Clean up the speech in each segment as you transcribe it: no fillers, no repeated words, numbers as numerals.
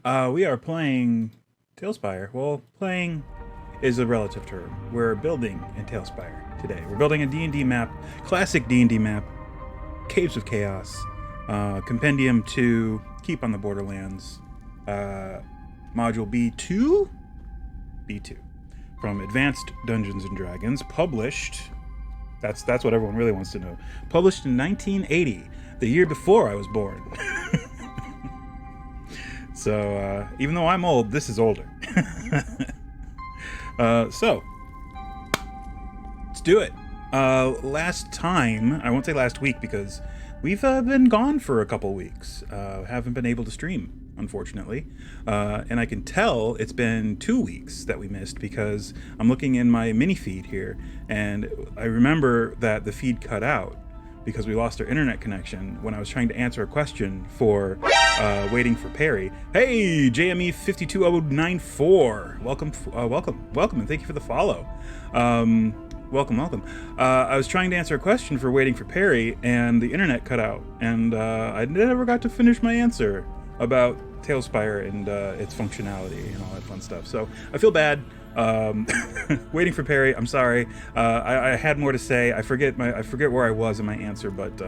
We are playing TaleSpire. Well, playing is a relative term. We're building in TaleSpire today. We're building a D&D map, classic D&D map, Caves of Chaos, Compendium 2, Keep on the Borderlands, Module B2? B2. From Advanced Dungeons & Dragons, published, that's what everyone really wants to know, published in 1980, the year before I was born. So, even though I'm old, this is older. So, let's do it. Last time, I won't say last week because we've been gone for a couple weeks. Haven't been able to stream, unfortunately. And I can tell it's been 2 weeks that we missed because I'm looking in my mini feed here, and I remember that the feed cut out because we lost our internet connection when I was trying to answer a question for waiting for Perry. Hey, JME 52094, welcome, and thank you for the follow. Welcome. I was trying to answer a question for waiting for Perry, and the internet cut out, and I never got to finish my answer about TaleSpire and its functionality and all that fun stuff. So I feel bad. Waiting for Perry. I'm sorry. I had more to say. I forget where I was in my answer, but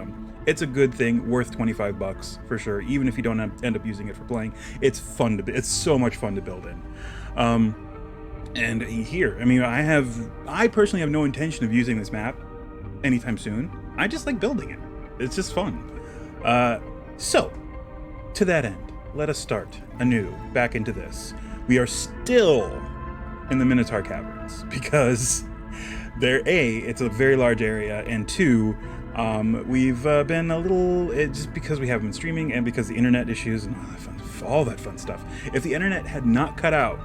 it's a good thing, worth $25 for sure. Even if you don't end up using it for playing, it's fun it's so much fun to build in. And here, I mean, I personally have no intention of using this map anytime soon. I just like building it. It's just fun. So, to that end, let us start anew back into this. We are still in the Minotaur caverns because it's a very large area, and two, we've been a little, just because we haven't been streaming and because the internet issues and all that fun stuff. If the internet had not cut out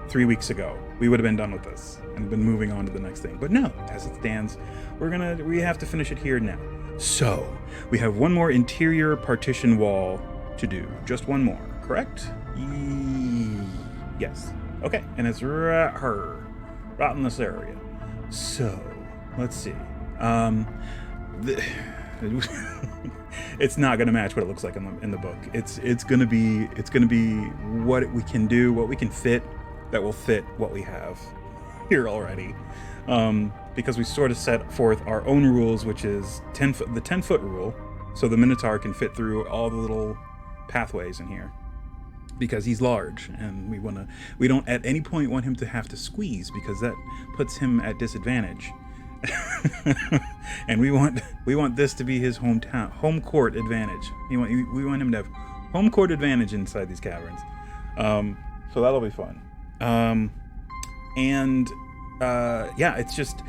3 weeks ago, we would have been done with this and been moving on to the next thing. But no, as it stands, we have to finish it here now. So we have one more interior partition wall to do. Just one more, correct? Yes. Okay, and it's right in this area. So let's see. It's not going to match what it looks like in the book. It's going to be what we can do, what we can fit that will fit what we have here already. Because we sort of set forth our own rules, which is the 10-foot rule, so the Minotaur can fit through all the little pathways in here. Because he's large, and we don't at any point want him to have to squeeze, because that puts him at disadvantage. And we want this to be his home court advantage. We want him to have home court advantage inside these caverns. So that'll be fun. Yeah, it's just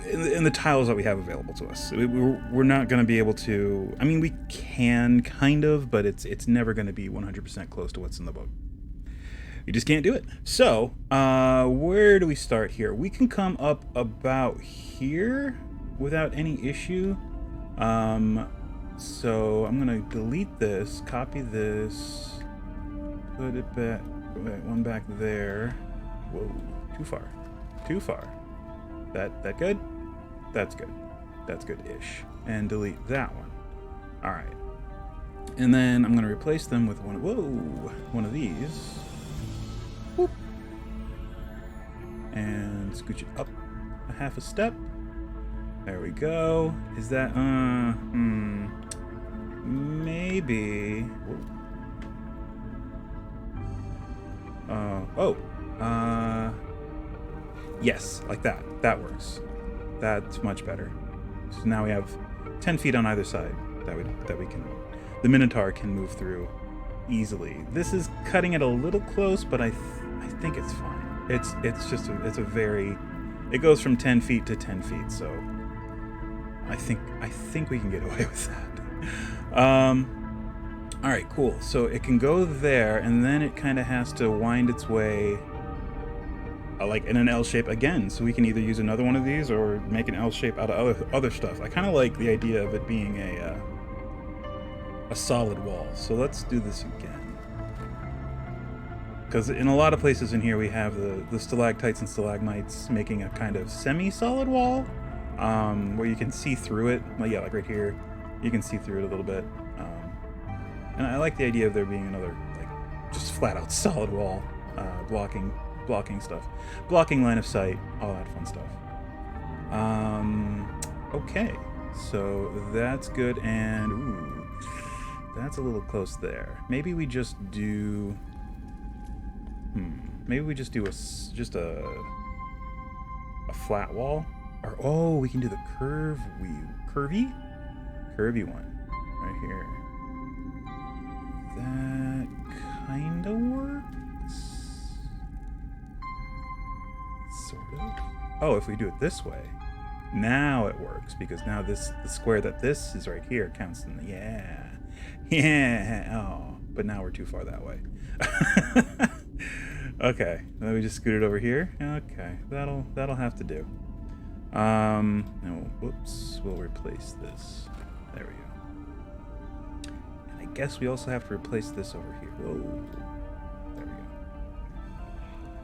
in the tiles that we have available to us. We're not going to be able to. I mean, we can kind of, but it's never going to be 100% close to what's in the book. You just can't do it. So, where do we start here? We can come up about here without any issue. So I'm going to delete this, copy this, put it back, one back there. Whoa, too far. That good? That's good. That's good-ish. And delete that one. All right. And then I'm going to replace them with one of these. Whoop. And scooch it up a half a step. There we go. Is that, maybe. Yes, like that. That works. That's much better. So now we have 10 feet on either side the Minotaur can move through easily. This is cutting it a little close, but I think it's fine. It goes from 10 feet to 10 feet, so I think we can get away with that. All right, cool. So it can go there, and then it kind of has to wind its way like in an L shape again, so we can either use another one of these or make an L shape out of other stuff. I kind of like the idea of it being a solid wall. So let's do this again, because in a lot of places in here we have the stalactites and stalagmites making a kind of semi-solid wall, where you can see through it. Like right here, you can see through it a little bit. And I like the idea of there being another like just flat out solid wall, blocking stuff, blocking line of sight, all that fun stuff. Okay, so that's good, and ooh, that's a little close there. Maybe we just do. Maybe we just do a flat wall, or oh, we can do the curvy one right here. That kind of works, sort of. Oh, if we do it this way, now it works, because now the square that this is right here counts in the yeah. Oh, but now we're too far that way. Okay, then we just scoot it over here. Okay, that'll have to do. And whoops, we'll replace this. There we go. And I guess we also have to replace this over here. Whoa, there we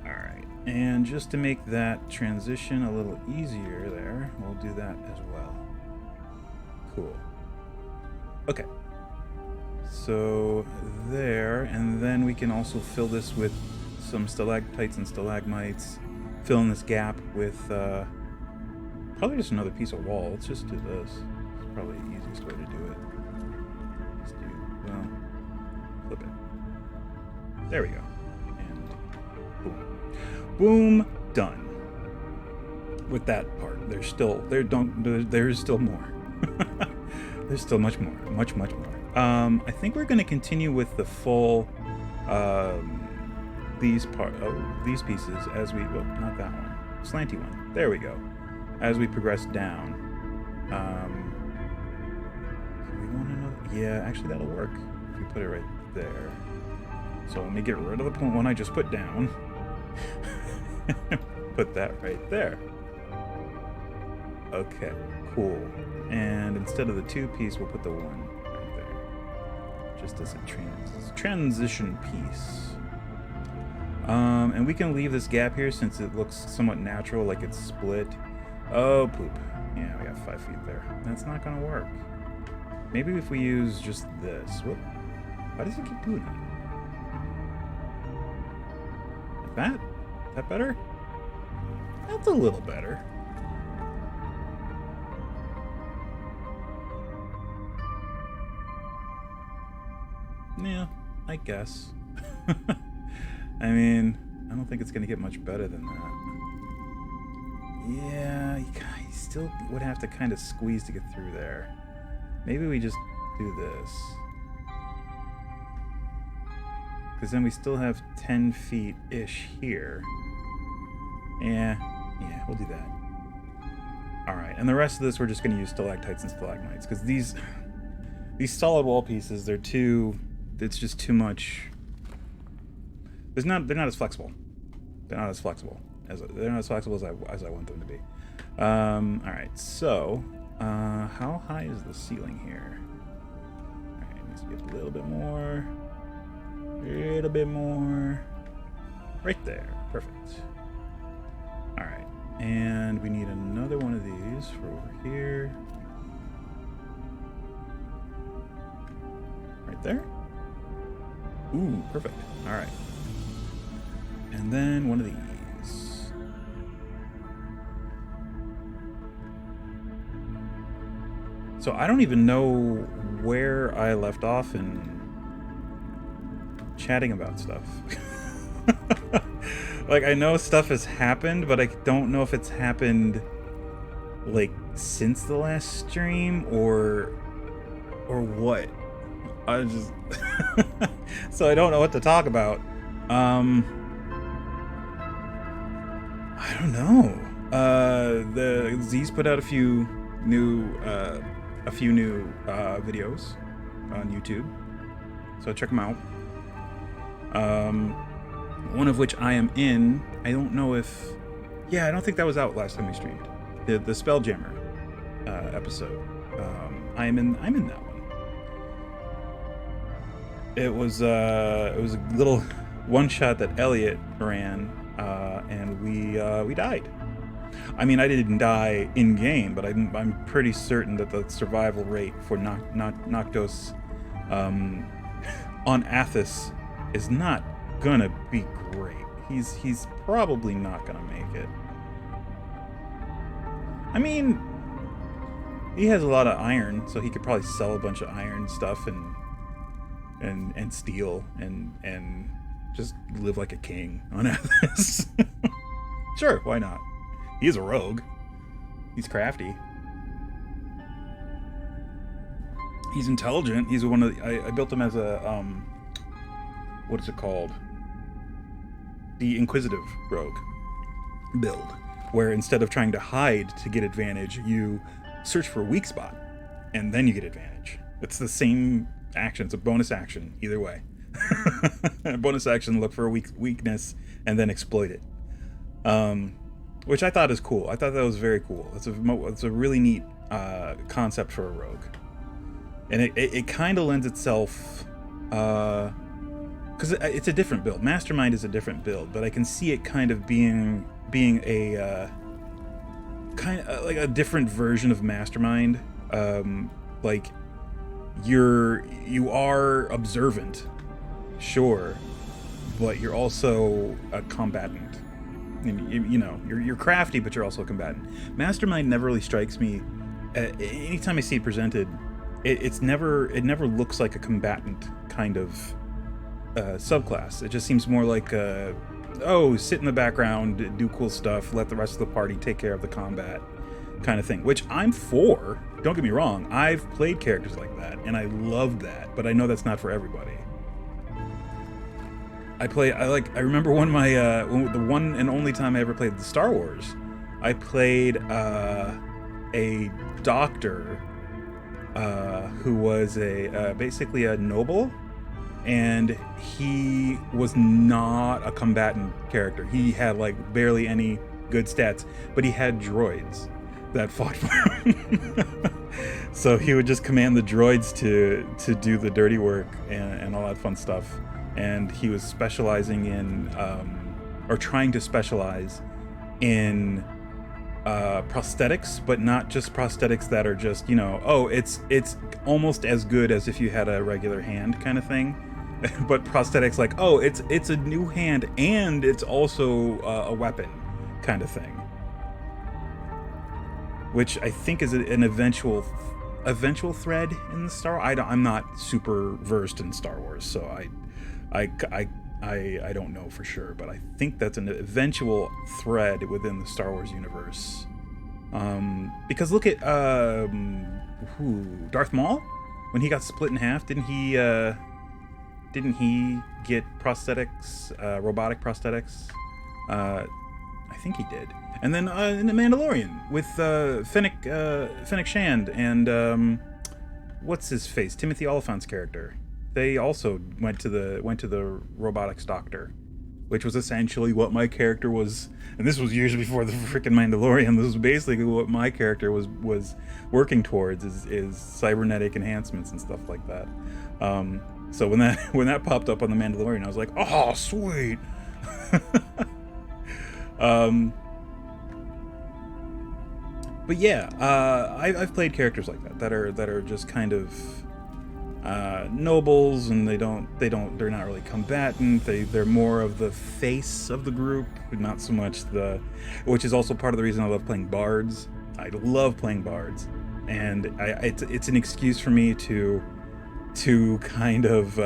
go. All right, and just to make that transition a little easier, there, we'll do that as well. Cool. Okay. So there, and then we can also fill this with some stalactites and stalagmites, fill in this gap with probably just another piece of wall. Let's just do this. It's probably the easiest way to do it. Just do, well, flip it. There we go. And boom. Boom, done. With that part. There's still more. There's still much more. Much more. I think we're gonna continue with the full these pieces as we, well, not that one, slanty one. There we go. As we progress down. We want another, yeah, actually that'll work if we put it right there. So let me get rid of the one I just put down. Put that right there. Okay, cool. And instead of the 2-piece, we'll put the 1 right there. Just as a transition piece. And we can leave this gap here since it looks somewhat natural, like it's split. Oh, poop. Yeah, we got 5 feet there. That's not gonna work. Maybe if we use just this. Whoop. Why does it keep doing that? Like that? Is that better? That's a little better. Yeah, I guess. I mean, I don't think it's going to get much better than that. Yeah, you still would have to kind of squeeze to get through there. Maybe we just do this. Because then we still have 10 feet-ish here. Yeah, we'll do that. Alright, and the rest of this we're just going to use stalactites and stalagmites. Because these solid wall pieces, it's just too much. They're not as flexible. They're not as flexible as I want them to be. All right. So, how high is the ceiling here? All right, it needs to get a little bit more. Right there. Perfect. All right, and we need another one of these for over here. Right there. Ooh, perfect. All right. And then one of these. So I don't even know where I left off in chatting about stuff. Like, I know stuff has happened, but I don't know if it's happened, like, since the last stream or what. I just... So I don't know what to talk about. I don't know. The Z's put out a few new videos on YouTube, so check them out. One of which I am in. I don't know if, I don't think that was out last time we streamed. The Spelljammer episode. I'm in that one. It was a little one shot that Elliot ran. And we died. I mean, I didn't die in game, but I'm pretty certain that the survival rate for Noctos on Athos is not gonna be great. He's probably not gonna make it. I mean, he has a lot of iron, so he could probably sell a bunch of iron stuff and steal and just live like a king on Athos. Sure, why not? He's a rogue. He's crafty. He's intelligent. He's one of the, I built him as a what is it called? The inquisitive rogue build, where instead of trying to hide to get advantage, you search for a weak spot and then you get advantage. It's the same action. It's a bonus action either way. A bonus action, look for a weakness and then exploit it, which I thought is cool. I thought that was very cool. It's a really neat concept for a rogue, and it kind of lends itself because it's a different build. Mastermind is a different build, but I can see it kind of being a kind of like a different version of Mastermind. Like you are observant, sure, but you're also a combatant. And you're crafty, but you're also a combatant. Mastermind never really strikes me. Anytime I see it presented, it never looks like a combatant kind of subclass. It just seems more like sit in the background, do cool stuff, let the rest of the party take care of the combat kind of thing, which I'm for. Don't get me wrong, I've played characters like that and I love that, but I know that's not for everybody. I remember the one and only time I ever played the Star Wars, I played a doctor who was basically a noble, and he was not a combatant character. He had like barely any good stats, but he had droids that fought for him. So he would just command the droids to do the dirty work and all that fun stuff. And he was specializing in, or trying to specialize in prosthetics, but not just prosthetics that are just, it's almost as good as if you had a regular hand kind of thing. But prosthetics like, it's a new hand and it's also a weapon kind of thing. Which I think is an eventual thread in the Star Wars. I'm not super versed in Star Wars, so I don't know for sure, but I think that's an eventual thread within the Star Wars universe. Because look at Darth Maul, when he got split in half, didn't he get prosthetics, robotic prosthetics? I think he did. And then in The Mandalorian with Fennec Shand and what's his face, Timothy Oliphant's character. They also went to the robotics doctor, which was essentially what my character was. And this was years before the freaking Mandalorian. This was basically what my character was working towards is cybernetic enhancements and stuff like that. So when that popped up on the Mandalorian, I was like, oh, sweet. But yeah, I've played characters like that are just kind of nobles, and they're not really combatant. They're more of the face of the group, not so much which is also part of the reason I love playing bards. I love playing bards, and it's an excuse for me to kind of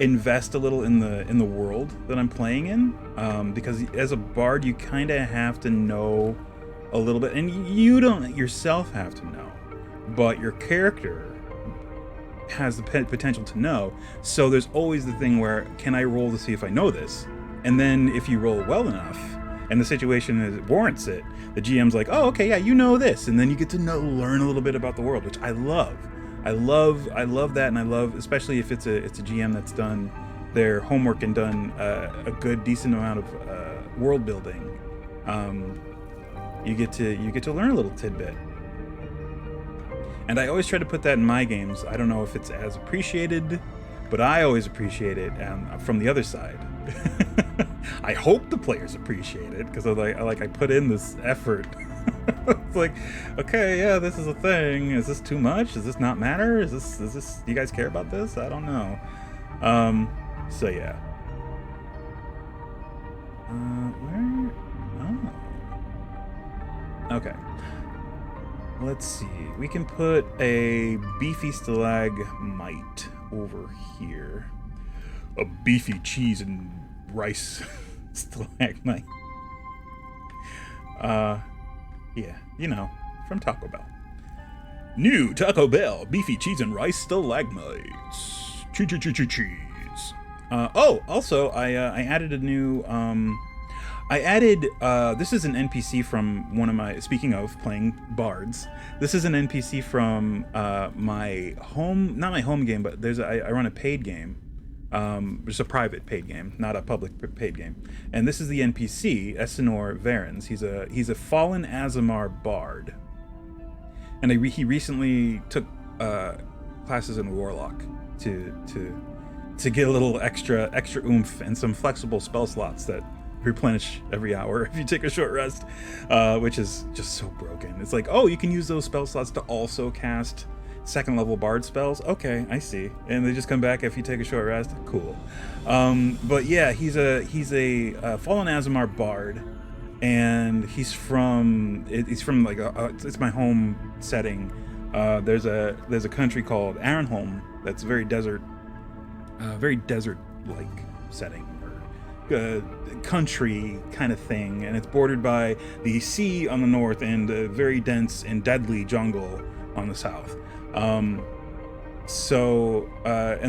invest a little in the world that I'm playing in, because as a bard you kind of have to know a little bit, and you don't yourself have to know, but your character has the potential to know. So there's always the thing where, can I roll to see if I know this? And then if you roll well enough and the situation warrants it, the GM's like, oh, okay, yeah, you know this, and then you get to learn a little bit about the world, which I love. I love that, and I love, especially if it's a GM that's done their homework and done a good decent amount of world building. You get to learn a little tidbit. And I always try to put that in my games. I don't know if it's as appreciated, but I always appreciate it from the other side. I hope the players appreciate it, because I put in this effort. It's like, okay, yeah, this is a thing. Is this too much? Does this not matter? Is this? Do you guys care about this? I don't know. So yeah, Where? Oh. Okay. Let's see. We can put a beefy stalagmite over here. A beefy cheese and rice stalagmite. Yeah, you know, from Taco Bell. New Taco Bell beefy cheese and rice stalagmites. Cheese. Also, I added a new. This is an NPC from one of my. Speaking of playing bards, this is an NPC from my home. Not my home game, but I run a paid game. Just a private paid game, not a public paid game. And this is the NPC, Essenor Varens. He's a fallen Aasimar bard, and he recently took classes in Warlock to get a little extra oomph and some flexible spell slots that replenish every hour if you take a short rest, which is just so broken. It's like, oh, you can use those spell slots to also cast second level bard spells. Okay, I see. And they just come back if you take a short rest. Cool. But yeah, he's a fallen Aasimar bard, and he's from like it's my home setting. There's a country called Arnholm that's very desert like setting, or country kind of thing, and it's bordered by the sea on the north and a very dense and deadly jungle on the south. And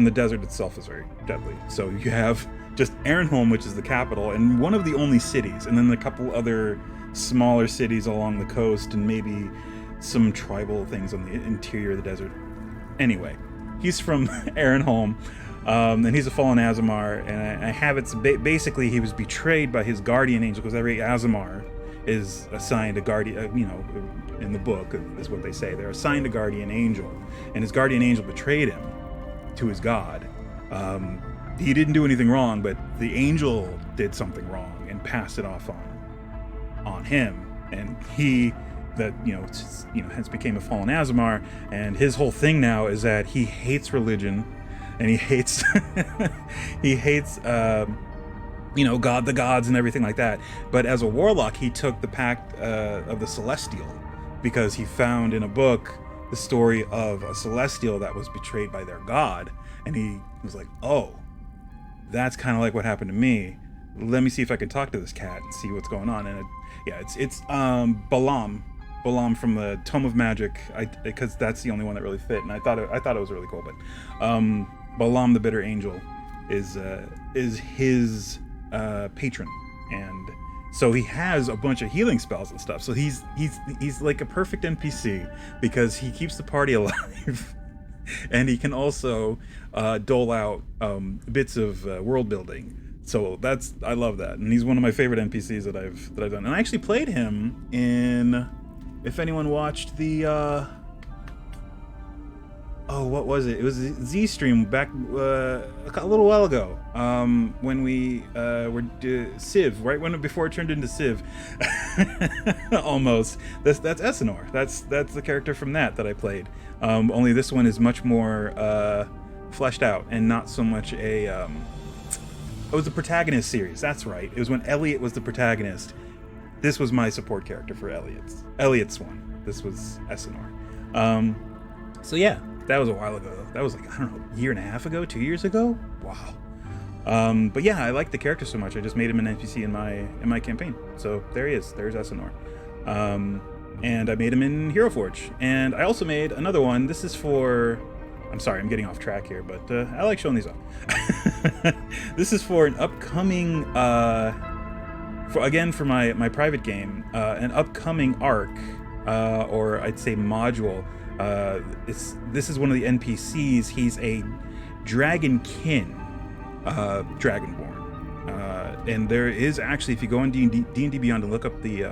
the desert itself is very deadly. So you have just Arnholm, which is the capital, and one of the only cities, and then a couple other smaller cities along the coast, and maybe some tribal things on the interior of the desert. Anyway, he's from Arnholm, and he's a fallen Aasimar, and I have it. Basically, he was betrayed by his guardian angel, because every Aasimar is assigned a guardian. In the book is what they say. They're assigned a guardian angel, and his guardian angel betrayed him to his god. He didn't do anything wrong, but the angel did something wrong and passed it off on him, and he has became a fallen Aasimar, and his whole thing now is that he hates religion, and he hates God, the gods, and everything like that. But as a warlock, he took the pact of the Celestial, because he found in a book the story of a Celestial that was betrayed by their god, and he was like, oh, that's kind of like what happened to me. Let me see if I can talk to this cat and see what's going on. And it's Balam from the Tome of Magic, because that's the only one that really fit, and I thought it was really cool. But Balam the Bitter Angel is his patron, and so he has a bunch of healing spells and stuff. So he's like a perfect NPC, because he keeps the party alive, and he can also dole out bits of world building. So I love that, and he's one of my favorite NPCs that I've done. And I actually played him in, if anyone watched the what was it? It was Z stream back a little while ago, when we were Civ, right before it turned into Civ. Almost. That's Essenor. That's the character from that I played. Only this one is much more fleshed out, and not so much a. It was the protagonist series. That's right. It was when Elliot was the protagonist. This was my support character for Elliot's one. This was Essenor. So yeah. That was a while ago. That was like, I don't know, a year and a half ago, 2 years ago. Wow. But yeah, I like the character so much. I just made him an NPC in my campaign. So there he is. There's Essenor. And I made him in Hero Forge. And I also made another one. This is for. I'm sorry, I'm getting off track here, but I like showing these off. This is for an upcoming. For my private game, an upcoming arc, or I'd say module. This is one of the NPCs. He's a dragonkin, dragonborn, and there is actually, if you go on D&D Beyond and look up the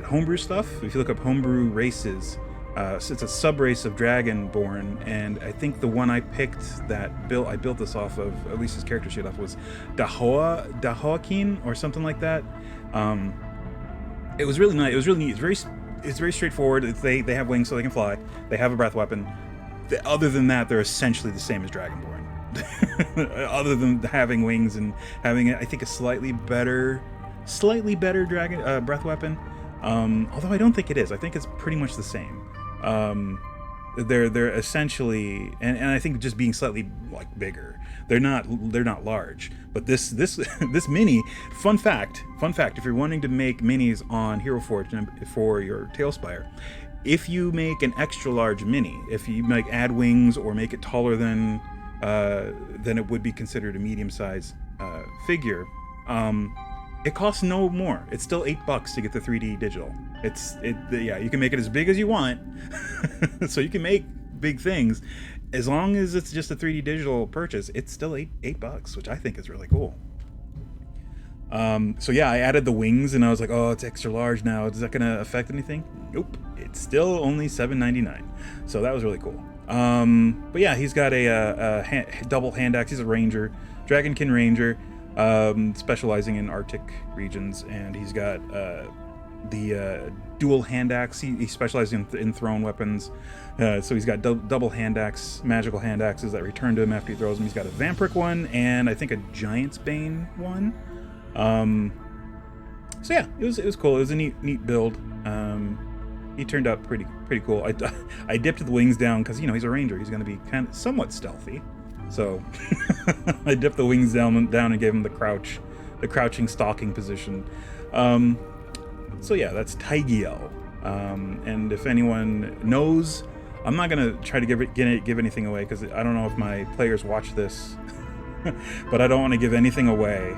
homebrew stuff, if you look up homebrew races, so it's a sub-race of dragonborn, and I think the one I picked I built this off of, at least his character sheet off, was Dahoakin or something like that. It was really nice. It was really neat. It's very straightforward. They have wings so they can fly. They have a breath weapon. Other than that, they're essentially the same as Dragonborn. Other than having wings and having, I think, a slightly better dragon breath weapon. Although I don't think it is. I think it's pretty much the same. They're essentially, and I think just being slightly like bigger. They're not large. But this this mini, fun fact, if you're wanting to make minis on Hero Forge for your TaleSpire, if you make an extra large mini, if you add wings or make it taller than it would be considered a medium-sized figure, it costs no more. It's still $8 to get the 3D digital. You can make it as big as you want, so you can make big things. As long as it's just a 3D digital purchase, it's still $8, which I think is really cool. So yeah, I added the wings, and I was like, oh, it's extra large now. Is that gonna affect anything? Nope. It's still only $7.99. So that was really cool. But yeah, he's got a double hand axe. He's a ranger, dragonkin ranger, specializing in Arctic regions, and he's got the dual hand axe. He specializes in thrown weapons. So he's got double hand axe, magical hand axes that return to him after he throws them. He's got a vampiric one, and I think a giant's bane one. So yeah, it was cool. It was a neat build. He turned out pretty cool. I dipped the wings down because he's a ranger. He's going to be somewhat stealthy. So I dipped the wings down and gave him the crouching stalking position. So yeah, that's Tygiel. And if anyone knows, I'm not gonna try to give anything away because I don't know if my players watch this, but I don't want to give anything away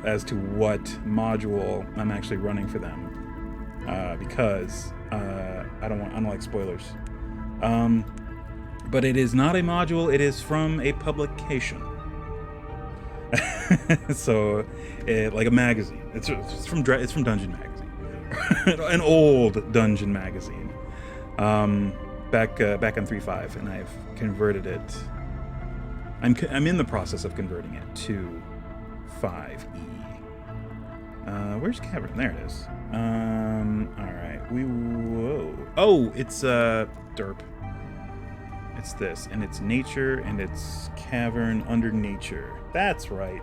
as to what module I'm actually running for them, because I don't like spoilers. But it is not a module. It is from a publication. So, like a magazine. It's from Dungeon Magazine, an old Dungeon magazine. Back on 3.5, and I've converted it. I'm in the process of converting it to 5e. Where's Cavern? There it is. All right. Whoa. Oh, it's derp. It's this, and it's nature, and it's cavern under nature. That's right.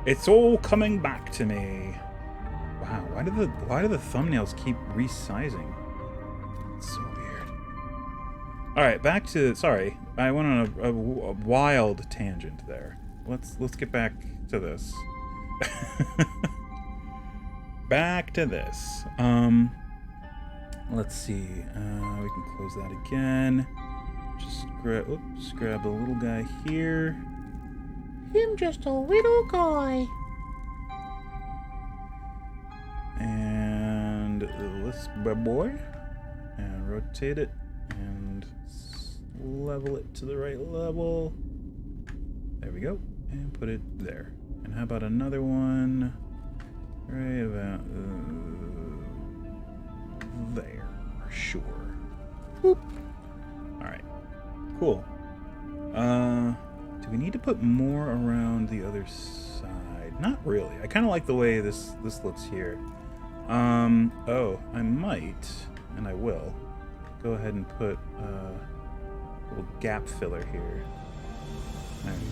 It's all coming back to me. Wow, why do the thumbnails keep resizing? It's so weird. All right, back to, sorry, I went on a wild tangent there. Let's get back to this. Back to this. Let's see. We can close that again. Just grab a little guy here. Him just a little guy. And this bad boy. And rotate it. And level it to the right level. There we go. And put it there. And how about another one? Right about there. Sure. Whoop. Alright. Cool. Do we need to put more around the other side? Not really. I kind of like the way this looks here. Oh, I might, and I will, go ahead and put a little gap filler here. There we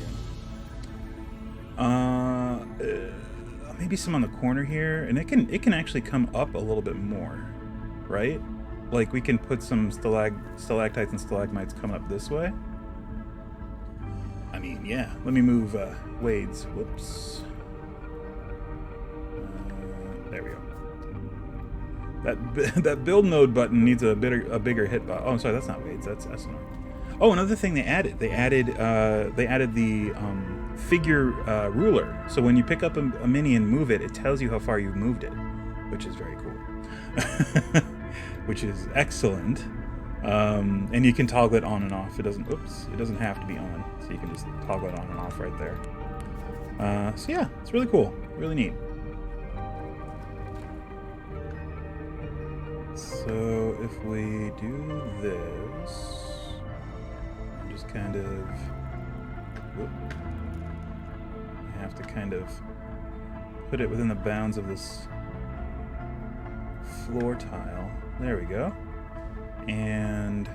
go. Maybe some on the corner here, and it can actually come up a little bit more, right? Like we can put some stalactites and stalagmites coming up this way. I mean, yeah. Let me move Wade's. Whoops. There we go. That build node button needs a bigger hit button. Oh, I'm sorry, that's not Wade's. That's SNR. Oh, another thing they added the figure ruler. So when you pick up a mini and move it, it tells you how far you've moved it, which is very cool. Which is excellent. And you can toggle it on and off. It doesn't have to be on, so you can just toggle it on and off right there. So yeah, it's really cool, really neat. So if we do this, I'm just kind of, I have to kind of put it within the bounds of this floor tile. There we go. And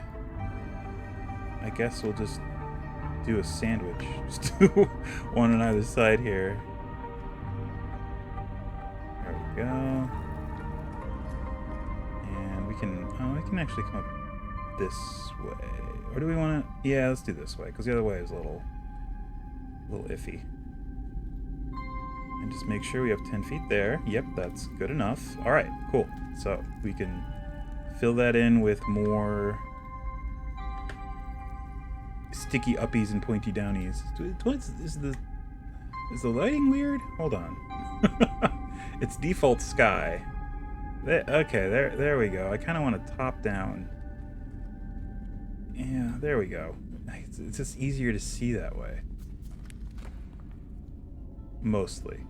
I guess we'll just do a sandwich. Just do one on either side here. There we go. And we can actually come up this way. Or do we want to? Yeah, let's do this way, because the other way is a little iffy. And just make sure we have 10 feet there. Yep, that's good enough. All right, cool. So we can fill that in with more sticky uppies and pointy downies. Is the lighting weird? Hold on. It's default sky. Okay, there we go. I kind of want to top down. Yeah, there we go. It's just easier to see that way. Mostly.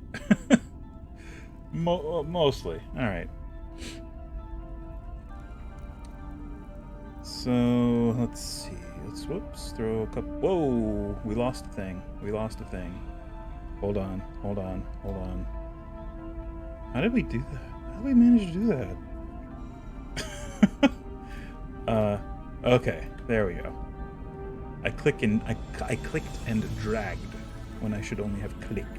Mostly. All right. So let's see. Let's throw a couple. Whoa! We lost a thing. Hold on. How did we do that? How did we manage to do that? Okay. There we go. I clicked and dragged when I should only have clicked.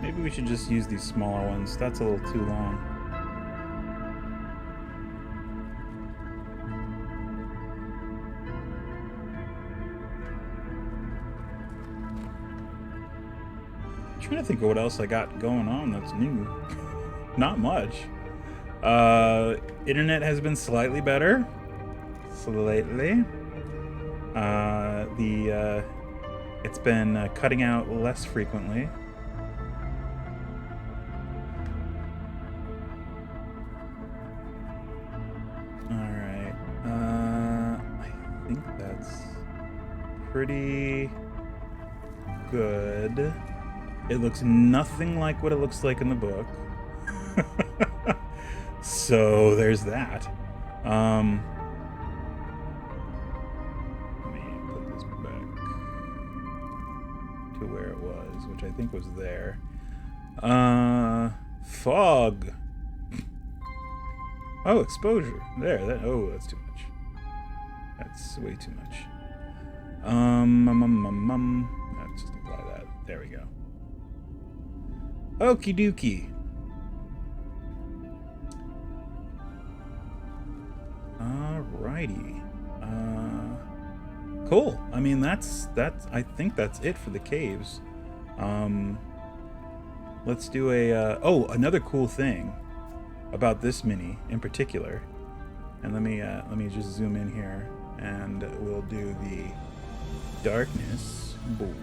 Maybe we should just use these smaller ones. That's a little too long. I'm trying to think of what else I got going on that's new. Not much. Internet has been slightly better. Slightly. It's been cutting out less frequently. Alright. I think that's pretty good. It looks nothing like what it looks like in the book. So there's that. Where it was, which I think was there. Fog. Oh, exposure. There. Oh, that's too much. That's way too much. Let's just apply that. There we go. Okie dokie. Alrighty. Cool. I mean, that's. I think that's it for the caves. Let's do a. Another cool thing about this mini in particular, and let me just zoom in here, and we'll do the darkness. Boom.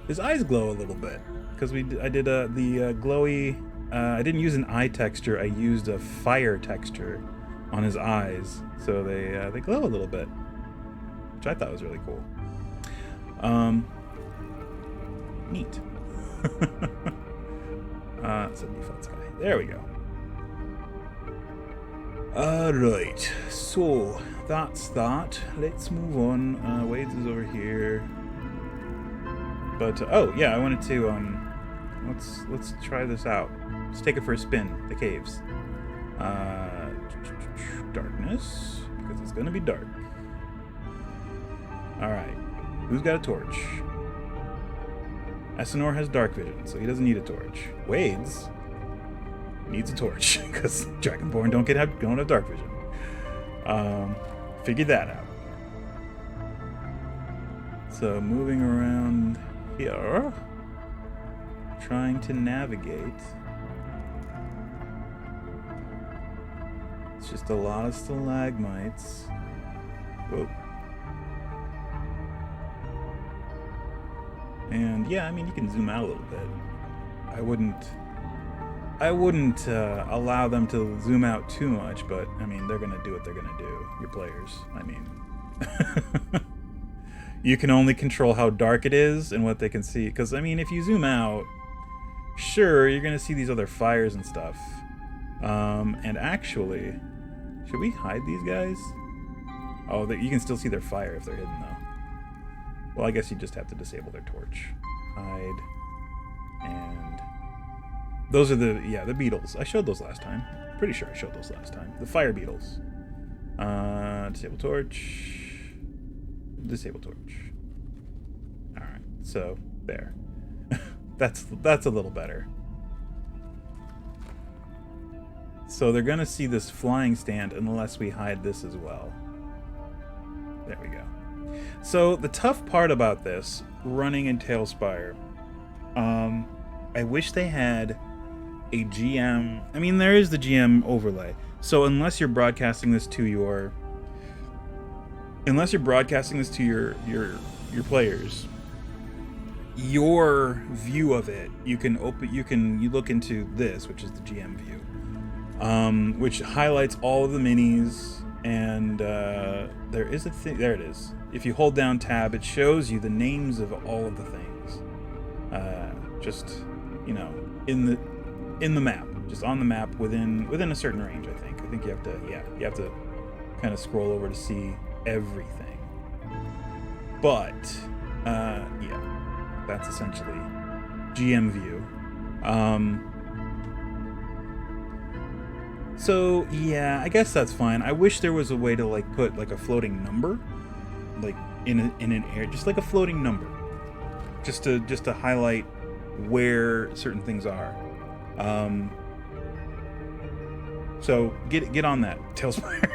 His eyes glow a little bit because I did the glowy. I didn't use an eye texture. I used a fire texture on his eyes, so they glow a little bit, which I thought was really cool. Neat. It's a default sky. There we go. Alright, so that's that. Let's move on. Wade's is over here. But, I wanted to, let's try this out. Let's take it for a spin, the caves. Darkness, because it's gonna be dark. Alright, who's got a torch? Asinor has dark vision, so he doesn't need a torch. Wade's needs a torch, because Dragonborn don't have dark vision. Figure that out. So moving around here, trying to navigate. It's just a lot of stalagmites. Whoa. And yeah, I mean, you can zoom out a little bit. I wouldn't allow them to zoom out too much, but I mean, they're gonna do what they're gonna do. Your players, I mean, you can only control how dark it is and what they can see. Because I mean, if you zoom out, sure, you're gonna see these other fires and stuff. And actually, should we hide these guys? Oh, you can still see their fire if they're hidden, though. Well, I guess you just have to disable their torch. Hide. And those are the beetles. I showed those last time. Pretty sure I showed those last time. The fire beetles. Disable torch. Disable torch. Alright, so there. That's a little better. So they're gonna see this flying stand unless we hide this as well. There we go. So the tough part about this, running in TaleSpire, I wish they had a GM. I mean, there is the GM overlay. So unless you're broadcasting this to your players, your view of it, you look into this, which is the GM view, which highlights all of the minis, and there is a thing. There it is. If you hold down tab, it shows you the names of all of the things. Just, you know, in the map, just on the map within a certain range. I think you have to kind of scroll over to see everything. But that's essentially GM view. So yeah, I guess that's fine. I wish there was a way to like put like a floating number, like in an area, just like a floating number, just to highlight where certain things are. So get on that, TaleSpire.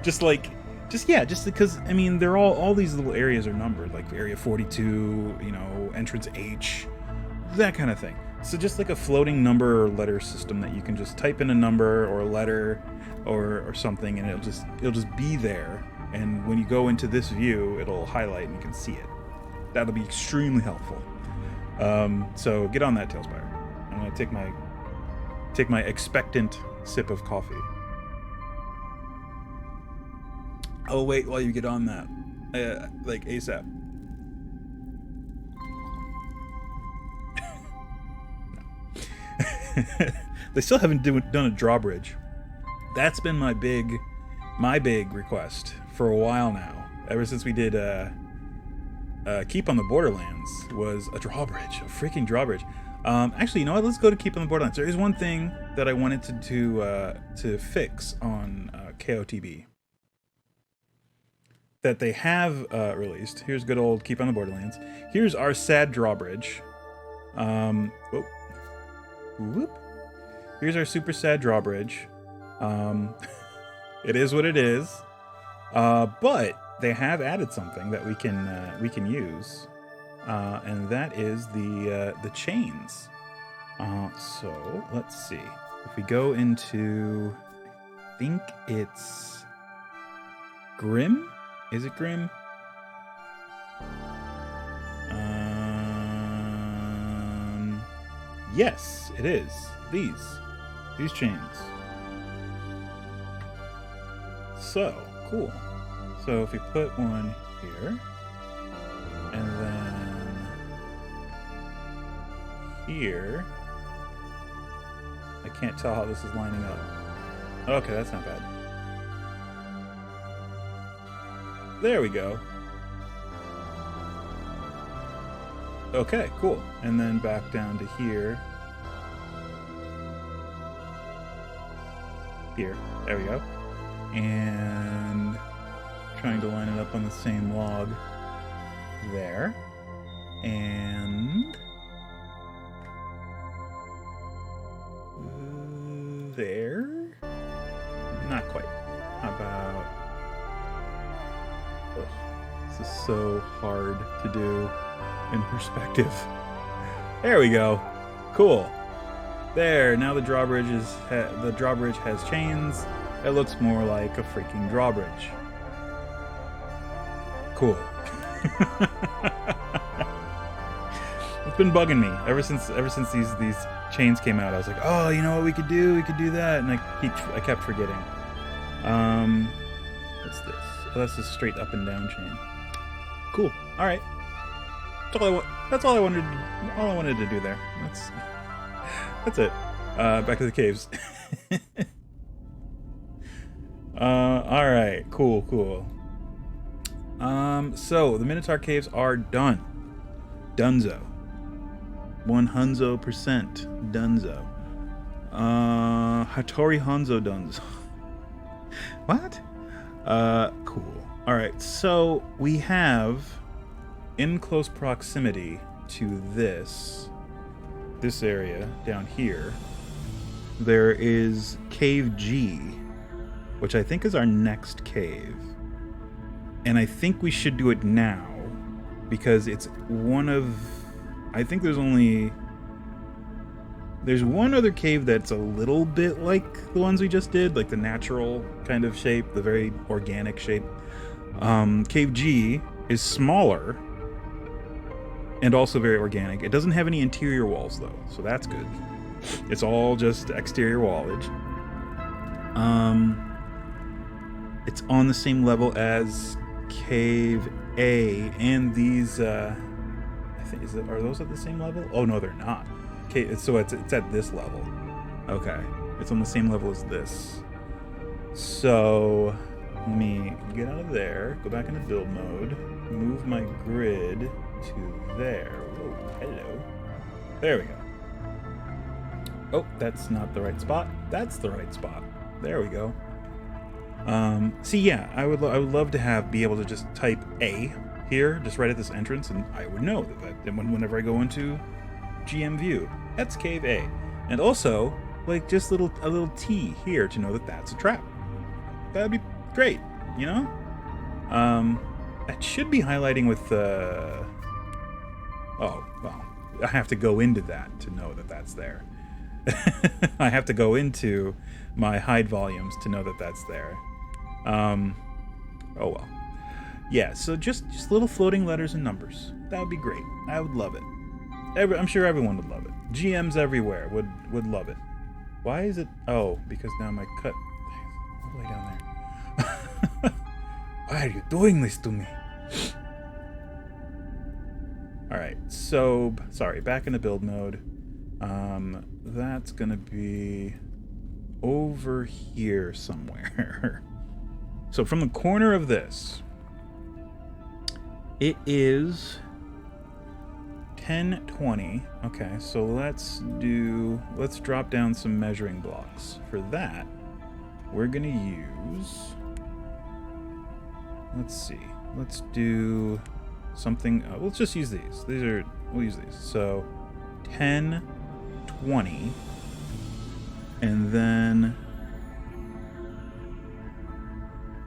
just because I mean they're all these little areas are numbered, like area 42, you know, entrance H, that kind of thing. So just like a floating number or letter system that you can just type in a number or a letter or something, and it'll just be there. And when you go into this view, it'll highlight and you can see it. That'll be extremely helpful. So get on that, TaleSpire. I'm gonna take my expectant sip of coffee. I'll wait while you get on that, like ASAP. They still haven't done a drawbridge. That's been my big request for a while now. Ever since we did Keep on the Borderlands, was a drawbridge, a freaking drawbridge. Actually, you know what? Let's go to Keep on the Borderlands. There is one thing that I wanted to fix on KOTB that they have released. Here's good old Keep on the Borderlands. Here's our sad drawbridge. Whoop. Here's our super sad drawbridge. It is what it is. But they have added something that we can use, and that is the chains. So let's see. If we go into, I think it's Grim. Is it Grim? Yes, it is. These chains. So cool. So if we put one here, and then here, I can't tell how this is lining up. Okay, that's not bad. There we go. Okay, cool. And then back down to here. Here. There we go. And trying to line it up on the same log. There. And there. Not quite. How about... Ugh, this is so hard to do in perspective. There we go. Cool. There. Now the drawbridge has chains. It looks more like a freaking drawbridge. Cool. It's been bugging me ever since these chains came out. I was like, oh, you know what we could do? We could do that, and I kept forgetting. What's this? Oh, that's a straight up and down chain. Cool. All right. That's all I wanted. All I wanted to do there. That's it. Back to the caves. All right. Cool. So the Minotaur caves are done. Dunzo. 100% Dunzo. Hattori Hanzo Dunzo. What? Cool. All right. So we have in close proximity to this area down here, there is Cave G, which I think is our next cave. And I think we should do it now because it's one of... I think there's one other cave that's a little bit like the ones we just did, like the natural kind of shape, the very organic shape. Cave G is smaller and also very organic. It doesn't have any interior walls though, so that's good. It's all just exterior wallage. It's on the same level as Cave A, and these I think are those at the same level? Oh no, they're not. Okay, so it's at this level. Okay, it's on the same level as this. So let me get out of there, go back into build mode, move my grid to there. Whoa, hello. There we go. Oh, that's not the right spot. That's the right spot. There we go. See, yeah, I would love to be able to just type A here, just right at this entrance, and I would know that whenever I go into GM view, that's Cave A, and also like just a little T here to know that that's a trap. That'd be great, you know. That should be highlighting with the. Oh well, I have to go into that to know that that's there. I have to go into my hide volumes to know that that's there. Oh well. Yeah, so just little floating letters and numbers. That would be great. I would love it. I'm sure everyone would love it. GMs everywhere would love it. Why is it? Oh, because now my cut all the way down there. Why are you doing this to me? All right, so sorry. Back in the build mode. That's gonna be over here somewhere. So from the corner of this, it is 1020. Okay, so let's drop down some measuring blocks. For that, we're gonna use, let's see, let's do something, let's just use these. We'll use these. So 1020, and then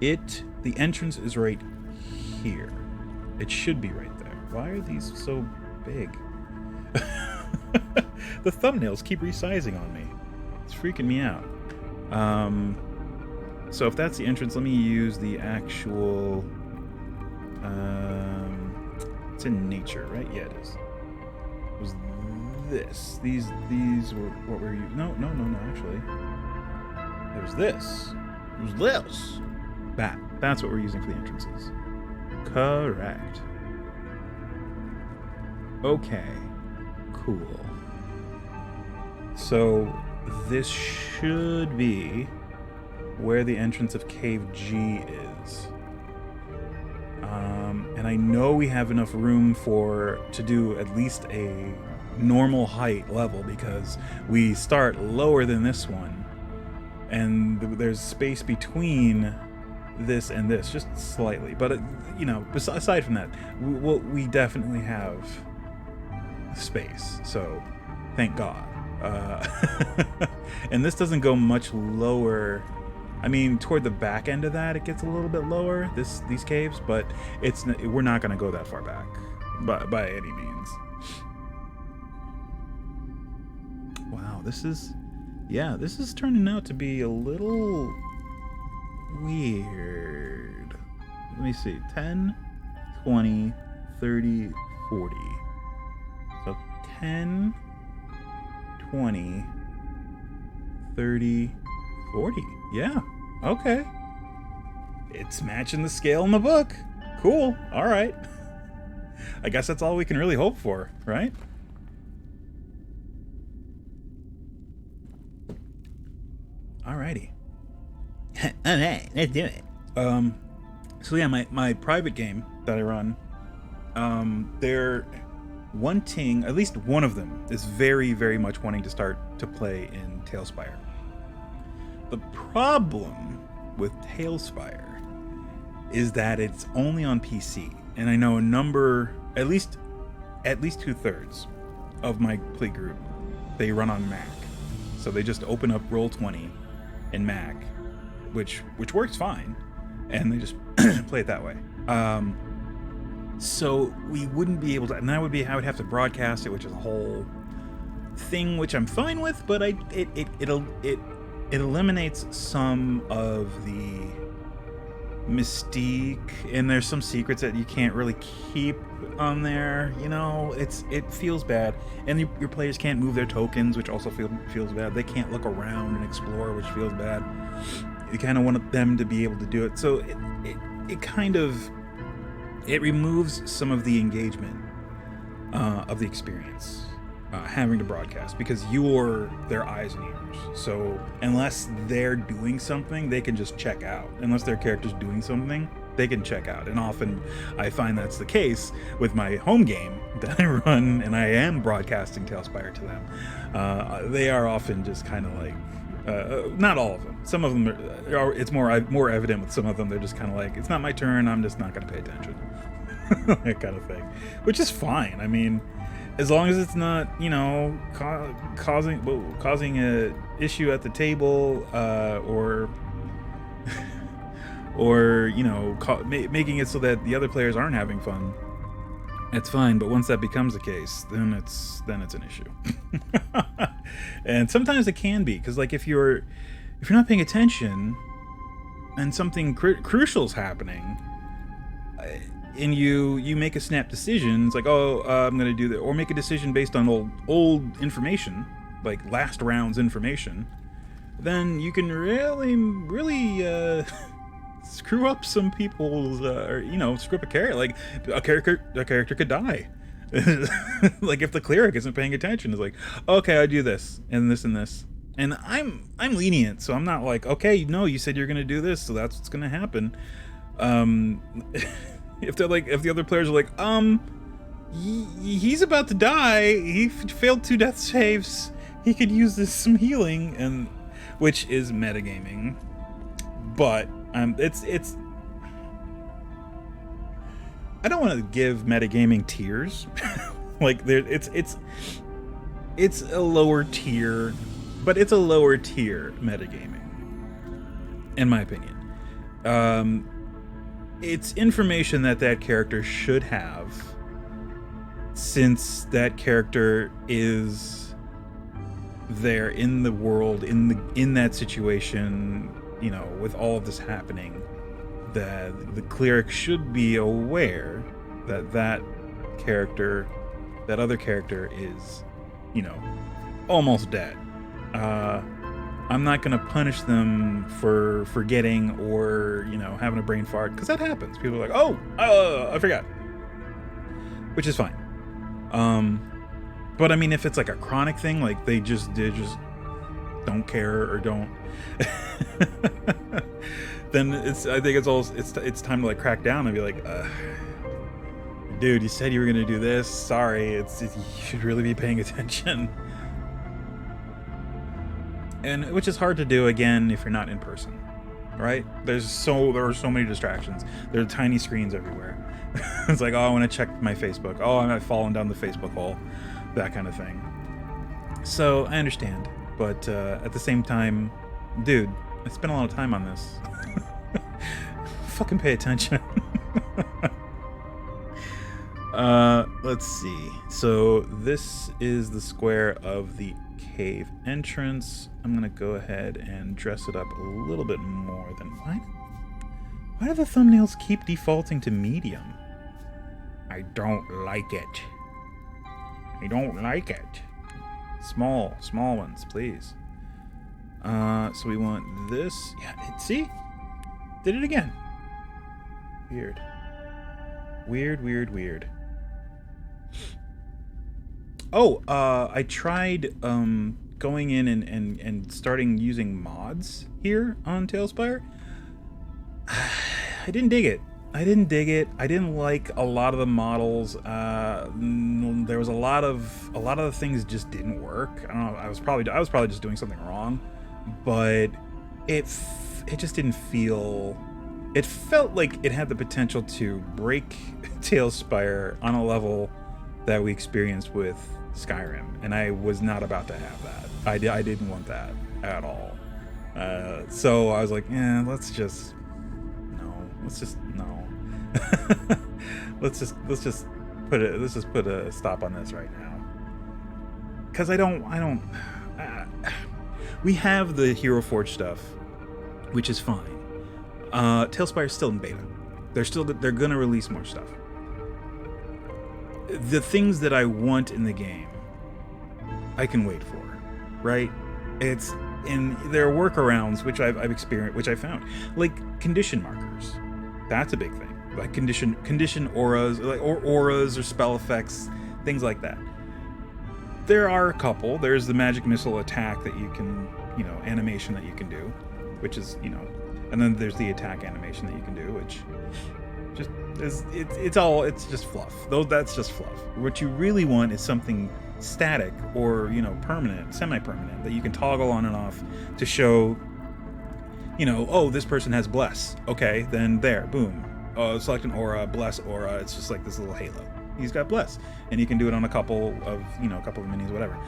the entrance is right here. It should be right there. Why are these so big? The thumbnails keep resizing on me. It's freaking me out. So if that's the entrance, let me use the actual, it's in nature, right? Yeah, it is. It was this. These were what were you? No, actually. There's this. There's this. That's what we're using for the entrances. Correct. Okay. Cool. So this should be where the entrance of Cave G is. And I know we have enough room to do at least a normal height level because we start lower than this one. And there's space between this and this, just slightly. But, aside from that, we definitely have space. So, thank God. And this doesn't go much lower. I mean, toward the back end of that, it gets a little bit lower, these caves, but we're not going to go that far back by any means. Wow, this is turning out to be a little weird. Let me see. 10, 20, 30, 40. So 10, 20, 30, 40. Yeah. Okay. It's matching the scale in the book. Cool. All right. I guess that's all we can really hope for, right? Alrighty. Alright, let's do it. So yeah, my private game that I run, they're wanting, at least one of them is very, very much wanting to start to play in TaleSpire. The problem with TaleSpire is that it's only on PC, and I know a number, at least 2/3 of my play group, they run on Mac, so they just open up Roll20 in Mac, which works fine, and they just play it that way. So we wouldn't be able to, and I would have to broadcast it, which is a whole thing, which I'm fine with, but it eliminates some of the mystique, and there's some secrets that you can't really keep on there. You know, it feels bad, and your players can't move their tokens, which also feels bad. They can't look around and explore, which feels bad. You kind of want them to be able to do it, so it kind of removes some of the engagement of the experience, having to broadcast, because you're their eyes and ears. So unless they're doing something, they can just check out. Unless their character's doing something, they can check out. And often I find that's the case with my home game that I run, and I am broadcasting TaleSpire to them. They are often just kind of like, not all of them. Some of them it's more evident with some of them. They're just kind of like, it's not my turn, I'm just not going to pay attention. That kind of thing, which is fine. I mean, as long as it's not, you know, causing a issue at the table, or you know, making it so that the other players aren't having fun, it's fine. But once that becomes the case, then it's an issue. And sometimes it can be, because like if you're not paying attention and something crucial's happening, and you make a snap decision, it's like, oh, I'm gonna do that, or make a decision based on old information, like last round's information, then you can really screw up some people's, or you know, screw up a character. Like a character could die. Like if the cleric isn't paying attention, it's like, okay, I do this and this and this, and I'm lenient, so I'm not like, okay, no, you said you're gonna do this, so that's what's gonna happen. If the other players are like, he's about to die, he failed 2 death saves, he could use some healing, and which is metagaming, but it's I don't want to give metagaming tiers. Like it's a lower tier, but it's a lower tier metagaming, in my opinion. It's information that character should have, since that character is there in the world, in that situation, you know, with all of this happening. That the cleric should be aware that other character is, you know, almost dead. I'm not going to punish them for forgetting or, you know, having a brain fart, because that happens. People are like, oh, I forgot. Which is fine. But I mean, if it's like a chronic thing, like they just don't care or don't, then I think it's time to like crack down and be like, dude, you said you were going to do this. Sorry, you should really be paying attention. And which is hard to do, again, if you're not in person, right? There are so many distractions. There are tiny screens everywhere. It's like, oh, I want to check my Facebook. Oh, I've fallen down the Facebook hole, that kind of thing. So I understand, but at the same time, dude, I spent a lot of time on this. Fucking pay attention. Let's see. So this is the square of the cave entrance. I'm gonna go ahead and dress it up a little bit more than why do the thumbnails keep defaulting to medium? I don't like it. I don't like it. Small ones, please. So we want this. Yeah, see? Did it again. Weird. I tried going in and starting using mods here on TaleSpire. I didn't dig it. I didn't like a lot of the models. There was a lot of the things just didn't work. I don't know. I was probably just doing something wrong, but it just didn't feel. It felt like it had the potential to break TaleSpire on a level that we experienced with Skyrim, and I was not about to have that. I didn't want that at all. So I was like, let's just no. let's just put a stop on this right now. Because I don't. We have the Hero Forge stuff, which is fine. TaleSpire is still in beta. They're gonna release more stuff. The things that I want in the game, I can wait for, right? There are workarounds which I've experienced, which I found, like condition markers. That's a big thing. Like condition auras, or auras or spell effects, things like that. There are a couple. There's the magic missile attack that you can, animation that you can do, which is, and then there's the attack animation that you can do, which just is it's just fluff. That's just fluff. What you really want is something static or permanent, semi-permanent, that you can toggle on and off to show, oh, this person has bless. Okay, then there, boom. Select an aura, bless aura. It's just like this little halo. He's got bless, and you can do it on a couple of minis, whatever.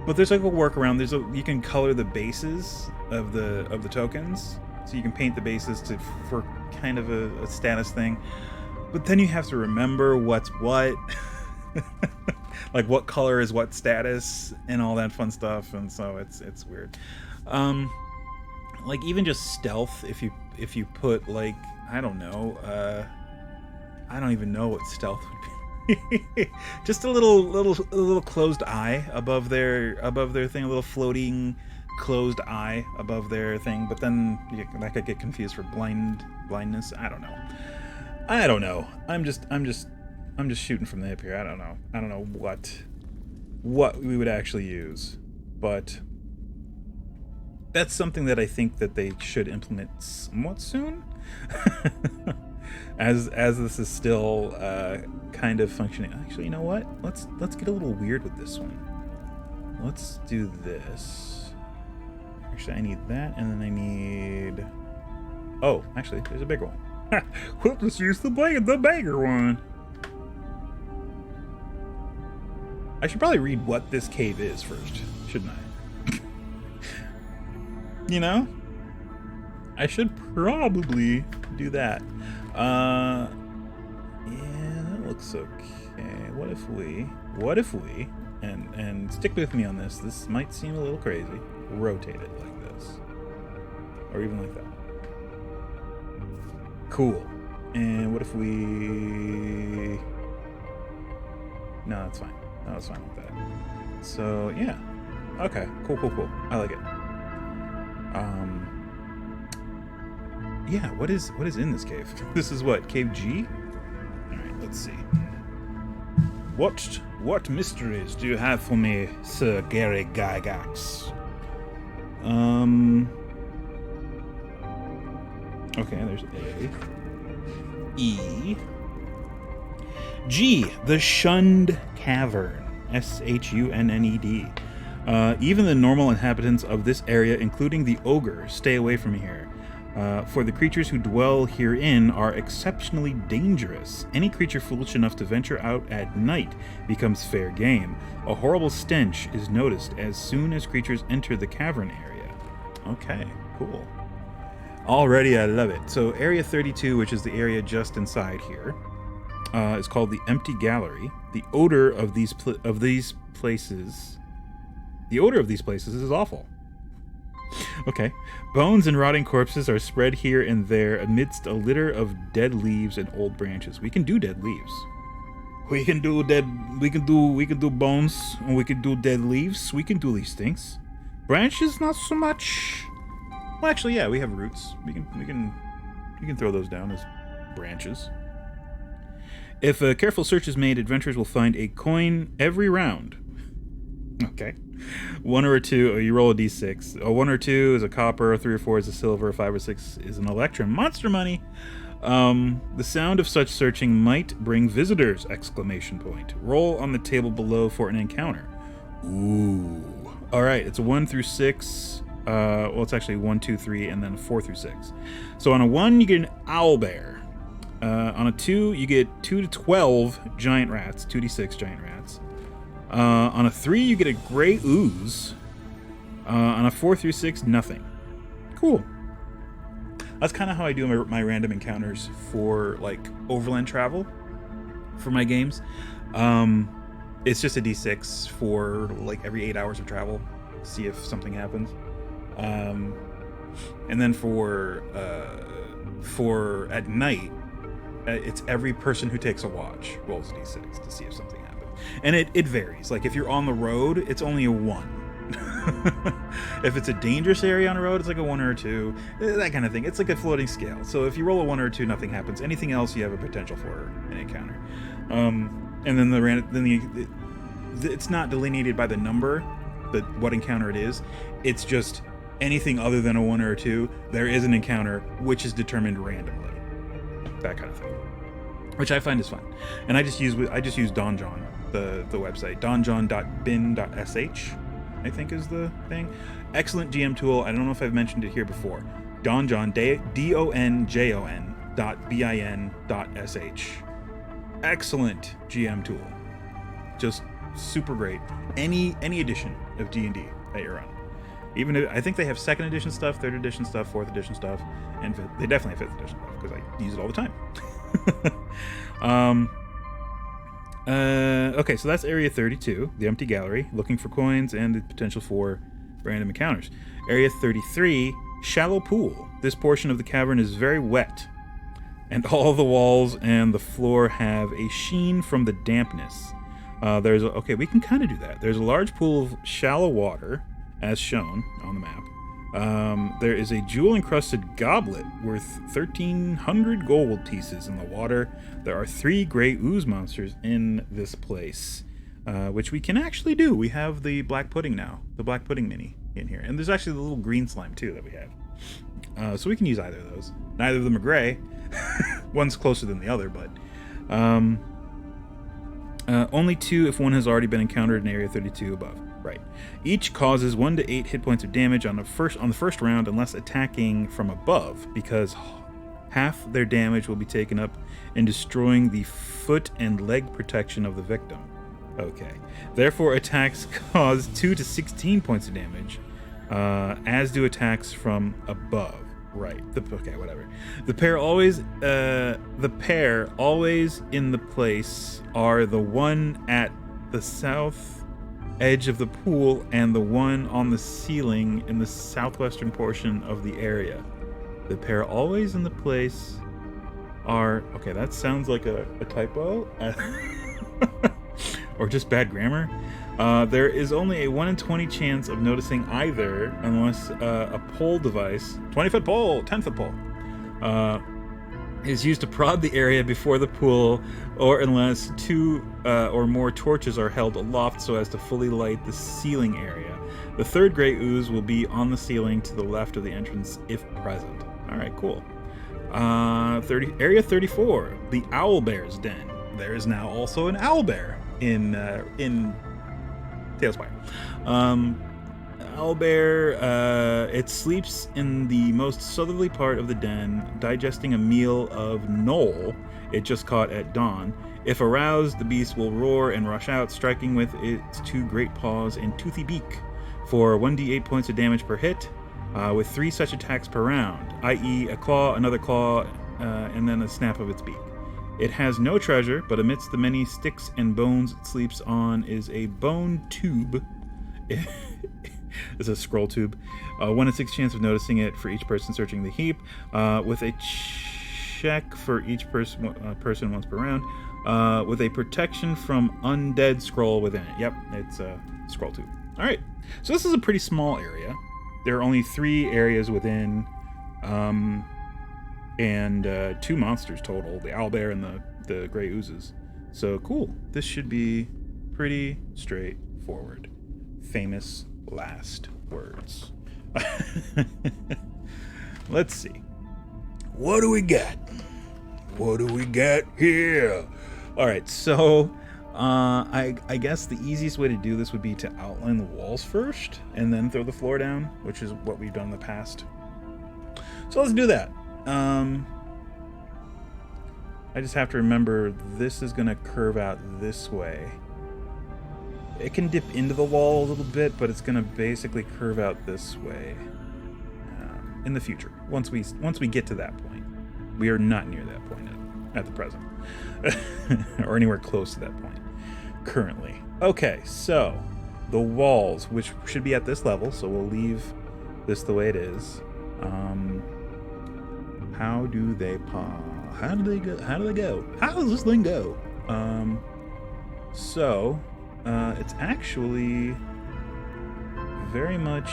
But there's like a workaround. You can color the bases of the tokens, so you can paint the bases for kind of a status thing. But then you have to remember what's what, like what color is what status, and all that fun stuff. And so it's weird. Like even just stealth. If you put like I don't know. I don't even know what stealth would be. Just a little closed eye above their thing, a little floating closed eye above their thing. But then that could get confused for blindness. I don't know. I'm just shooting from the hip here. I don't know what we would actually use, but that's something that I think that they should implement somewhat soon. As this is still kind of functioning. Actually, you know what? Let's get a little weird with this one. Let's do this. Actually, I need that, and then I need. Oh, actually, there's a bigger one. We'll just use the bigger one. I should probably read what this cave is first, shouldn't I? I should probably do that. Yeah, that looks okay. What if we, and stick with me on this might seem a little crazy, rotate it like this. Or even like that. Cool. And what if we... No, that's fine. No, that's fine with that. So, yeah. Okay, cool. I like it. Yeah, what is in this cave? This is what, Cave G? Alright, let's see. What mysteries do you have for me, Sir Gary Gygax? Okay, there's A. E. G, the Shunned Cavern. Shunned. Even the normal inhabitants of this area, including the ogre, stay away from here. For the creatures who dwell herein are exceptionally dangerous. Any creature foolish enough to venture out at night becomes fair game. A horrible stench is noticed as soon as creatures enter the cavern area. Okay, cool. Already, I love it. So Area 32, which is the area just inside here, is called the Empty Gallery. The odor of these places is awful. Okay. Bones and rotting corpses are spread here and there amidst a litter of dead leaves and old branches. We can do dead leaves. We can do bones, and we can do dead leaves. We can do these things. Branches, not so much. Well, actually, yeah, we have roots. We can throw those down as branches. If a careful search is made, adventurers will find a coin every round. Okay. 1 or 2, you roll a d6. A 1 or 2 is a copper, a 3 or 4 is a silver, a 5 or 6 is an electrum. Monster money! The sound of such searching might bring visitors! Exclamation point. Roll on the table below for an encounter. Ooh. Alright, it's a 1 through 6. Well, it's actually 1, 2, 3, and then 4 through 6. So on a 1, you get an owlbear. On a 2, you get 2 to 12 giant rats, 2d6 giant rats. On a 3, you get a gray ooze. On a 4 through 6, nothing. Cool. That's kind of how I do my random encounters for, like, overland travel for my games. It's just a d6 for, like, every 8 hours of travel. See if something happens. And then for at night, it's every person who takes a watch rolls a d6 to see if something happens. And it varies. Like, if you're on the road, it's only a 1. If it's a dangerous area on a road, it's like a 1 or a 2. That kind of thing. It's like a floating scale. So if you roll a 1 or a 2, nothing happens. Anything else, you have a potential for an encounter. And then it's not delineated by the number, what encounter it is. It's just anything other than a 1 or a 2, there is an encounter which is determined randomly. That kind of thing, which I find is fun. And I just use Donjon, the website, donjon.bin.sh, I think is the thing. Excellent GM tool. I don't know if I've mentioned it here before. Donjon, donjon.bin.sh. Excellent GM tool. Just super great. Any edition of D&D that you're on. Even if, I think they have 2nd edition stuff, 3rd edition stuff, 4th edition stuff, and they definitely have 5th edition stuff because I use it all the time. Okay, so that's Area 32, the empty gallery, looking for coins and the potential for random encounters. Area 33, shallow pool. This portion of the cavern is very wet, and all the walls and the floor have a sheen from the dampness. Okay, we can kind of do that. There's a large pool of shallow water, as shown on the map. There is a jewel-encrusted goblet worth 1,300 gold pieces in the water. There are 3 gray ooze monsters in this place, which we can actually do. We have the black pudding now, the black pudding mini in here. And there's actually the little green slime, too, that we have. So we can use either of those. Neither of them are gray. One's closer than the other, but... only 2 if one has already been encountered in Area 32 above. Right. Each causes 1 to 8 hit points of damage on the first round unless attacking from above, because half their damage will be taken up in destroying the foot and leg protection of the victim. Okay. Therefore, attacks cause 2 to 16 points of damage, as do attacks from above. Right. Okay, whatever. The pair always in the place are the one at the south edge of the pool and the one on the ceiling in the southwestern portion of the area. The pair always in the place are... Okay, that sounds like a typo. Or just bad grammar. There is only a 1 in 20 chance of noticing either unless a pole device, 20-foot pole, 10-foot pole, is used to prod the area before the pool, or unless 2 or more torches are held aloft so as to fully light the ceiling area. The 3rd gray ooze will be on the ceiling to the left of the entrance if present. Alright, cool. Area 34, the Owlbear's Den. There is now also an owlbear in TaleSpire. Owlbear, it sleeps in the most southerly part of the den, digesting a meal of knoll it just caught at dawn. If aroused, the beast will roar and rush out, striking with its 2 great paws and toothy beak for 1d8 points of damage per hit, with 3 such attacks per round, i.e. a claw, another claw, and then a snap of its beak. It has no treasure, but amidst the many sticks and bones it sleeps on is a bone tube. It's a scroll tube. 1 in 6 chance of noticing it for each person searching the heap, with a check for each person once per round, with a protection from undead scroll within it. Yep, it's a scroll tube. All right, so this is a pretty small area. There are only 3 areas within, and 2 monsters total: the owlbear and the gray oozes. So cool. This should be pretty straightforward. Famous last words. Let's see. What do we got? What do we got here? All right, so I guess the easiest way to do this would be to outline the walls first and then throw the floor down, which is what we've done in the past. So let's do that. I just have to remember this is going to curve out this way. It can dip into the wall a little bit, but it's going to basically curve out this way in the future. Once we get to that point, we are not near that point at the present, or anywhere close to that point currently. Okay, so the walls, which should be at this level, so we'll leave this the way it is. How do they paw? How do they go? How do they go? How does this thing go? It's actually very much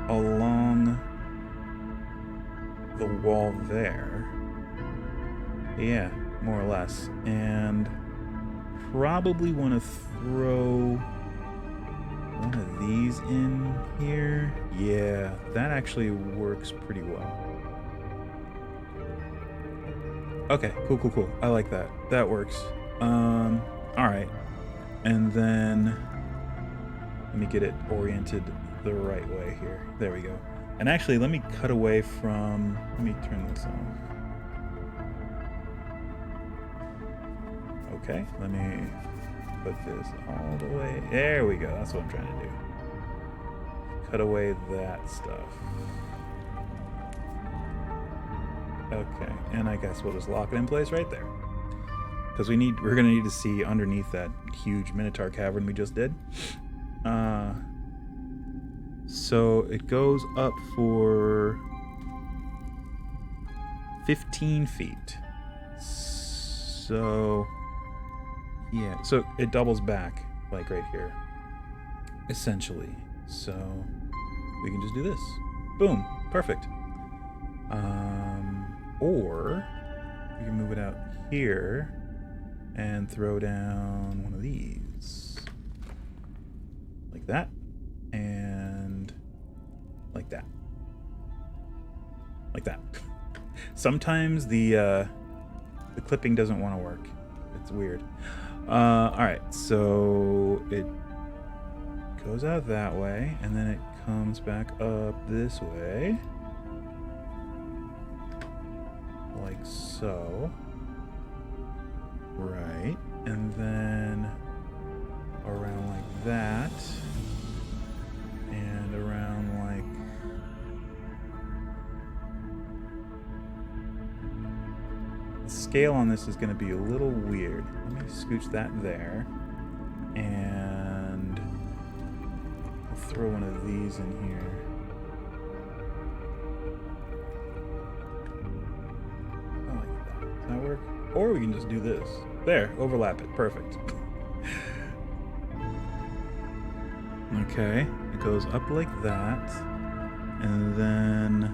along the wall there. Yeah, more or less. And probably want to throw one of these in here. Yeah, that actually works pretty well. Okay, cool. I like that. That works. Alright. And then let me get it oriented the right way here. There we go. And actually, let me cut away from... Let me turn this off. Okay, let me put this all the way... There we go. That's what I'm trying to do. Cut away that stuff. Okay, and I guess we'll just lock it in place right there. Because we're gonna need to see underneath that huge minotaur cavern we just did. So it goes up for 15 feet. So yeah, so it doubles back like right here, essentially. So we can just do this. Boom, perfect. Or we can move it out here and throw down one of these. Like that. And like that. Like that. Sometimes the clipping doesn't want to work. It's weird. Alright, so it goes out that way, and then it comes back up this way. Like so. Right. And then around like that. And around like... The scale on this is going to be a little weird. Let me scooch that there. And I'll throw one of these in here. That work? Or we can just do this. There, overlap it. Perfect. Okay, it goes up like that, and then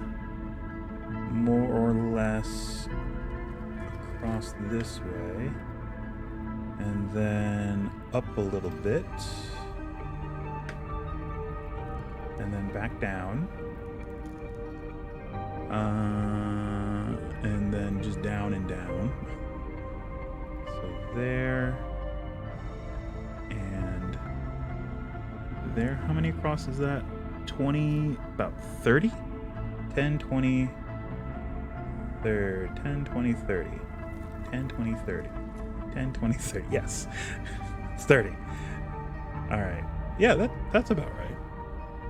more or less across this way, and then up a little bit, and then back down. And then just down and down. So there. And there. How many across is that? 20, about 30? 10, 20, 30, 10, 20, 30. 10, 20, 30. 10, 20, 30. Yes. It's 30. Alright. Yeah, that's about right.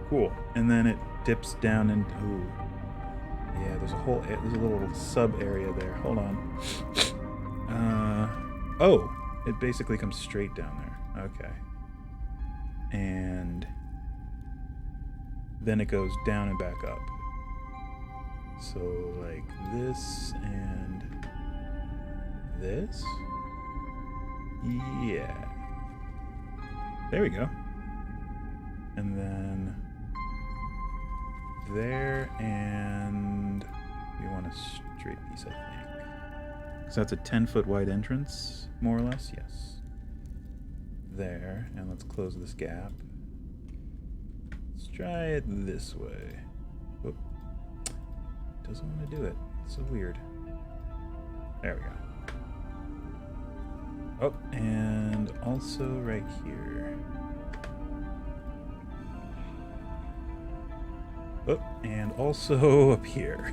Cool. And then it dips down and... Ooh. Yeah, there's a little sub area there. Hold on. Oh, it basically comes straight down there. Okay. And then it goes down and back up. So like this and this. Yeah. There we go. And then there, and we want a straight piece, I think. So that's a 10-foot wide entrance, more or less. Yes. There, and let's close this gap. Let's try it this way. Whoop. Doesn't want to do it. It's so weird. There we go. Oh, and also right here. Oh, and also up here.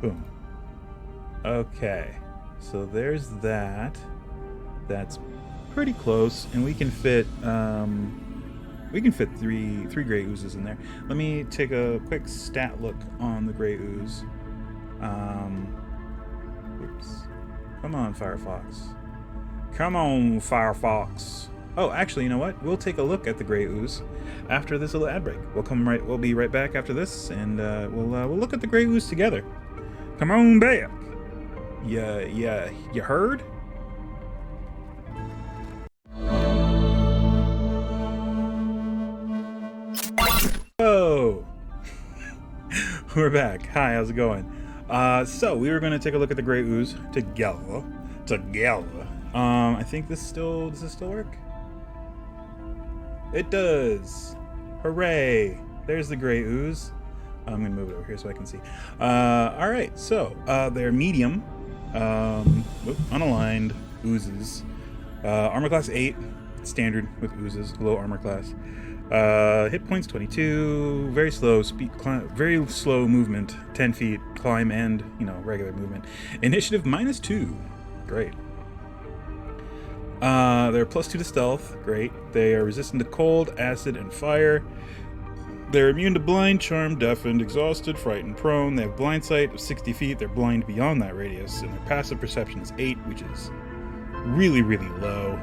Boom. Okay, so there's that. That's pretty close, and we can fit three gray oozes in there. Let me take a quick stat look on the gray ooze. Oops. Come on, Firefox. Come on, Firefox. Oh, actually, you know what? We'll take a look at the gray ooze after this little ad break. We'll be right back after this, and we'll look at the gray ooze together. Come on back. You heard? Oh, we're back. Hi, how's it going? So we were going to take a look at the gray ooze together. I think does this still work? It does. Hooray! There's the gray ooze. I'm gonna move it over here so I can see. All right, so they're medium, unaligned oozes. Armor class 8, standard with oozes. Low armor class. Hit points 22. Very slow very slow movement. 10 feet climb and regular movement. Initiative -2. Great. They're +2 to stealth. Great. They are resistant to cold, acid, and fire. They're immune to blind, charmed, deafened, exhausted, frightened, prone. They have blind sight of 60 feet. They're blind beyond that radius, and their passive perception is 8, which is really, really low.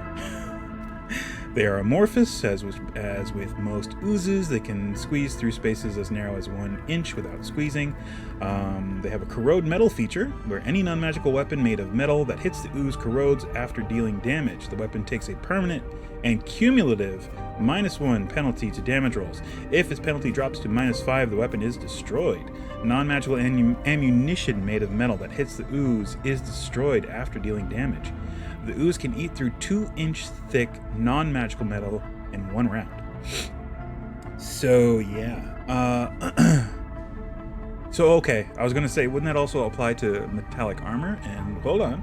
They are amorphous, as with most oozes. They can squeeze through spaces as narrow as 1 inch without squeezing. They have a corrode metal feature, where any non-magical weapon made of metal that hits the ooze corrodes after dealing damage. The weapon takes a permanent and cumulative -1 penalty to damage rolls. If its penalty drops to -5, the weapon is destroyed. Non-magical ammunition made of metal that hits the ooze is destroyed after dealing damage. The ooze can eat through 2-inch thick non-magical metal in 1 round. So yeah. So okay, I was gonna say, wouldn't that also apply to metallic armor? And hold on,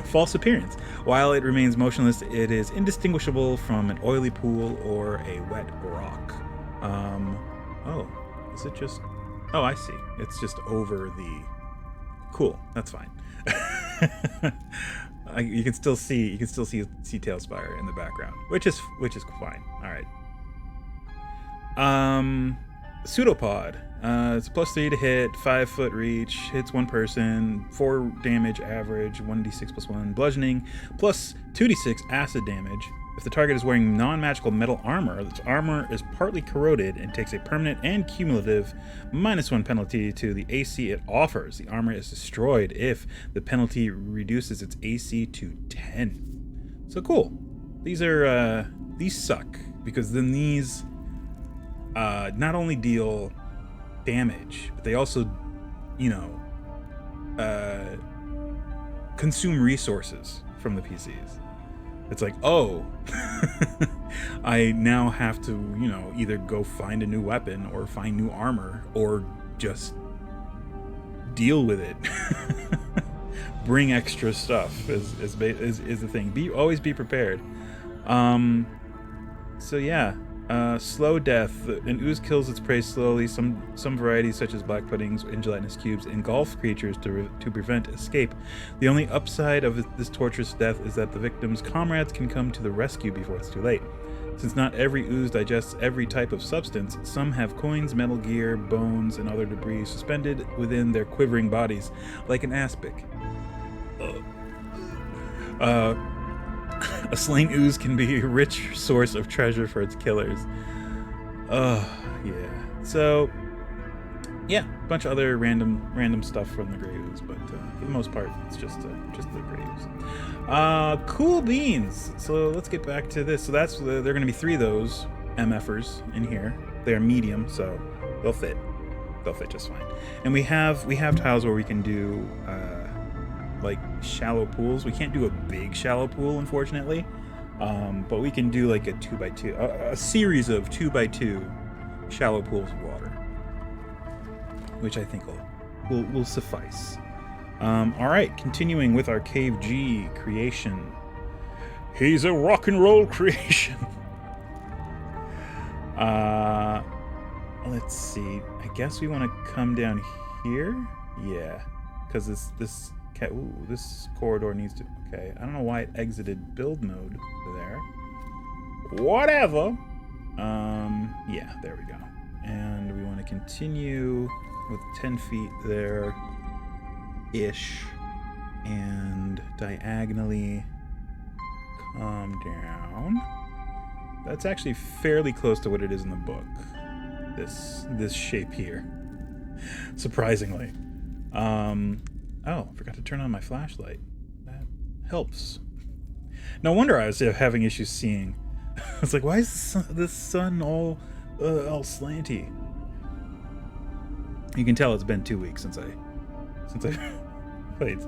false appearance. While it remains motionless, it is indistinguishable from an oily pool or a wet rock. Oh, is it just? Oh, I see. It's just over the. Cool, that's fine. You can still see TaleSpire in the background, which is fine. All right. Pseudopod. It's a +3 to hit, 5-foot reach, hits 1 person, 4 damage average, 1d6 +1 bludgeoning, plus 2d6 acid damage. If the target is wearing non-magical metal armor, its armor is partly corroded and takes a permanent and cumulative -1 penalty to the AC it offers. The armor is destroyed if the penalty reduces its AC to 10. So cool. These suck, because then these not only deal damage, but they also, consume resources from the PCs. It's like, oh, I now have to, either go find a new weapon or find new armor or just deal with it. Bring extra stuff is the thing. Always be prepared. So yeah. Slow death. An ooze kills its prey slowly. Some varieties, such as black puddings and gelatinous cubes, engulf creatures to prevent escape. The only upside of this torturous death is that the victim's comrades can come to the rescue before it's too late. Since not every ooze digests every type of substance, some have coins, metal gear, bones, and other debris suspended within their quivering bodies, like an aspic. A slain ooze can be a rich source of treasure for its killers. Yeah. So, yeah, a bunch of other random stuff from the gray ooze, but for the most part, it's just the gray ooze. Cool beans. So let's get back to this. So there are going to be 3 of those MFers in here. They are medium, so they'll fit. they'll fit just fine. And we have tiles where we can do like shallow pools. We can't do a big shallow pool, unfortunately, but we can do like a 2x2, a series of 2x2 shallow pools of water, which I think will suffice. All right, continuing with our Cave G creation. He's a rock and roll creation. Let's see. I guess we want to come down here. Yeah, because this corridor needs to. Okay, I don't know why it exited build mode there. Whatever. Yeah, there we go. And we want to continue with 10 feet there, ish, and diagonally come down. That's actually fairly close to what it is in the book. This shape here, surprisingly. Oh, I forgot to turn on my flashlight. That helps. No wonder I was having issues seeing. I was like, why is the sun all slanty? You can tell it's been 2 weeks since I played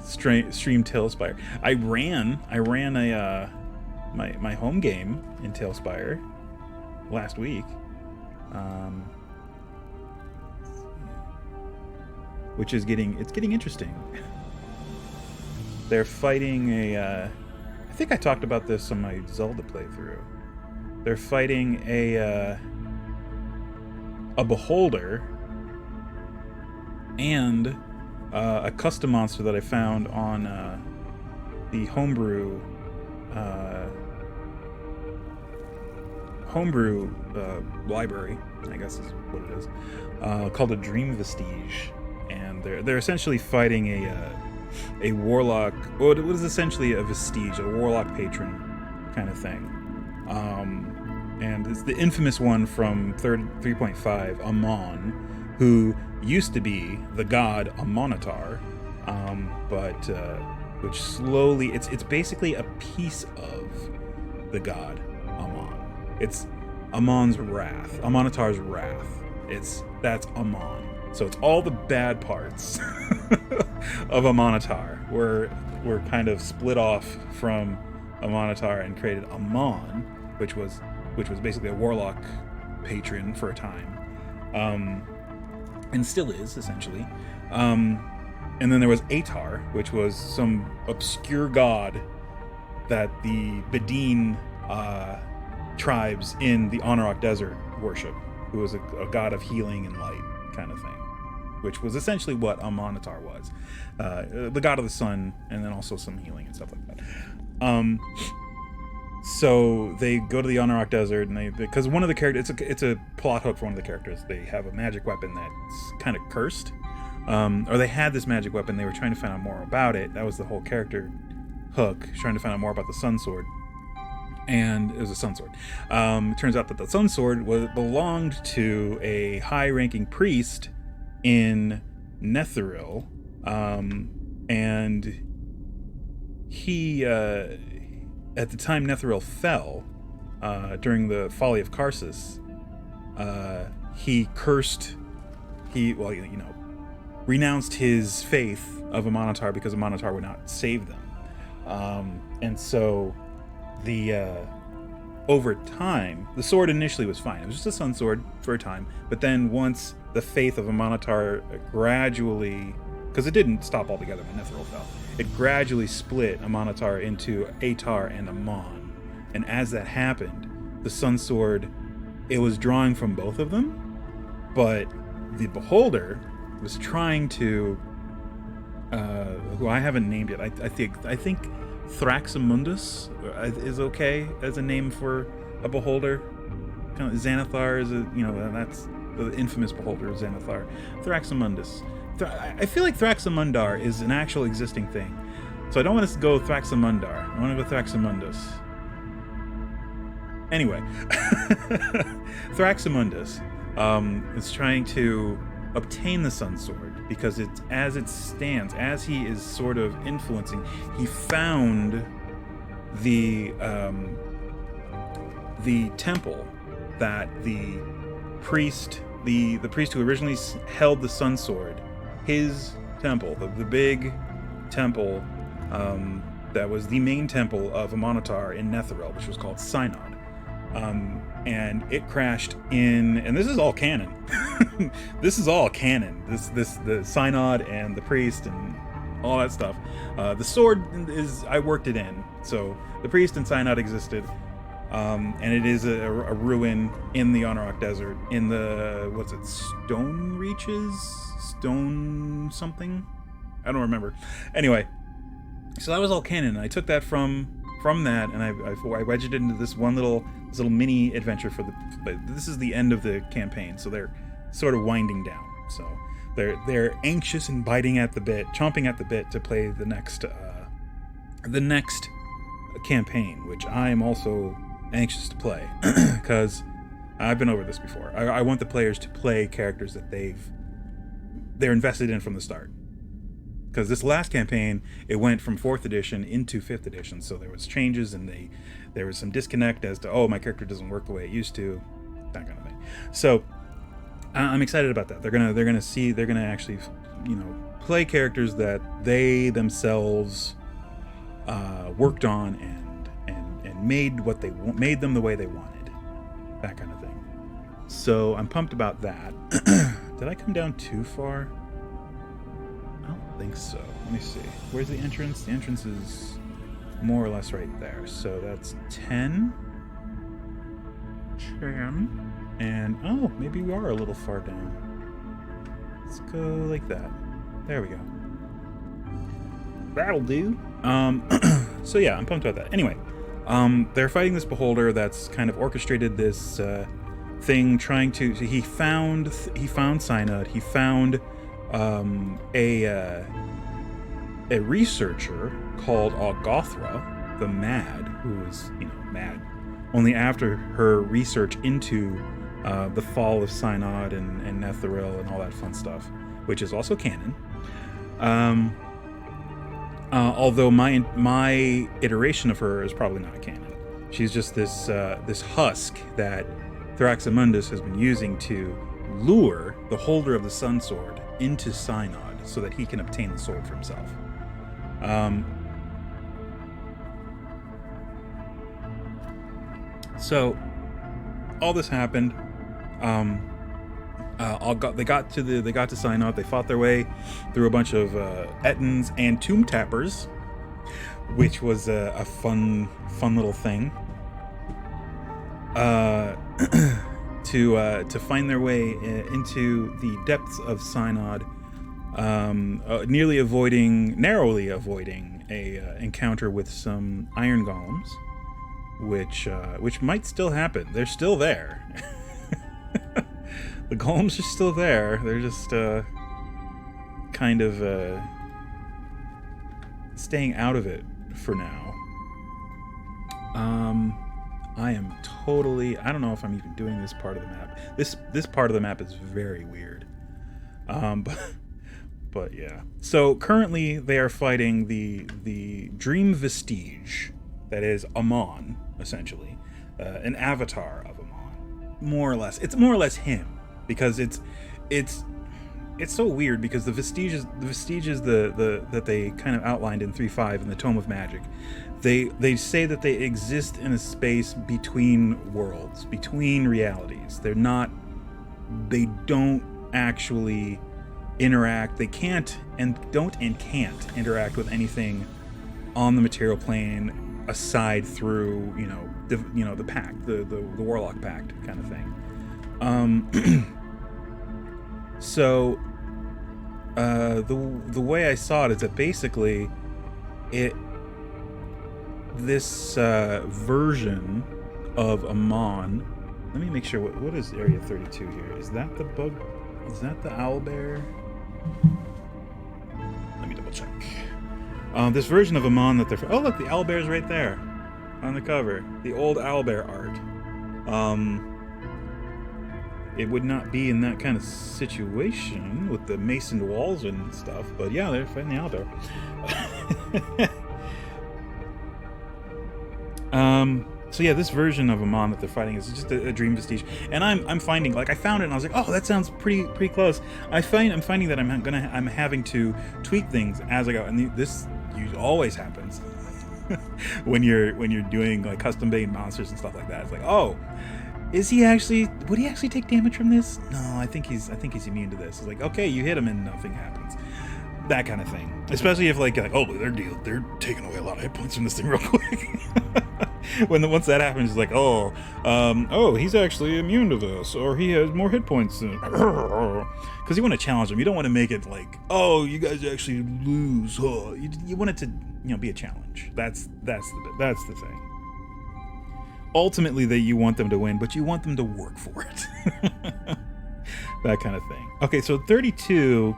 streamed TaleSpire. I ran a my home game in TaleSpire last week, which is getting interesting. They're fighting I think I talked about this on my Zelda playthrough. They're fighting a beholder and a custom monster that I found on the homebrew library, I guess is what it is, called a Dream Vestige, and they're essentially fighting a warlock. Well, it was essentially a vestige, a warlock patron kind of thing, and it's the infamous one from 3.5, Amon, who used to be the god Minotaur, but which slowly it's basically a piece of the god Amon. It's Amon's wrath, Minotaur's wrath. That's Amon. So it's all the bad parts of a Minotaur were kind of split off from a Minotaur and created Amon, which was basically a warlock patron for a time, and still is essentially. And then there was Atar, which was some obscure god that the Bedin tribes in the Anarok Desert worship, who was a god of healing and light kind of thing, which was essentially what a Minotaur was, the god of the sun, and then also some healing and stuff like that. So they go to the Anarok Desert, and because one of the characters, it's a plot hook for one of the characters. They have a magic weapon that's kind of cursed, or they had this magic weapon. They were trying to find out more about it. That was the whole character hook, trying to find out more about the Sun Sword. And it was a Sun Sword. It turns out that the Sun Sword belonged to a high-ranking priest in Netheril, and he, at the time Netheril fell, during the Folly of Karsus, he renounced his faith of a Minotaur because a Minotaur would not save them, and so over time, the sword initially was fine. It was just a sun sword for a time, but then once the faith of a Minotaur gradually, because it didn't stop altogether when Netheril fell, it gradually split a Minotaur into Atar and Amon. And as that happened, the sun sword, it was drawing from both of them, but the beholder was trying to, who I haven't named yet, I think Thraxamundus is okay as a name for a beholder. Kind of Xanathar is that's the infamous beholder of Xanathar. Thraxamundus. I feel like Thraxamundar is an actual existing thing, so I don't want to go Thraxamundar. I want to go Thraxamundus. Anyway, Thraxamundus is trying to obtain the Sun Sword because as it stands, as he is sort of influencing, he found the temple that the priest the priest who originally held the Sun Sword, his temple, the big temple that was the main temple of a minotaur in Netheril, which was called Synod. And it crashed in, and this is all canon. This is all canon. The Synod and the priest and all that stuff. The sword is, I worked it in. So the priest and Synod existed. And it is a ruin in the Anauroch Desert, in the, what's it, Stone Reaches? Stone something? I don't remember. Anyway, so that was all canon. I took that from that, and I wedged it into this little mini adventure but this is the end of the campaign, so they're sort of winding down. So they're anxious and chomping at the bit to play the next campaign, which I am also anxious to play because I've been over this before. I want the players to play characters that they're invested in from the start. Because this last campaign, it went from 4th edition into 5th edition, so there was changes and there was some disconnect as to, oh, my character doesn't work the way it used to, that kind of thing. So I'm excited about that. They're gonna actually, play characters that they themselves worked on and made made them the way they wanted, that kind of thing. So I'm pumped about that. Did I come down too far? I don't think so. Let me see. Where's the entrance? The entrance is more or less right there. So that's 10. And, oh, maybe we are a little far down. Let's go like that. There we go. That'll do. So yeah, I'm pumped about that. Anyway, they're fighting this beholder that's kind of orchestrated this thing, trying to... He found Synod. He found a researcher called Algothra the Mad, who was, mad only after her research into the fall of Synod and Netheril and all that fun stuff, which is also canon. Although my iteration of her is probably not canon. She's just this husk that Thraximundus has been using to lure the holder of the Sun Sword into Synod so that he can obtain the sword for himself. So all this happened. They got to Synod. They fought their way through a bunch of Ettins and Tomb Tappers, which was a fun little thing. To find their way into the depths of Synod, narrowly avoiding a encounter with some iron golems, which might still happen. They're still there. The golems are still there. They're just kind of staying out of it for now. I am totally... I don't know if I'm even doing this part of the map. This part of the map is very weird. But yeah. So currently they are fighting the Dream Vestige. That is Amon, essentially. An avatar of Amon. More or less. It's more or less him. Because it's so weird because the vestiges that they kind of outlined in 3.5 in the Tome of Magic, they say that they exist in a space between worlds, between realities. They don't actually interact. They can't and can't interact with anything on the material plane aside through the pact, the Warlock Pact kind of thing. So the way I saw it is that basically this version of Amon. Let me make sure. What is Area 32 here? Is that the bug? Is that the owlbear? Let me double check. This version of Amon that they're... Oh, look, the owlbear's right there on the cover. The old owlbear art. It would not be in that kind of situation with the masoned walls and stuff, but yeah, they're fighting the owlbear. So yeah, this version of Amon that they're fighting is just a dream vestige, and I'm finding, like, I found it and I was like, oh, that sounds pretty close. I'm finding that I'm having to tweak things as I go, and this always happens when you're doing like custom made monsters and stuff like that. It's like, oh, would he actually take damage from this? No, I think he's immune to this. It's like, okay, you hit him and nothing happens. That kind of thing. Especially if like oh, they're taking away a lot of hit points from this thing real quick. Once that happens, it's like, oh, he's actually immune to this, or he has more hit points than. Because you want to challenge them. You don't want to make it like, oh, you guys actually lose. Oh, you want it to be a challenge. That's the thing. Ultimately, that you want them to win, but you want them to work for it. That kind of thing. Okay, so 32.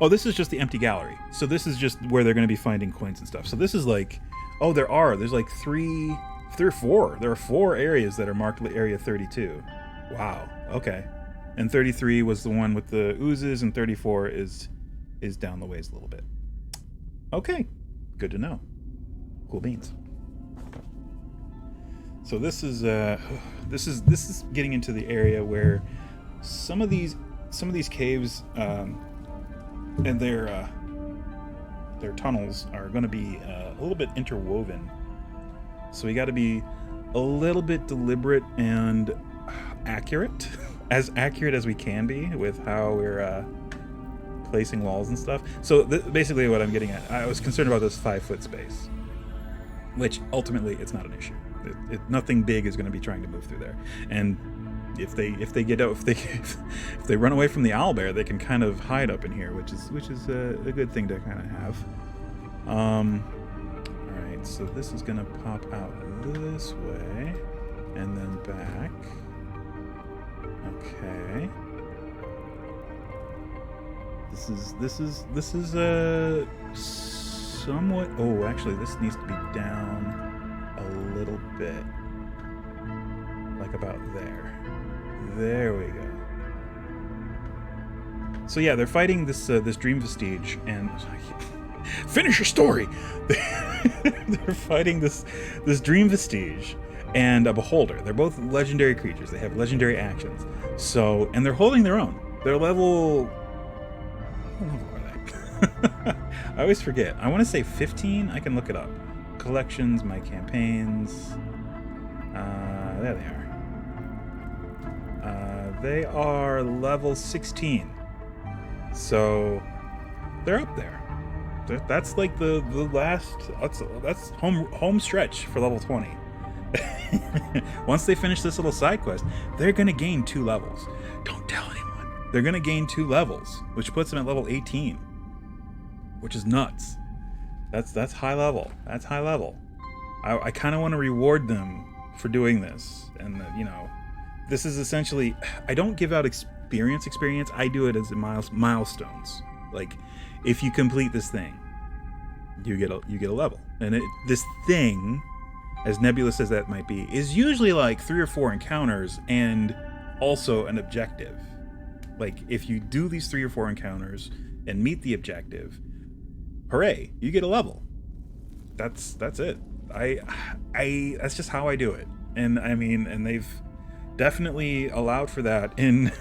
Oh, this is just the empty gallery. So this is just where they're going to be finding coins and stuff. So this is like, oh, there's like 3 or 4. There are 4 areas that are marked area 32. Wow. Okay. And 33 was the one with the oozes, and 34 is down the ways a little bit. Okay. Good to know. Cool beans. So this is getting into the area where some of these caves and their tunnels are going to be a little bit interwoven. So we got to be a little bit deliberate and accurate, as accurate as we can be with how we're placing walls and stuff. So basically what I'm getting at, I was concerned about this 5-foot space, which ultimately it's not an issue. Nothing big is going to be trying to move through there. And if they run away from the owlbear, they can kind of hide up in here, which is a good thing to kind of have. All right, so this is going to pop out this way and then back. Okay. This is somewhat. Oh, actually, this needs to be down a little bit, like about there. There we go. So yeah, they're fighting this dream vestige, and finish your story. They're fighting this dream vestige and a beholder. They're both legendary creatures. They have legendary actions. So, and they're holding their own. They're level. What level are they? I always forget. I want to say 15. I can look it up. Collections, my campaigns. There they are. They are level 16. So they're up there. That's like the last. That's home stretch for level 20. Once they finish this little side quest, they're gonna gain 2 levels. Don't tell anyone. They're gonna gain 2 levels, which puts them at level 18, which is nuts. That's high level. That's high level. I kind of want to reward them for doing this, and this is essentially, I don't give out experience. I do it as milestones. Like, if you complete this thing, you get a level, and this thing, as nebulous as that might be, is usually like 3 or 4 encounters and also an objective. Like, if you do these 3 or 4 encounters and meet the objective, hooray, you get a level. That's it. I that's just how I do it. And I mean, and they've definitely allowed for that in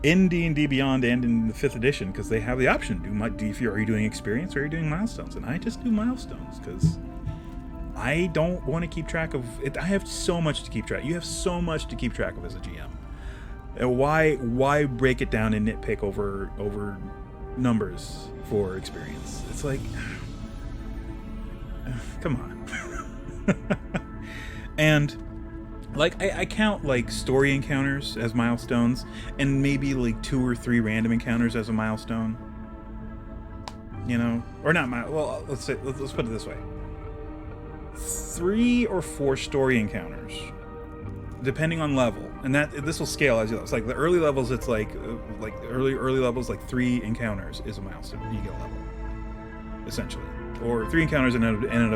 D&D Beyond and in the 5th edition, because they have the option. Are you doing experience, or are you doing milestones? And I just do milestones because I don't want to keep track of it. I have so much to keep track. You have so much to keep track of as a GM. Why break it down and nitpick over numbers for experience? It's like, come on. And like, I count like story encounters as milestones, and maybe like 2 or 3 random encounters as a milestone. Or not. Well, let's put it this way: 3 or 4 story encounters, depending on level, and this will scale as you go. It's like the early levels. It's like early levels, like 3 encounters is a milestone. You get a level, essentially. Or 3 encounters and an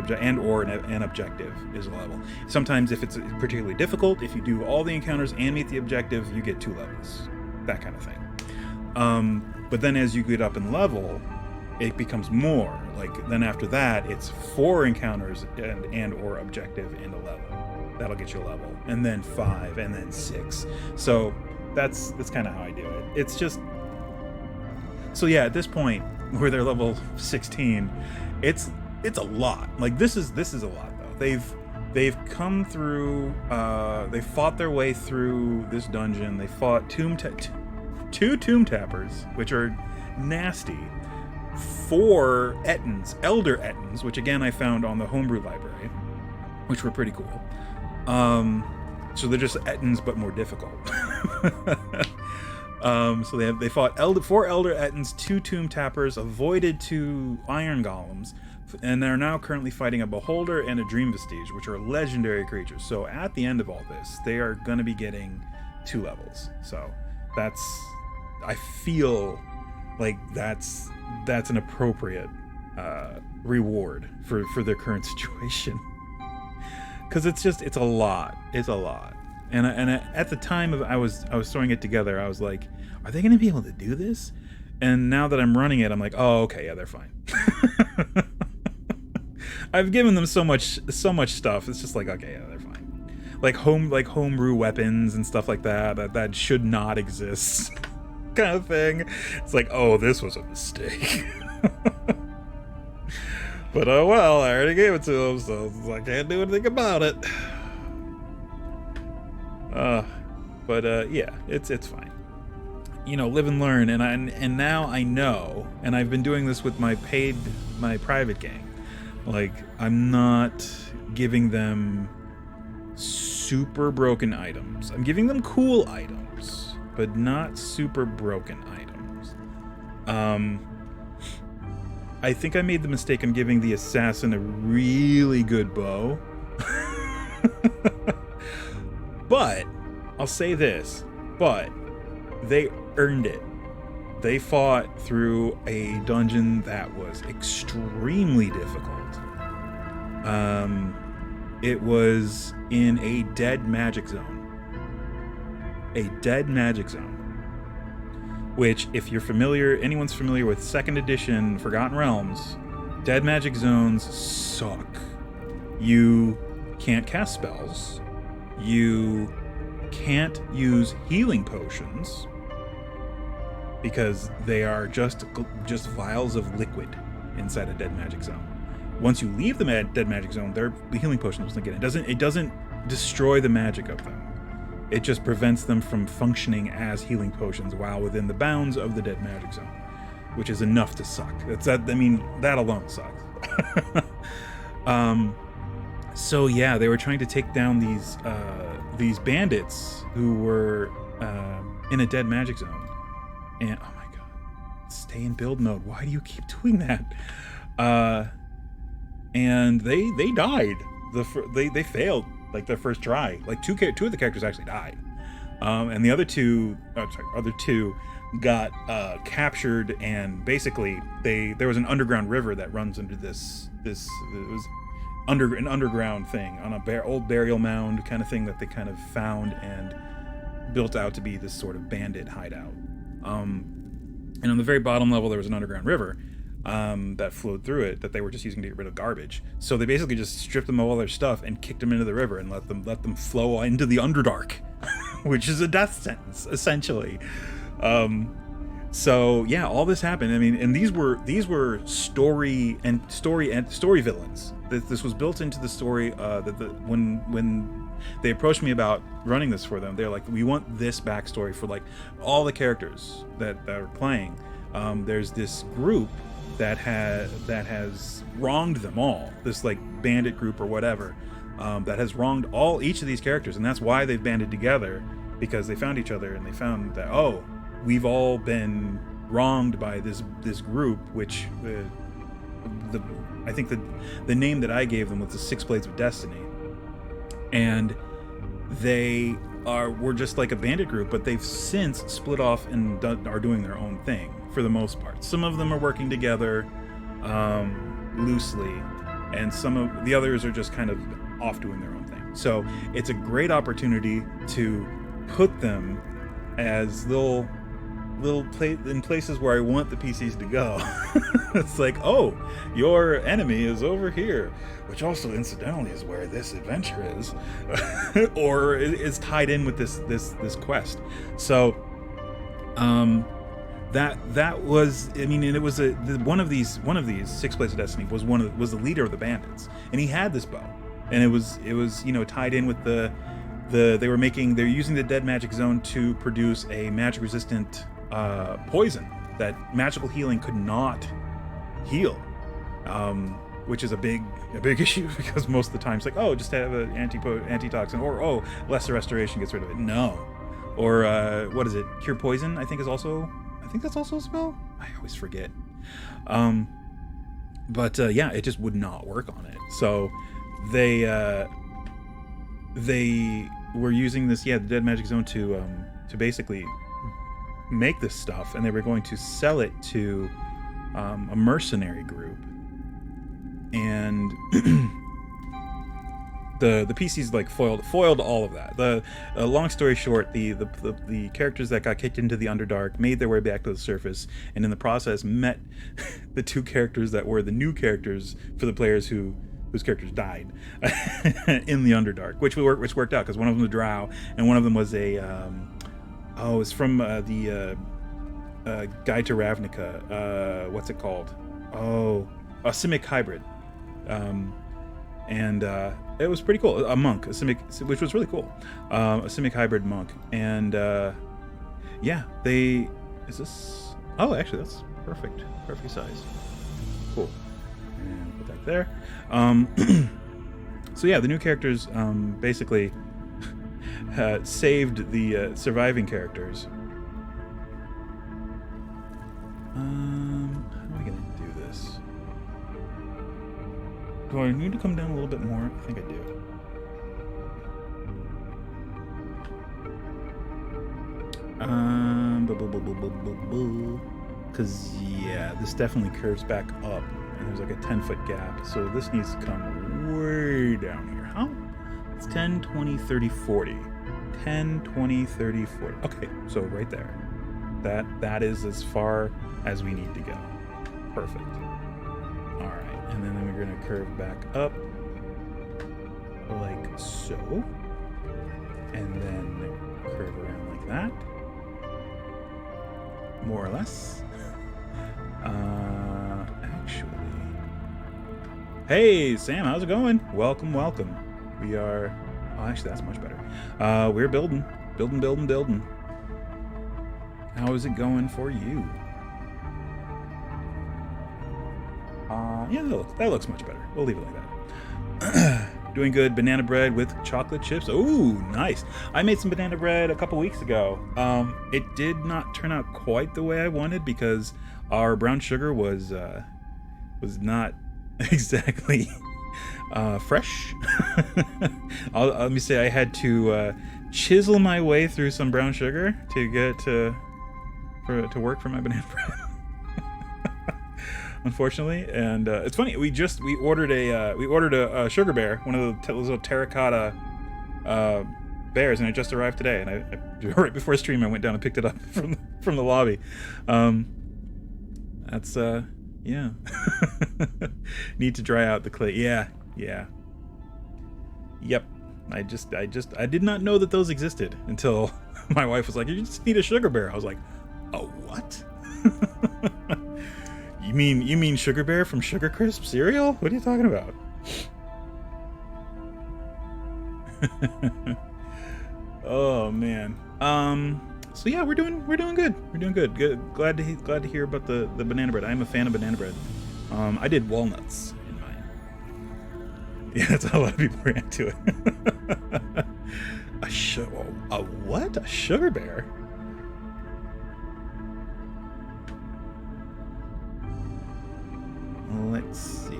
objective is a level. Sometimes, if it's particularly difficult, if you do all the encounters and meet the objective, you get 2 levels. That kind of thing. But then as you get up in level, it becomes more. Like, then after that, it's 4 encounters and or objective and a level. That'll get you a level, and then 5, and then 6. So that's kind of how I do it. It's just so yeah. At this point, where they're level 16, it's a lot. Like this is a lot though. They've come through. They fought their way through this dungeon. They fought two tomb tappers, which are nasty. 4 Ettins, Elder Ettins, which again I found on the homebrew library, which were pretty cool. So they're just Ettins but more difficult. So they fought 4 Elder Ettins, 2 Tomb Tappers, avoided 2 Iron Golems, and they're now currently fighting a Beholder and a Dream Vestige, which are legendary creatures. So at the end of all this, they are going to be getting 2 levels. So I feel like that's an appropriate reward for their current situation. Because it's a lot. It's a lot. And at the time I was throwing it together, I was like, are they going to be able to do this? And now that I'm running it, I'm like, oh, okay, yeah, they're fine. I've given them so much stuff. It's just like, okay, yeah, they're fine. Like homebrew weapons and stuff like that should not exist, kind of thing. It's like, oh, this was a mistake. But oh well, I already gave it to them, so I can't do anything about it. Yeah, it's fine. You know, live and learn, and now I know, and I've been doing this with my private gang. Like, I'm not giving them super broken items. I'm giving them cool items, but not super broken items. I think I made the mistake of giving the assassin a really good bow. But I'll say this, but they earned it. They fought through a dungeon that was extremely difficult. It was in a dead magic zone. A dead magic zone. Which, if anyone's familiar with 2nd edition Forgotten Realms, dead magic zones suck. You can't cast spells. You can't use healing potions because they are just vials of liquid inside a dead magic zone. Once you leave the dead magic zone, the healing potion doesn't get in. It doesn't destroy the magic of them. It just prevents them from functioning as healing potions while within the bounds of the dead magic zone, which is enough to suck. That alone sucks. So yeah, they were trying to take down these bandits who were in a dead magic zone, and oh my god, stay in build mode. Why do you keep doing that? And they died. They failed like their first try. Like two of the characters actually died, and the other two got captured. And basically, there was an underground river that runs under this. It was an underground thing on a old burial mound kind of thing that they kind of found and built out to be this sort of bandit hideout. And on the very bottom level, there was an underground river that flowed through it that they were just using to get rid of garbage. So they basically just stripped them of all their stuff and kicked them into the river and let them flow into the Underdark, which is a death sentence essentially. So yeah, all this happened. I mean, and these were story villains. This was built into the story. When they approached me about running this for them, they're like, we want this backstory for like all the characters that are playing. There's this group that has wronged them all. This like bandit group or whatever that has wronged each of these characters, and that's why they've banded together, because they found each other and they found that we've all been wronged by this group, which I think the name that I gave them was the Six Blades of Destiny, and they were just like a bandit group, but they've since split off and are doing their own thing for the most part. Some of them are working together loosely, and some of the others are just kind of off doing their own thing. So it's a great opportunity to put them as little in places where I want the PCs to go. It's like, oh, your enemy is over here, which also incidentally is where this adventure is, or is tied in with this quest. So, that was, I mean, and it was one of these 6 Plays of Destiny was the leader of the bandits, and he had this bow, and it was tied in with they're using the dead magic zone to produce a magic resistant poison that magical healing could not heal, which is a big issue, because most of the time it's like, oh, just have an antitoxin, or oh, lesser restoration gets rid of it. No, or what is it? Cure poison, I think that's also a spell. I always forget. But yeah, it just would not work on it. So they were using this, the dead magic zone to basically make this stuff, and they were going to sell it to a mercenary group, and the PCs like foiled all of that. The long story short, the characters that got kicked into the Underdark made their way back to the surface, and in the process met the 2 characters that were the new characters for the players whose characters died in the Underdark, which worked out, because one of them was a drow, and one of them was a it's from the Guide to Ravnica. What's it called? Oh, a Simic hybrid. And it was pretty cool. A monk, a Simic, which was really cool. A Simic hybrid monk. And is this? Oh, actually, that's perfect size. Cool. And put that there. So yeah, the new characters basically saved the surviving characters. How am I gonna do this? Do I need to come down a little bit more? I think I do. Because yeah, this definitely curves back up, and there's like a 10-foot gap, so this needs to come way down here. How? It's 10, 20, 30, 40. 10, 20, 30, 40. Okay, so right there. That is as far as we need to go. Perfect. All right, and then we're gonna curve back up like so, and then curve around like that, more or less. Actually, hey Sam, how's it going? Welcome. We are. Oh, actually, that's much better. We're building. How is it going for you? Yeah, that looks much better. We'll leave it like that. Doing good. Banana bread with chocolate chips. Ooh, nice. I made some banana bread a couple weeks ago. It did not turn out quite the way I wanted, because our brown sugar was not exactly fresh. Let me say, I had to chisel my way through some brown sugar to get to work for my banana bread. Unfortunately, and it's funny. We ordered a sugar bear, one of the little terracotta bears, and it just arrived today. And I right before stream, I went down and picked it up from the lobby. That's yeah. Need to dry out the clay. Yeah. Yep. I did not know that those existed until my wife was like, "You just need a sugar bear." I was like, "Oh, what?" You mean Sugar Bear from Sugar Crisp cereal? What are you talking about? Oh man. So yeah, we're doing good. We're doing good. Good. Glad to hear about the banana bread. I'm a fan of banana bread. I did walnuts in mine. Yeah, that's how a lot of people react to it. A what? A sugar bear? Let's see.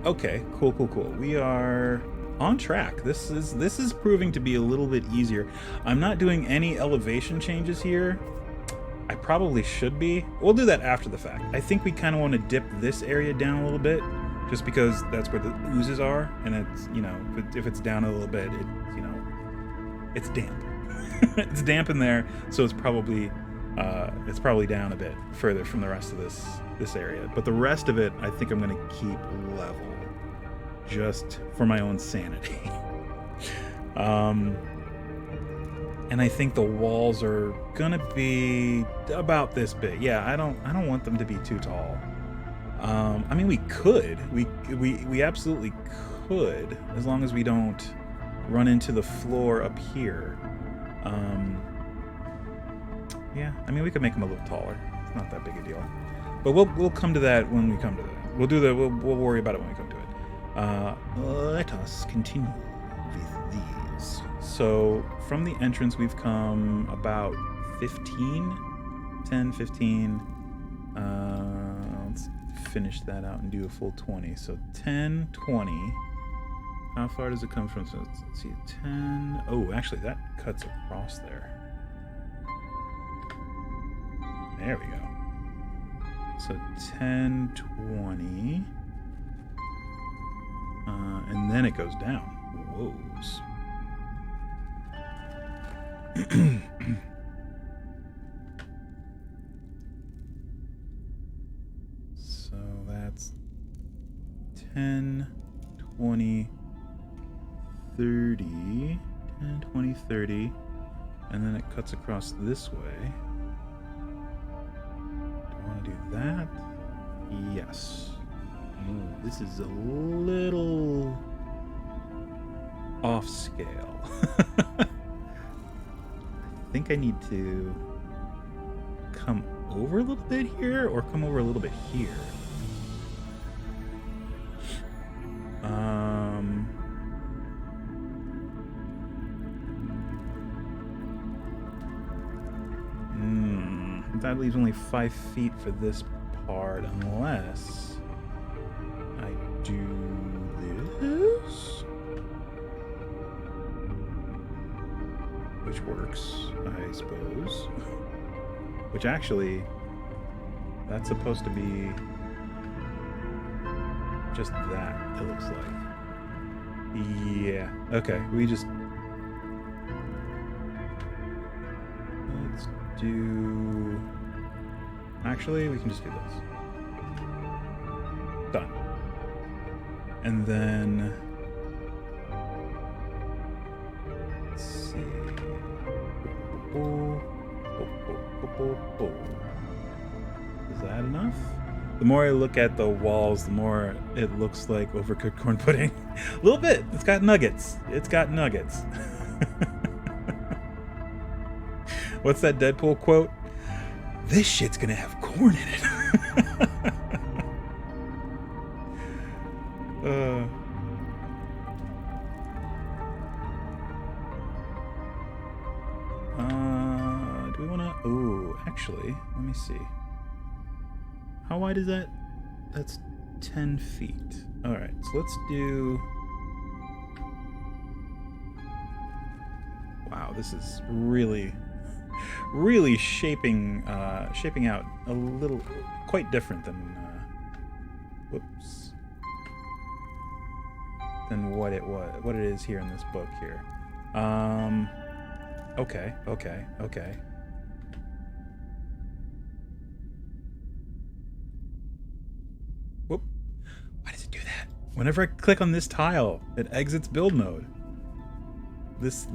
Okay, cool. We are on track. This is proving to be a little bit easier. I'm not doing any elevation changes here. I probably should be. We'll do that after the fact. I think we kind of want to dip this area down a little bit, just because that's where the oozes are, and it's, if it's down a little bit, it's damp. It's damp in there, so it's probably It's probably down a bit further from the rest of this area, but the rest of it I think I'm going to keep level, just for my own sanity. And I think the walls are gonna be about this big. Yeah, I don't want them to be too tall. I mean, we could. We absolutely could, as long as we don't run into the floor up here. Yeah, I mean, we could make them a little taller. It's not that big a deal. But we'll come to that when we come to that. We'll worry about it when we come to it. Let us continue with these. So from the entrance, we've come about 10, 15. Let's finish that out and do a full 20. So 10, 20. How far does it come from? So let's see, 10. Oh, actually, that cuts across there. There we go. So 10, 20. And then it goes down. Whoa. So that's 10, 20, 30, 10, 20, 30, and then it cuts across this way. Do I want to do that? Yes. Ooh, this is a little off scale. I think I need to come over a little bit here or come over a little bit here. That leaves only 5 feet for this part, unless I do this, which works, I suppose. Which actually, that's supposed to be just that, it looks like. Yeah, okay, let's do... Actually, we can just do this. Done. And then... Let's see... Is that enough? The more I look at the walls, the more it looks like overcooked corn pudding. A little bit. It's got nuggets. What's that Deadpool quote? This shit's gonna have corn in it. Do we wanna... Ooh, actually, let me see. How wide is that? That's 10 feet. Alright, so let's do... Wow, this is really shaping out a little quite different than than what it is here in this book here. Okay. Whoop. Why does it do that? Whenever I click on this tile, it exits build mode. This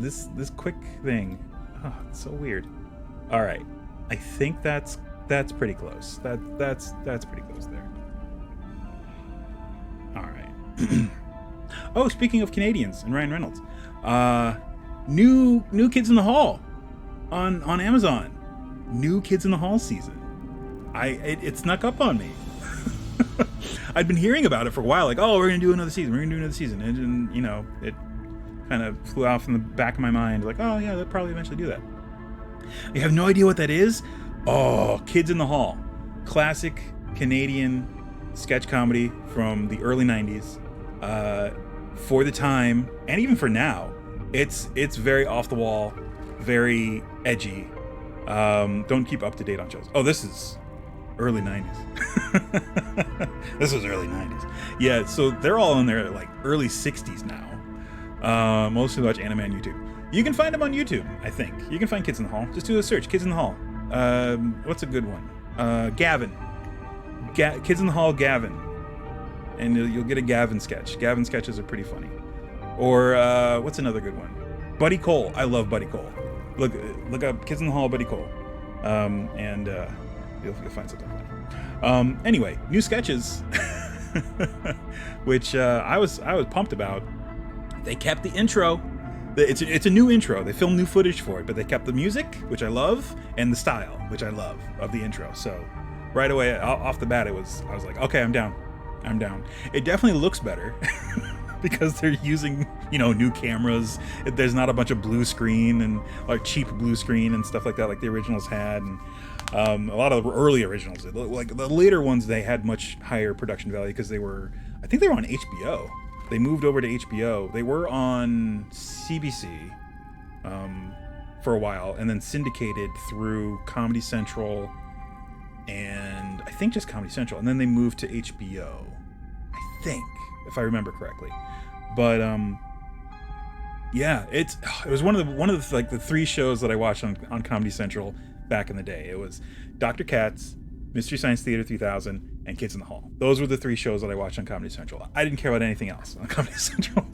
quick thing. Oh, it's so weird. All right, I think that's pretty close. That's pretty close there. All right. Oh, speaking of Canadians and Ryan Reynolds, new Kids in the Hall on Amazon. New Kids in the Hall season. It snuck up on me. I'd been hearing about it for a while, like, oh, we're gonna do another season, and you know, it kind of flew off in the back of my mind, like, oh yeah, they'll probably eventually do that. You have no idea what that is? Oh, Kids in the Hall. Classic Canadian sketch comedy from the early 90s. For the time, and even for now, it's very off the wall, very edgy. Don't keep up to date on shows. Oh, this is early 90s. This was early 90s. Yeah, so they're all in their like early 60s now. Mostly watch anime on YouTube. You can find them on YouTube, I think. You can find Kids in the Hall. Just do a search, Kids in the Hall. What's a good one? Gavin. Kids in the Hall, Gavin. And you'll get a Gavin sketch. Gavin sketches are pretty funny. Or what's another good one? Buddy Cole. I love Buddy Cole. Look up Kids in the Hall, Buddy Cole. And you'll find something funny. Anyway, new sketches, which I was pumped about. They kept the intro. It's a new intro. They filmed new footage for it, but they kept the music, which I love, and the style, which I love, of the intro. So right away, off the bat, I was like, okay, I'm down. It definitely looks better because they're using, new cameras. There's not a bunch of blue screen and like cheap blue screen and stuff like that, like the originals had. And a lot of the early originals, like the later ones, they had much higher production value because I think they were on HBO. They moved over to HBO. They were on CBC for a while, and then syndicated through Comedy Central, and I think just Comedy Central, and then they moved to HBO, I think, if I remember correctly. But yeah, it was one of the like the 3 shows that I watched on Comedy Central back in the day. It was Dr. Katz, Mystery Science Theater 3000, and Kids in the Hall. Those were the 3 shows that I watched on Comedy Central. I didn't care about anything else on Comedy Central.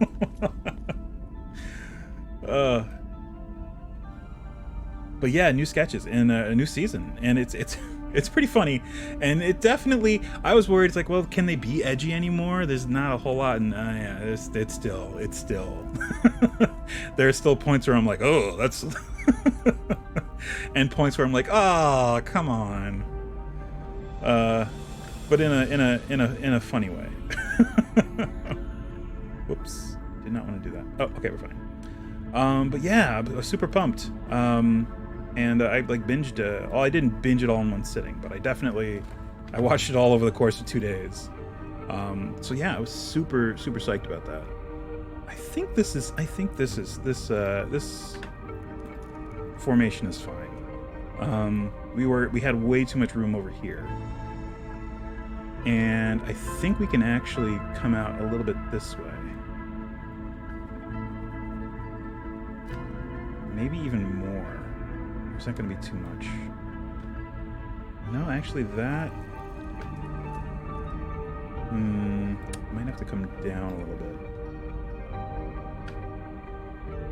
But yeah, new sketches and a new season, and it's pretty funny. And it definitely, I was worried. It's like, well, can they be edgy anymore? There's not a whole lot, and yeah, it's still. There are still points where I'm like, oh, that's, and points where I'm like, oh, come on. But in a funny way. Whoops, did not want to do that. Oh, okay, we're fine. But yeah, I was super pumped. And I like binged. I didn't binge it all in one sitting, but I watched it all over the course of 2 days. So yeah, I was super psyched about that. I think this formation is fine. We had way too much room over here. And I think we can actually come out a little bit this way. Maybe even more. It's not going to be too much. No, actually that... might have to come down a little bit.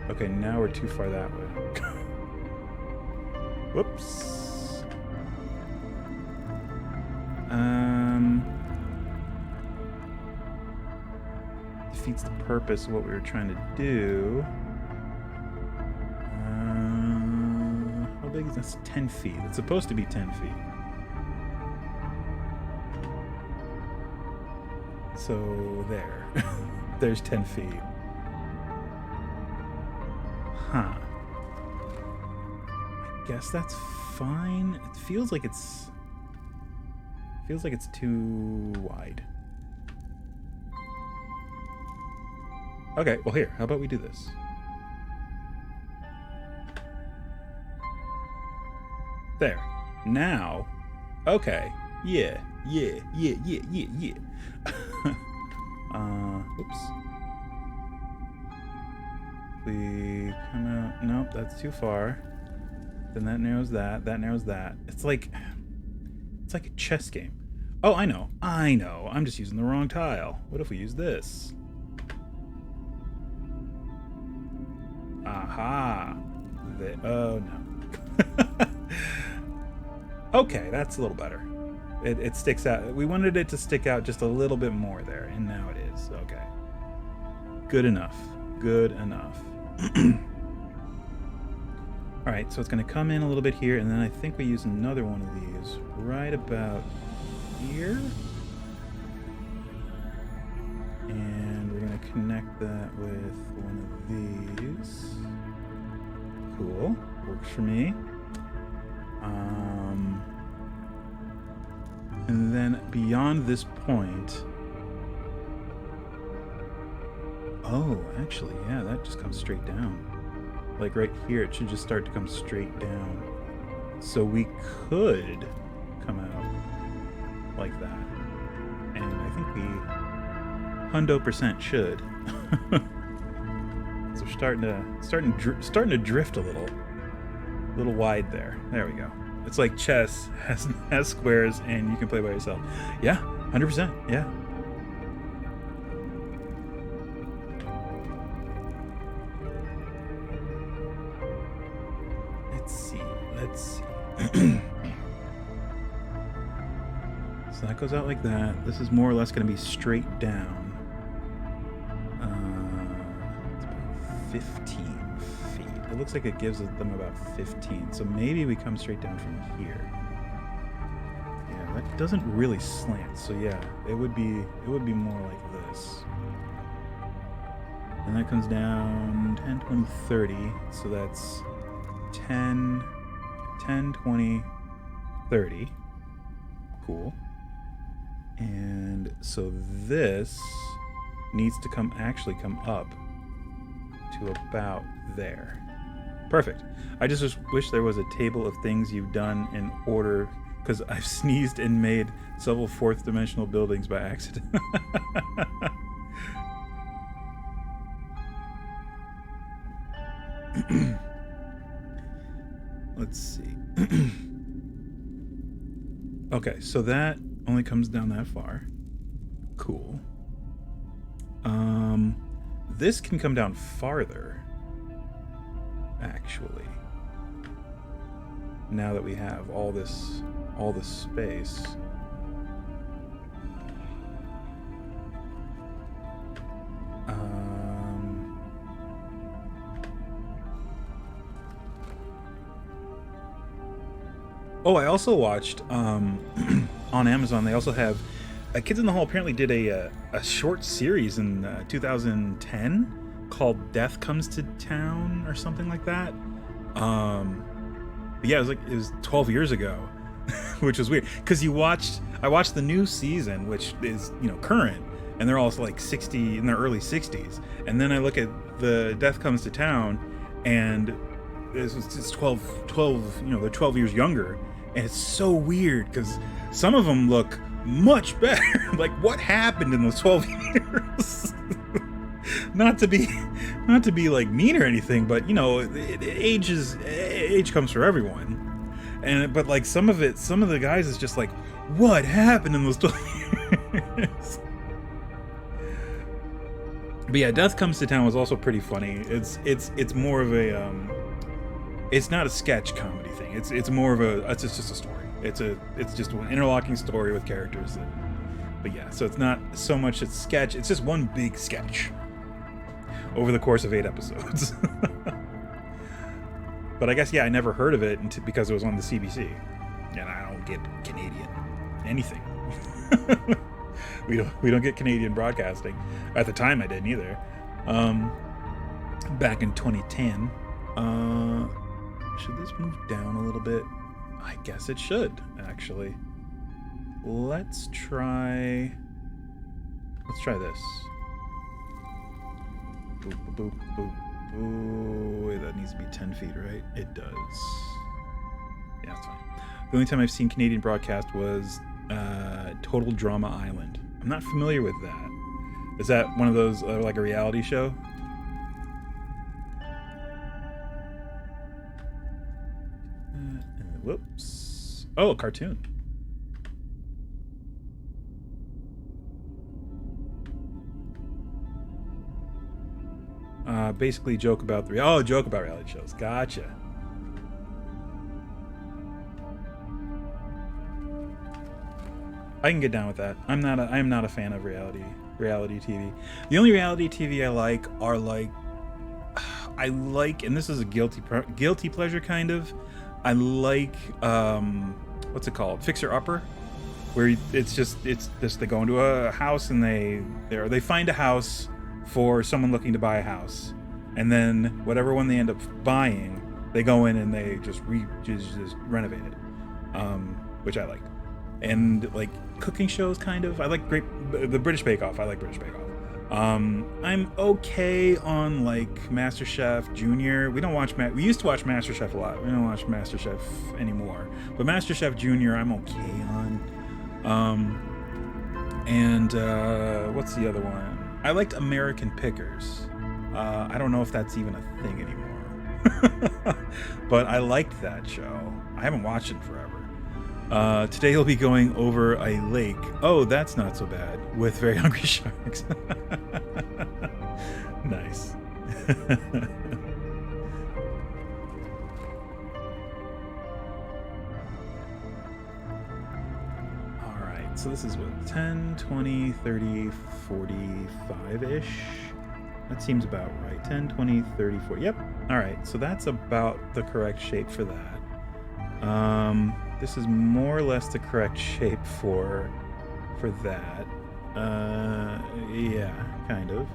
Okay, now we're too far that way. Whoops. Defeats the purpose of what we were trying to do. How big is this? 10 feet. It's supposed to be 10 feet. So there. There's 10 feet. Huh. I guess that's fine. It feels like it's too wide. Okay, well here, how about we do this? There. Now, okay. Yeah. Oops. We come out. Nope, that's too far. Then that narrows that. That narrows that. It's like a chess game. Oh, I know. I'm just using the wrong tile. What if we use this? Aha. Oh, no. Okay, that's a little better. It sticks out. We wanted it to stick out just a little bit more there, and now it is. Okay. Good enough. Alright, so it's going to come in a little bit here, and then I think we use another one of these right about here. And we're going to connect that with one of these. Cool. Works for me. And then beyond this point... Oh, actually, yeah, that just comes straight down. Like right here, it should just start to come straight down. So we could come out like that. And I think we 100% should. So we're starting to drift a little wide there. There we go. It's like chess has squares and you can play by yourself. Yeah, 100%. Yeah. Let's see. So that goes out like that. This is more or less going to be straight down. It's about 15 feet. It looks like it gives them about 15. So maybe we come straight down from here. Yeah, that doesn't really slant. So yeah, it would be more like this. And that comes down 10, 20, 30. So that's 10, 20, 30. Cool. And so this needs to actually come up to about there. Perfect. I just wish there was a table of things you've done in order, because I've sneezed and made several fourth dimensional buildings by accident. Let's see. Okay, so that only comes down that far. Cool. This can come down farther, actually. Now that we have all this space. Oh, I also watched on Amazon. They also have Kids in the Hall apparently did a short series in 2010 called "Death Comes to Town" or something like that. But yeah, it was 12 years ago, which was weird because I watched the new season, which is current, and they're all like 60 in their early 60s, and then I look at the "Death Comes to Town," and it's 12. They're 12 years younger. And it's so weird because some of them look much better. Like, what happened in those 12 years? not to be like mean or anything, but age comes for everyone. But like some of the guys is just like, what happened in those 12 years? But yeah, Death Comes to Town was also pretty funny. It's more of a it's not a sketch comedy thing. It's more of it's just a story. It's just one interlocking story with characters. But yeah, so it's not so much a sketch. It's just one big sketch over the course of 8 episodes. But I guess I never heard of it because it was on the CBC, and I don't get Canadian anything. We don't get Canadian broadcasting. At the time, I didn't either. Back in 2010. Should this move down a little bit? I guess it should, actually. Let's try this. Boop, boop, boop, boop. Wait, that needs to be 10 feet, right? It does. Yeah, that's fine. The only time I've seen Canadian broadcast was Total Drama Island. I'm not familiar with that. Is that one of those, like a reality show? Whoops. Oh, a cartoon. Basically joke about reality shows. Gotcha. I can get down with that. I am not a fan of reality TV. The only reality TV I like are and this is a guilty pleasure kind of. I like what's it called? Fixer Upper, where it's just they go into a house and they find a house for someone looking to buy a house, and then whatever one they end up buying, they go in and they just renovate it, which I like. And like cooking shows, kind of. I like the British Bake Off. I like British Bake Off. I'm okay on like MasterChef Junior. We used to watch MasterChef a lot. We don't watch MasterChef anymore. But MasterChef Junior, I'm okay on. And what's the other one? I liked American Pickers. I don't know if that's even a thing anymore. But I liked that show. I haven't watched it in forever. Today he'll be going over a lake. Oh, that's not so bad. With very hungry sharks. Nice. Alright, so this is what, 10, 20, 30, 45-ish? That seems about right. 10, 20, 30, 40. Yep. Alright, so that's about the correct shape for that. This is more or less the correct shape for that. Yeah, kind of.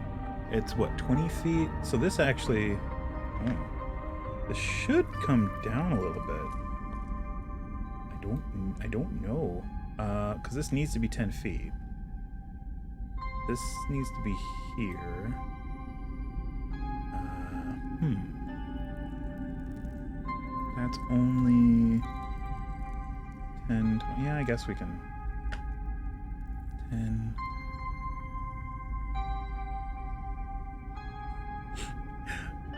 It's what, 20 feet? So this actually, this should come down a little bit. I don't know. Because this needs to be 10 feet. This needs to be here. That's only 10, 20. Yeah, I guess we can. 10.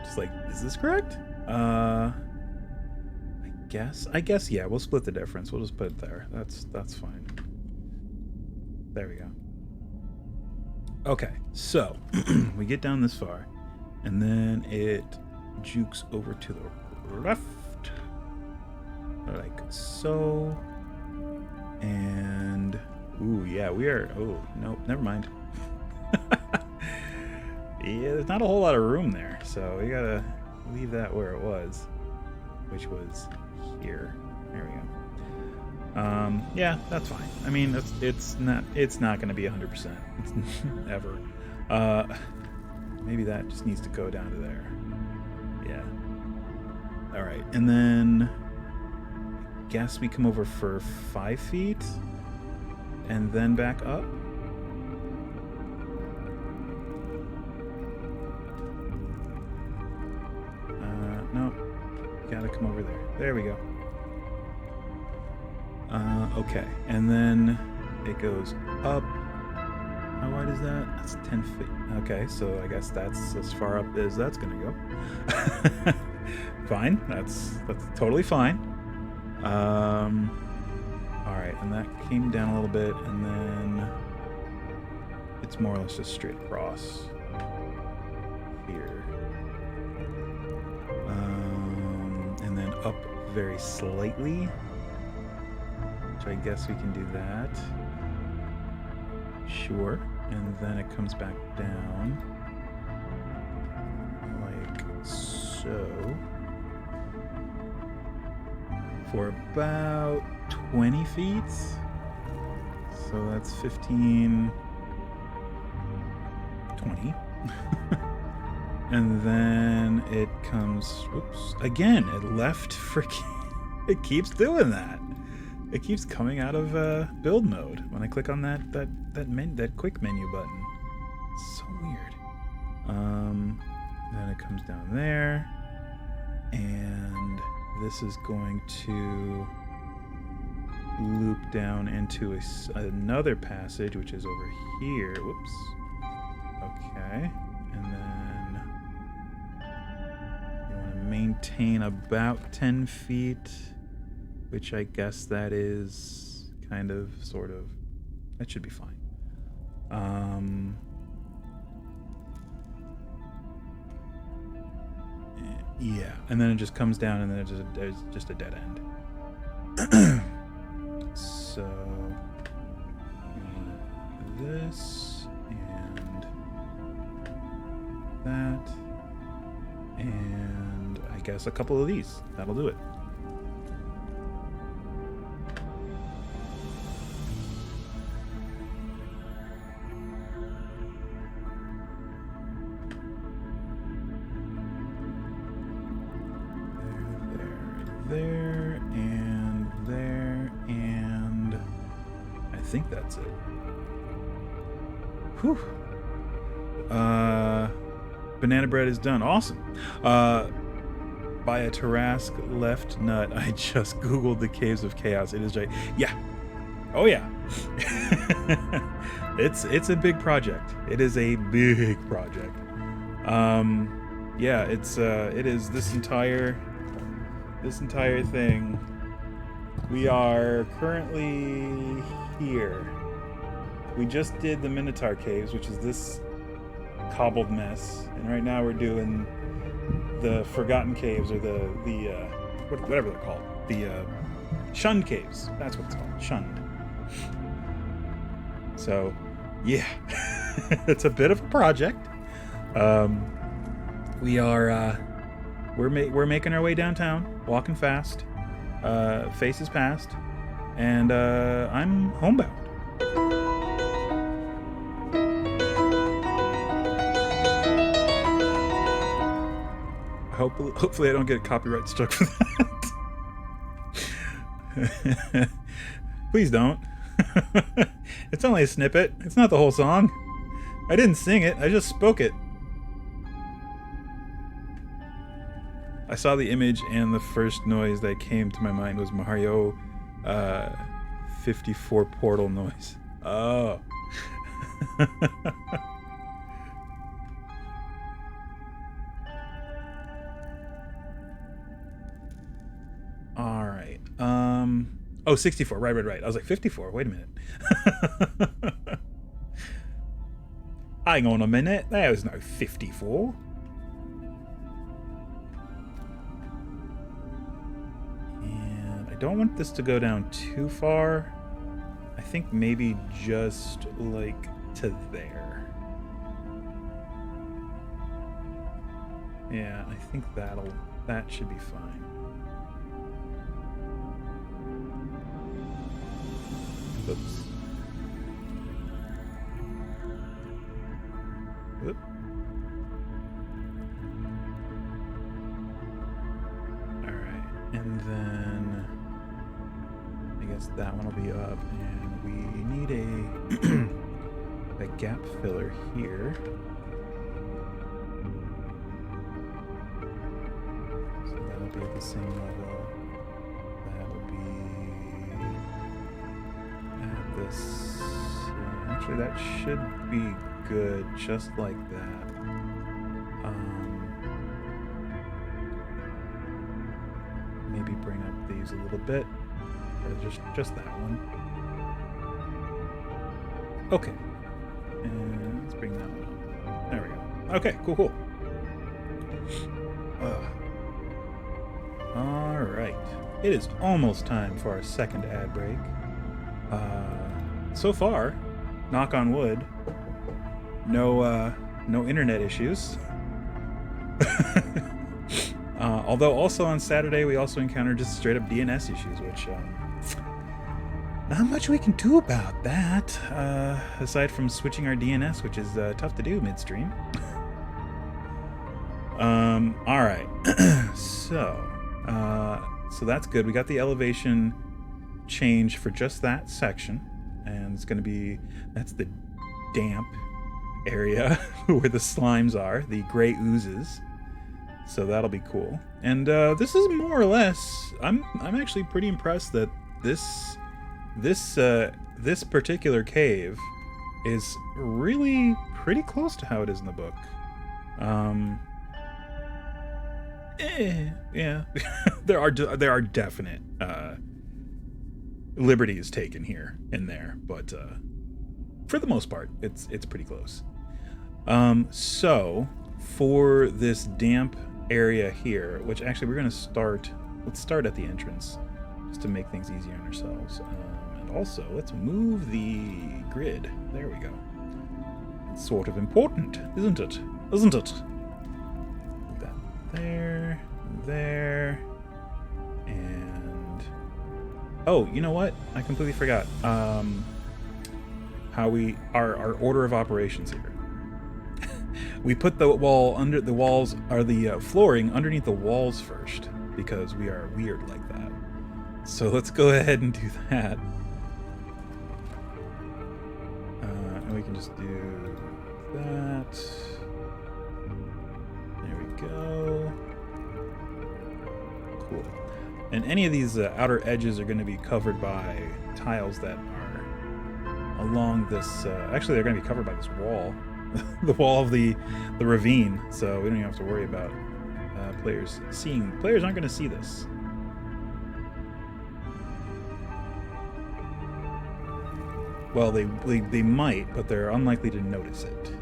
Just like, is this correct? I guess, yeah, we'll split the difference. We'll just put it there. That's fine. There we go. Okay, so we get down this far, and then it jukes over to the left. Like so. And ooh, yeah, we are. Oh, no, never mind. Yeah, there's not a whole lot of room there, so we gotta leave that where it was, which was here. There we go. Yeah, that's fine. I mean, it's not going to be 100% ever. Maybe that just needs to go down to there. Yeah. All right, and then I guess we come over for 5 feet, and then back up. No, gotta come over there. There we go. Okay, and then it goes up. How wide is that? That's 10 feet. Okay, so I guess that's as far up as that's gonna go. Fine, that's totally fine. All right, and that came down a little bit, and then it's more or less just straight across here, and then up very slightly. Which I guess we can do that. Sure. And then it comes back down. Like so. For about 20 feet. So that's 15, 20. And then it comes, oops, again, it left freaking, it keeps doing that. It keeps coming out of build mode when I click on that quick menu button. It's so weird. Then it comes down there, and this is going to loop down into another passage, which is over here. Whoops. Okay, and then you want to maintain about 10 feet. Which I guess that is kind of, sort of, that should be fine. Yeah, and then it just comes down, and then there's just a dead end. So, this, and that, and I guess a couple of these. That'll do it. There, and I think that's it. Whew. Banana bread is done. Awesome. By a Tarask left nut. I just googled the Caves of Chaos. It is yeah. Oh yeah. It's a big project. It is a big project. Yeah, it is this entire thing. We are currently here. We just did the Minotaur caves, which is this cobbled mess, and right now we're doing the Forgotten Caves, or the whatever they're called, the Shunned Caves. That's what it's called, Shunned. So, yeah, it's a bit of a project. We're making our way downtown, walking fast. Faces past, and I'm homebound. Hopefully I don't get a copyright struck for that. Please don't. It's only a snippet. It's not the whole song. I didn't sing it. I just spoke it. I saw the image, and the first noise that came to my mind was Mario 54 portal noise. Oh. All right. Oh, 64. Right. I was like, 54. Wait a minute. Hang on a minute. There was no 54. And I don't want this to go down too far. I think maybe just like to there. Yeah, I think that should be fine. Oops. Oop. Alright, and then I guess that one will be up, and we need a gap filler here. So that'll be at the same level. That'll be at this. Actually, that should be good, just like that. Maybe bring up these a little bit, or just that one. Okay, and let's bring that one up. There we go. Okay, cool. All right, it is almost time for our second ad break. So far, knock on wood, no internet issues. Although also on Saturday we also encountered just straight up DNS issues, which not much we can do about that, aside from switching our DNS, which is tough to do midstream. All right, so that's good. We got the elevation change for just that section, and it's going to be, that's the damp area where the slimes are, the gray oozes. So that'll be cool. And this is more or less, I'm actually pretty impressed that this particular cave is really pretty close to how it is in the book. Yeah. there are definite liberties taken here and there, but for the most part, it's pretty close. So for this damp area here, which actually let's start at the entrance just to make things easier on ourselves. And also, let's move the grid. There we go. It's sort of important, isn't it? Put that there, and oh, you know what? I completely forgot. How our order of operations here. We put the wall under the walls, or the flooring underneath the walls first, because we are weird like that. So let's go ahead and do that. And we can just do that. There we go. Cool. And any of these outer edges are going to be covered by tiles that are along this. Actually, they're going to be covered by this wall. the wall of the ravine, so we don't even have to worry about players seeing. Players aren't going to see this. Well, they might, but they're unlikely to notice it.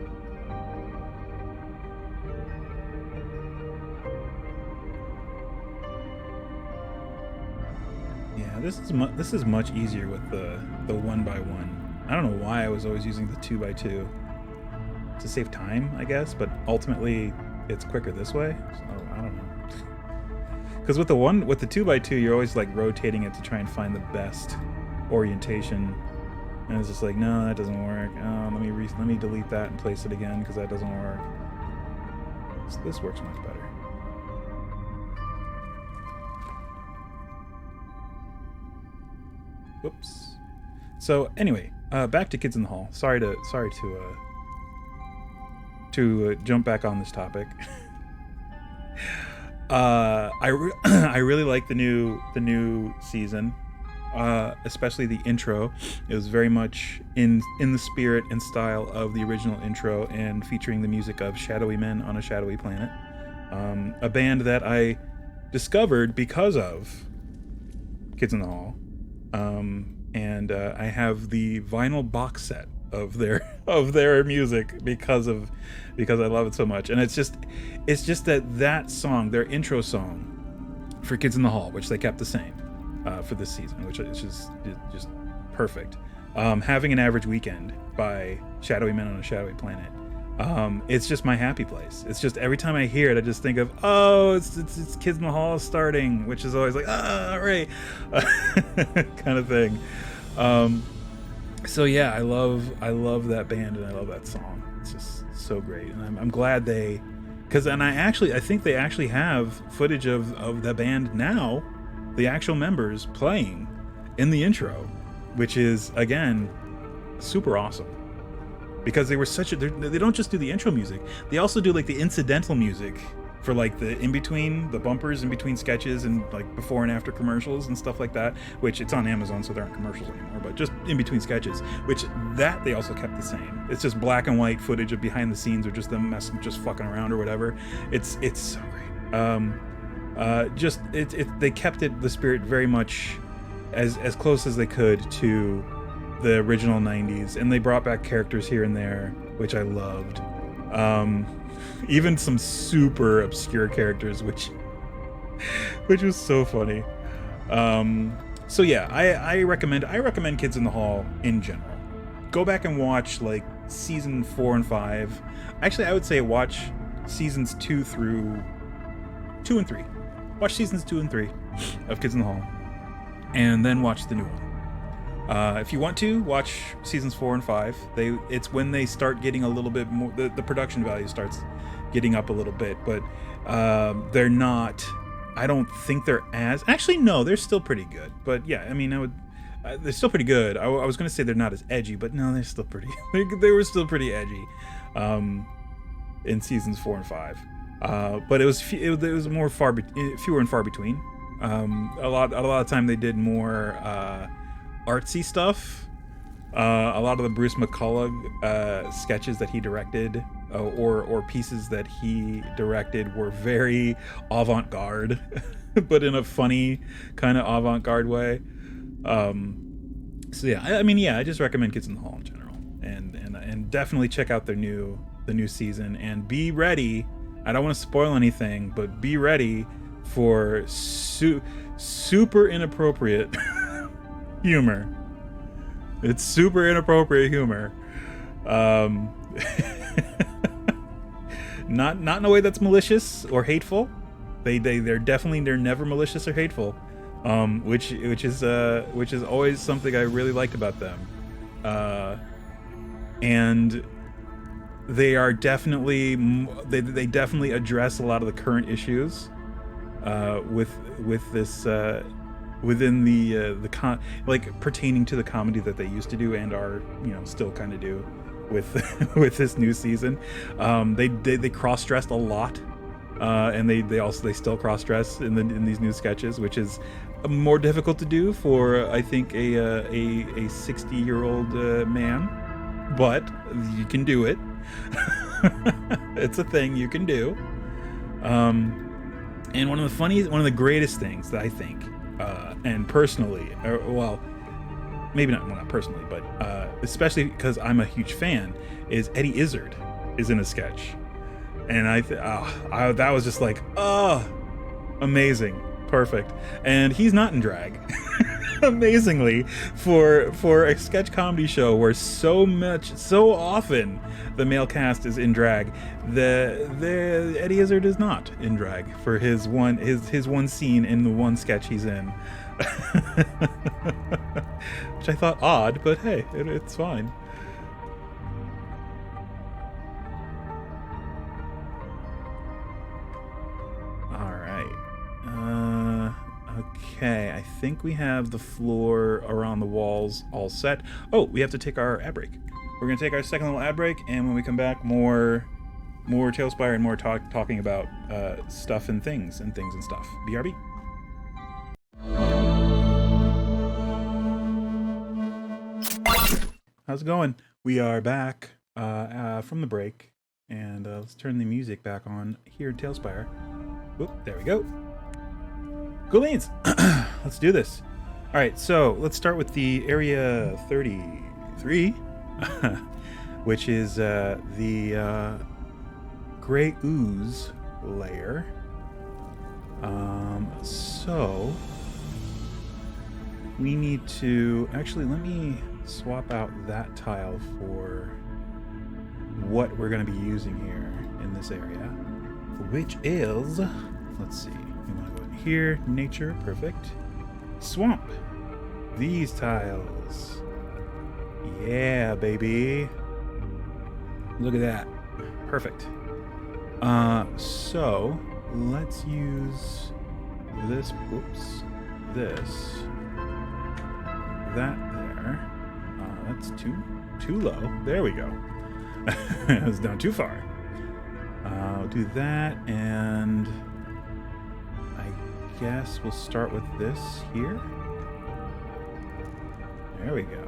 Yeah, this is much easier with the 1x1. I don't know why I was always using the 2x2 to save time, I guess, but ultimately it's quicker this way. So I don't know. Because with the 2x2, you're always like rotating it to try and find the best orientation. And it's just like, no, that doesn't work. Oh, let me delete that and place it again because that doesn't work. So this works much better. Whoops. So anyway, back to Kids in the Hall. Sorry to jump back on this topic. I really like the new season. Especially the intro. It was very much in the spirit and style of the original intro and featuring the music of Shadowy Men on a Shadowy Planet. A band that I discovered because of Kids in the Hall. And I have the vinyl box set of their music because I love it so much. And it's just that song, their intro song for Kids in the Hall, which they kept the same. For this season, which is just perfect. Having an Average Weekend by Shadowy Men on a Shadowy Planet. It's just my happy place. It's just every time I hear it, I just think of, oh, it's Kids in the Hall starting, which is always like, all right, kind of thing. So yeah, I love that band and I love that song. It's just so great, and I'm glad I think they actually have footage of the band now. The actual members playing in the intro, which is again super awesome because they were they don't just do the intro music, they also do like the incidental music for like the the bumpers in between sketches and like before and after commercials and stuff like that, which it's on Amazon so there aren't commercials anymore, but just in between sketches, which that they also kept the same. It's just black and white footage of behind the scenes or just them just fucking around or whatever. It's so great. They kept the spirit very much as close as they could to the original 90s, and they brought back characters here and there, which I loved. Even some super obscure characters, which was so funny. So yeah, I recommend Kids in the Hall in general. Go back and watch like season 4 and 5. Actually, I would say watch seasons 2 and 3. Watch seasons 2 and 3 of Kids in the Hall, and then watch the new one. If you want to, watch seasons 4 and 5. It's when they start getting a little bit more. The production value starts getting up a little bit, but they're not. I don't think they're as. Actually, no, they're still pretty good. But yeah, I mean, they're still pretty good. I was going to say they're not as edgy, but no, they're still pretty. They were still pretty edgy in seasons 4 and 5. But it was more fewer and far between. A lot of time they did more artsy stuff. A lot of the Bruce McCullough sketches that he directed or pieces that he directed were very avant-garde, but in a funny kind of avant-garde way. So yeah, I just recommend Kids in the Hall in general, and definitely check out the new season and be ready. I don't want to spoil anything, but be ready for super inappropriate humor. It's super inappropriate humor. Not in a way that's malicious or hateful. They're never malicious or hateful. Which is always something I really liked about them. And they are definitely they definitely address a lot of the current issues with this within the like pertaining to the comedy that they used to do and are still kind of do with with this new season. They cross-dressed a lot, and they still cross-dress in these new sketches, which is more difficult to do for I think a 60-year-old man, but you can do it. It's a thing you can do. And one of the greatest things that I think, and personally, well, maybe not personally, but especially because I'm a huge fan, is Eddie Izzard is in a sketch, and that was just like, amazing, perfect, and he's not in drag. Amazingly, for a sketch comedy show where so often the male cast is in drag, the Eddie Izzard is not in drag for his one scene in the one sketch he's in. Which I thought odd, but hey, it's fine. Okay, I think we have the floor around the walls all set. Oh, we have to take our ad break. We're going to take our second little ad break, and when we come back, more TaleSpire and more talking about stuff and things and stuff. BRB. How's it going? We are back from the break, and let's turn the music back on here in TaleSpire. Oop, there we go. Cool beans. Let's do this. All right, so let's start with the area 33, which is the Gray Ooze lair. So we need to actually, let me swap out that tile for what we're going to be using here in this area, which is, let's see. We want to go in here, nature, perfect. Swamp. These tiles. Yeah, baby. Look at that. Perfect. So let's use this. Whoops. This. That there. That's too low. There we go. It was down too far. I'll do that, and I guess we'll start with this here. There we go.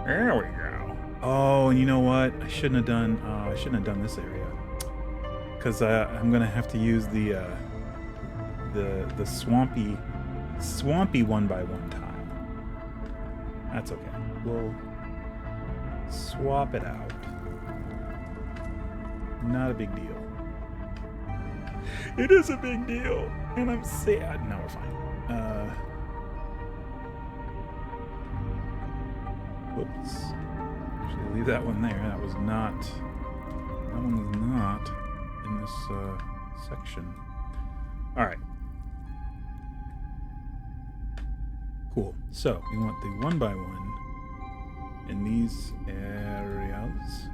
There we go. Oh, and you know what? I shouldn't have done this area, because I'm gonna have to use the swampy 1x1 tile. That's okay. We'll swap it out. Not a big deal. It is a big deal, and I'm sad. No, we're fine. Whoops. Actually, leave that one there. That one was not in this section. All right. Cool. So we want the 1x1 in these areas.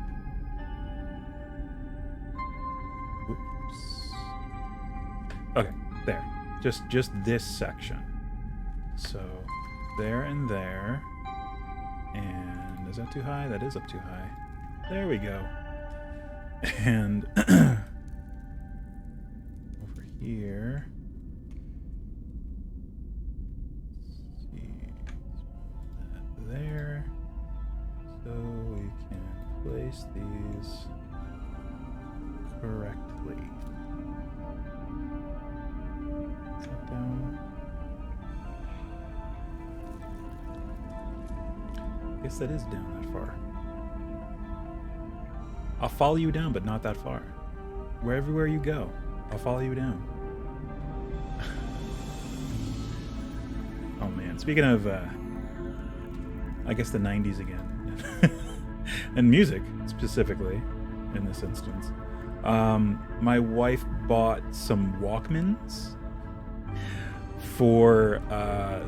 Oops. Okay, there. Just this section. So there and there. And is that too high? That is up too high. There we go. And over here. Let's see. That there. So we can place these correctly. Is that down? I guess that is down that far. I'll follow you down, but not that far. Wherever you go, I'll follow you down. Oh man, speaking of, I guess the 90s again. And music, specifically, in this instance. My wife bought some Walkmans for,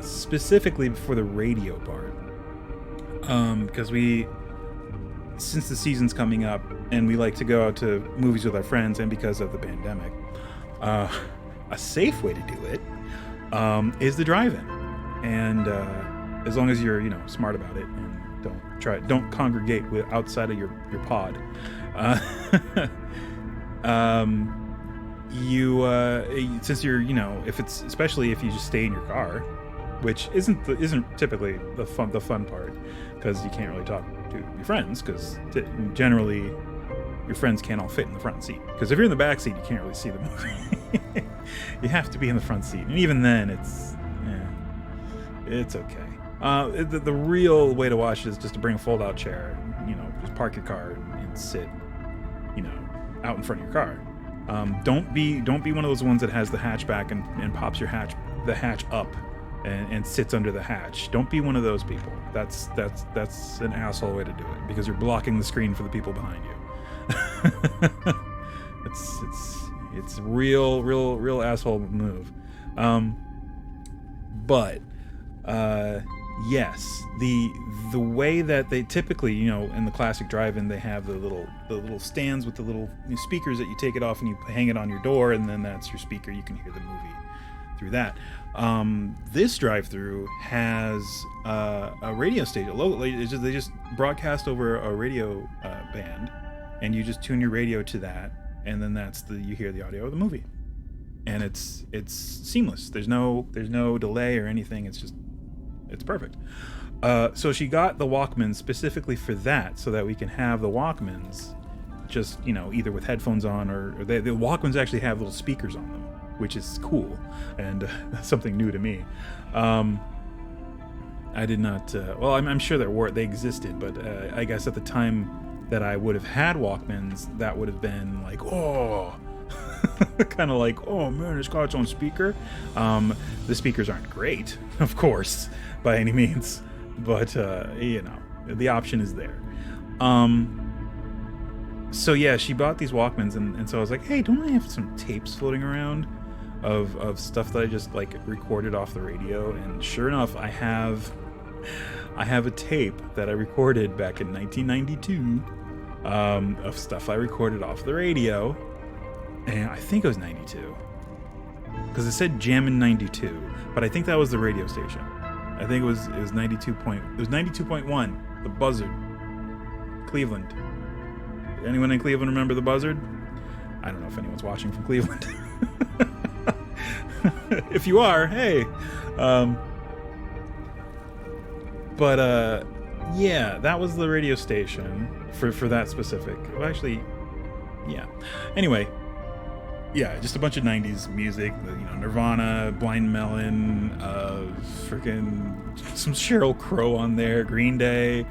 specifically for the radio part. Because since the season's coming up, and we like to go out to movies with our friends, and because of the pandemic, a safe way to do it is the drive-in. And as long as you're, smart about it and don't congregate outside of your pod. Since you're, especially if you just stay in your car, which isn't typically the fun part, because you can't really talk to your friends, because generally your friends can't all fit in the front seat. Because if you're in the back seat, you can't really see the movie. You have to be in the front seat, and even then, it's okay. The real way to watch it is just to bring a fold-out chair. Just park your car and sit, out in front of your car. Don't be one of those ones that has the hatchback and pops the hatch up and sits under the hatch. Don't be one of those people. That's an asshole way to do it, because you're blocking the screen for the people behind you. It's real asshole move. Yes, the way that they typically, in the classic drive-in, they have the little stands with the little speakers that you take it off and you hang it on your door, and then that's your speaker. You can hear the movie through that. This drive-through has a radio station. They just broadcast over a radio band, and you just tune your radio to that, and then you hear the audio of the movie, and it's seamless. There's no delay or anything. It's perfect. So she got the Walkmans specifically for that, so that we can have the Walkmans just, either with headphones on, or the Walkmans actually have little speakers on them, which is cool, and something new to me. I did not, I'm sure they existed, but I guess at the time that I would have had Walkmans, that would have been like, oh, kind of like, oh man, it's got its own speaker. The speakers aren't great, of course, by any means, but the option is there. So yeah, she bought these Walkmans, and so I was like, hey, don't I have some tapes floating around of stuff that I just recorded off the radio? And sure enough, I have a tape that I recorded back in 1992 of stuff I recorded off the radio. And I think it was 92, because it said Jammin' 92, but I think that was the radio station. I think it was 92.1, the Buzzard, Cleveland. Anyone in Cleveland remember the Buzzard? I don't know if anyone's watching from Cleveland. If you are, hey. Yeah, that was the radio station for that specific. Well, actually, yeah. Anyway. Yeah, just a bunch of 90s music, Nirvana, Blind Melon, freaking some Sheryl Crow on there, Green Day,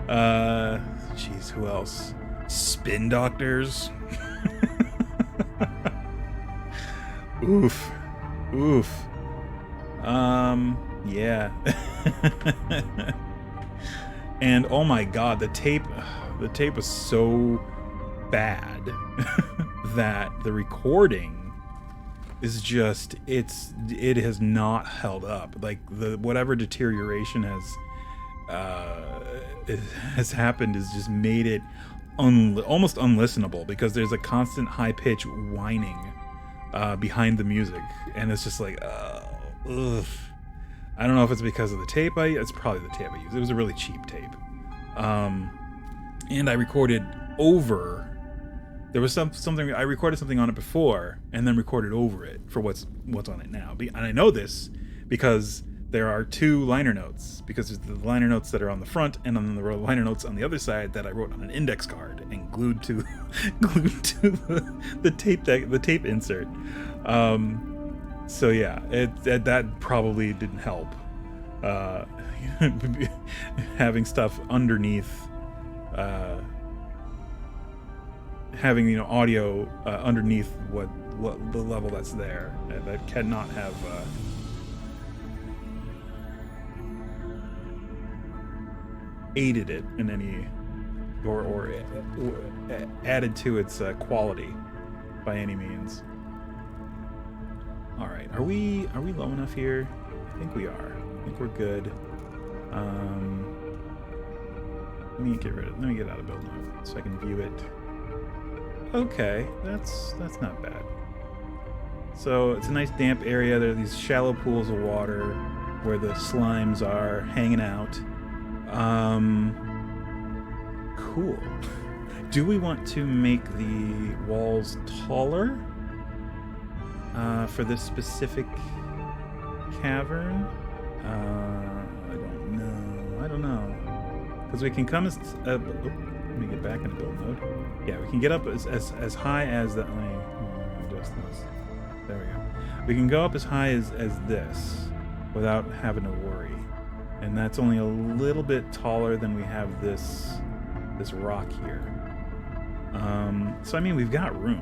who else? Spin Doctors. Oof. Yeah. And oh my god, the tape was so bad that the recording is just it has not held up. Whatever deterioration has happened has just made it almost unlistenable, because there's a constant high-pitched whining behind the music, and it's just like ugh. I don't know if it's because of the tape it's probably the tape I used. It was a really cheap tape. And I recorded over. There was something I recorded something on it before, and then recorded over it for what's on it now. And I know this because there are two liner notes, because there's the liner notes that are on the front, and then the liner notes on the other side that I wrote on an index card and glued to the tape insert. So yeah, that probably didn't help. Having stuff underneath. Having audio underneath what the level that's there, that cannot have aided it in any or added to its quality by any means. All right, are we low enough here? I think we are. I think we're good. Let me get out of build mode so I can view it. Okay, that's not bad. So it's a nice damp area. There are these shallow pools of water where the slimes are hanging out. Cool. Do we want to make the walls taller for this specific cavern? I don't know. Because we can come as... let me get back into build mode. Yeah, we can get up as high as the... Let me adjust this. There we go. We can go up as high as this without having to worry. And that's only a little bit taller than we have this rock here. So I mean, we've got room.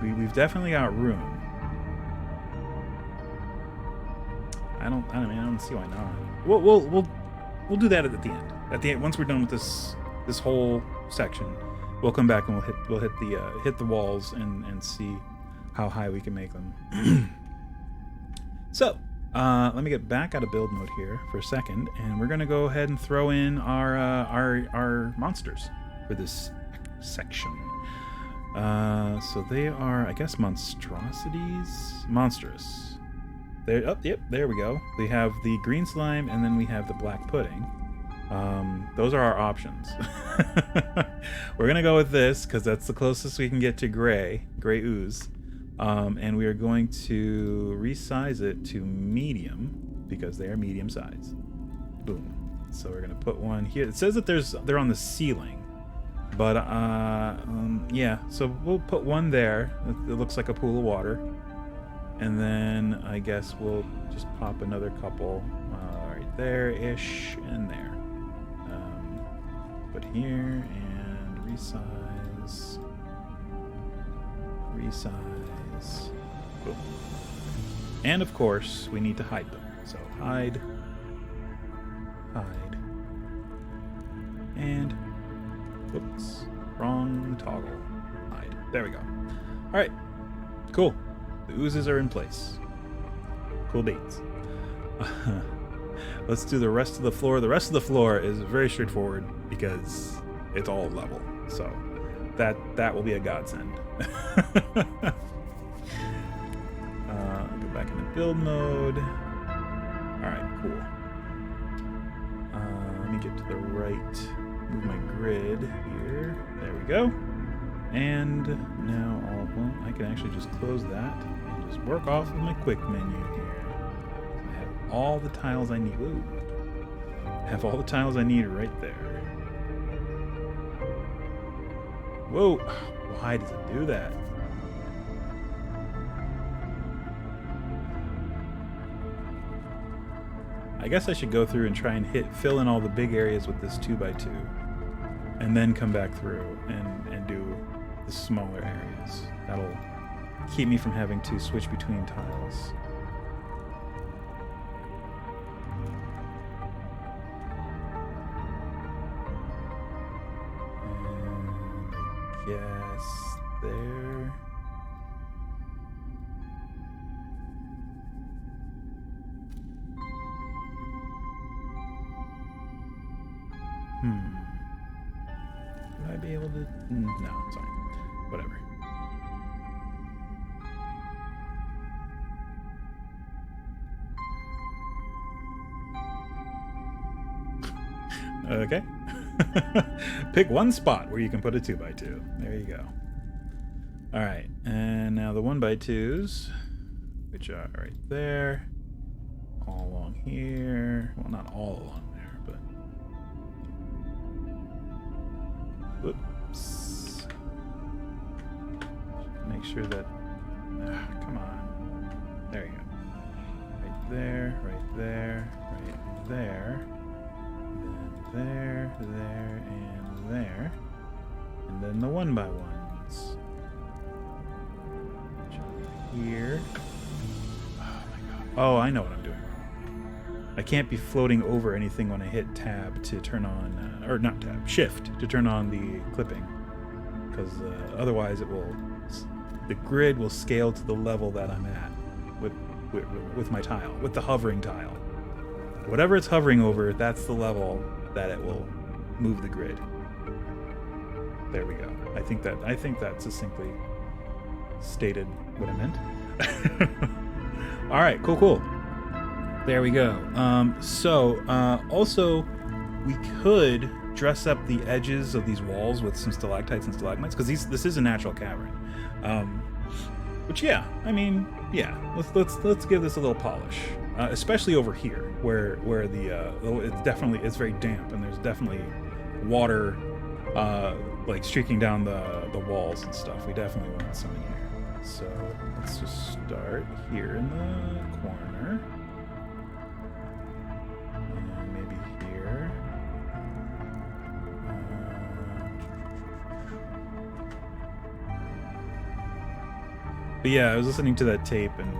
We've definitely got room. I don't see why not. We'll do that at the end. At the end, once we're done with this whole section, we'll come back and we'll hit the walls and see how high we can make them. So, let me get back out of build mode here for a second, and we're gonna go ahead and throw in our monsters for this section. So they are, I guess, monstrosities, monstrous. Yep, there we go. We have the green slime, and then we have the black pudding. Those are our options. We're gonna go with this because that's the closest we can get to gray ooze. And we are going to resize it to medium because they are medium size. Boom. So we're gonna put one here. It says that they're on the ceiling, but yeah. So we'll put one there. It looks like a pool of water, and then I guess we'll just pop another couple right there-ish and there. Put here and resize. Boom. And of course, we need to hide them. So hide, and whoops, wrong toggle. Hide. There we go. All right, cool. The oozes are in place. Cool beans. Let's do the rest of the floor. The rest of the floor is very straightforward because it's all level. So that will be a godsend. Go back into build mode. Alright, cool. Let me get to the right. Move my grid here. There we go. And now I can actually just close that and just work off of my quick menu here. I have all the tiles I need. Woo. I have all the tiles I need right there. Whoa. Why does it do that? I guess I should go through and try and fill in all the big areas with this 2x2, and then come back through and do the smaller areas. That'll keep me from having to switch between tiles. And I guess there. Would I be able to? No, sorry. Whatever. Okay. Pick one spot where you can put a 2x2. There you go. All right, and now the 1x2s, which are right there, all along here. Well, not all along there, but whoops. Make sure that. Come on. There you go. Right there, right there, right there. There, there, and there. And then the 1x1s. Here. Oh my god. Oh, I know what I'm doing wrong. I can't be floating over anything when I hit tab to turn on, or not tab, shift to turn on the clipping. Because otherwise the grid will scale to the level that I'm at with my tile, with the hovering tile. Whatever it's hovering over, that's the level that it will move the grid. There we go. I think that succinctly stated what I meant. All right, cool. There we go. Also, we could dress up the edges of these walls with some stalactites and stalagmites because this is a natural cavern. Which, yeah, I mean, yeah. Let's give this a little polish. especially over here, where it's very damp, and there's definitely water like streaking down the walls and stuff. We definitely want some in here. So let's just start here in the corner, and maybe here. But yeah, I was listening to that tape and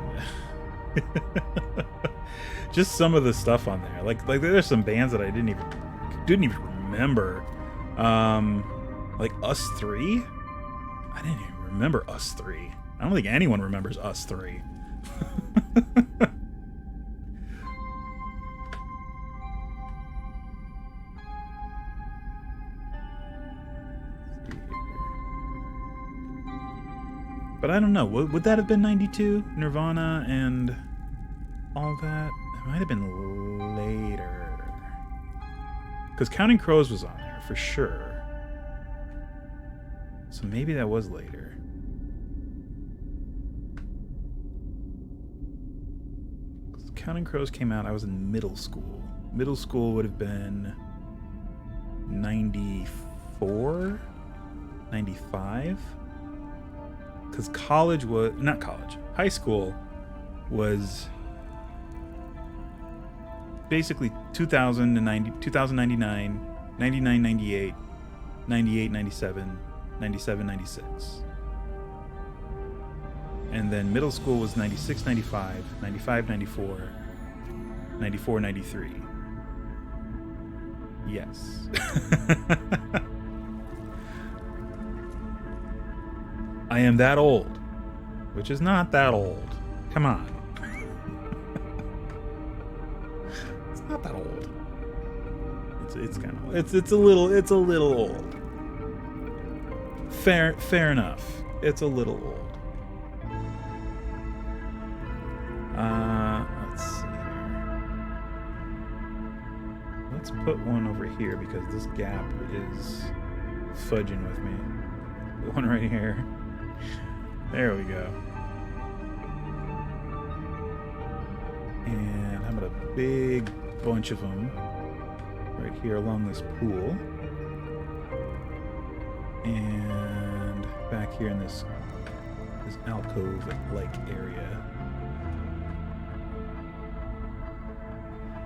just some of the stuff on there. Like there's some bands that I didn't even remember. Like Us 3? I didn't even remember Us 3. I don't think anyone remembers Us 3. But I don't know. Would that have been 92? Nirvana and all that? It might have been later. Because Counting Crows was on there, for sure. So maybe that was later. Counting Crows came out, I was in middle school. Middle school would have been 94? 95? Because college was... Not college. High school was basically 2000 to 2099, 99, 98, 98, 97, 97, 96. And then middle school was 96, 95, 95, 94, 94, 93. Yes. I am that old, which is not that old. Come on. It's not that old. It's kind of it's a little old. Fair enough. It's a little old. Let's see here. Let's put one over here because this gap is fudging with me. Put one right here. There we go. And how about a big bunch of them right here along this pool. And back here in this alcove-like area.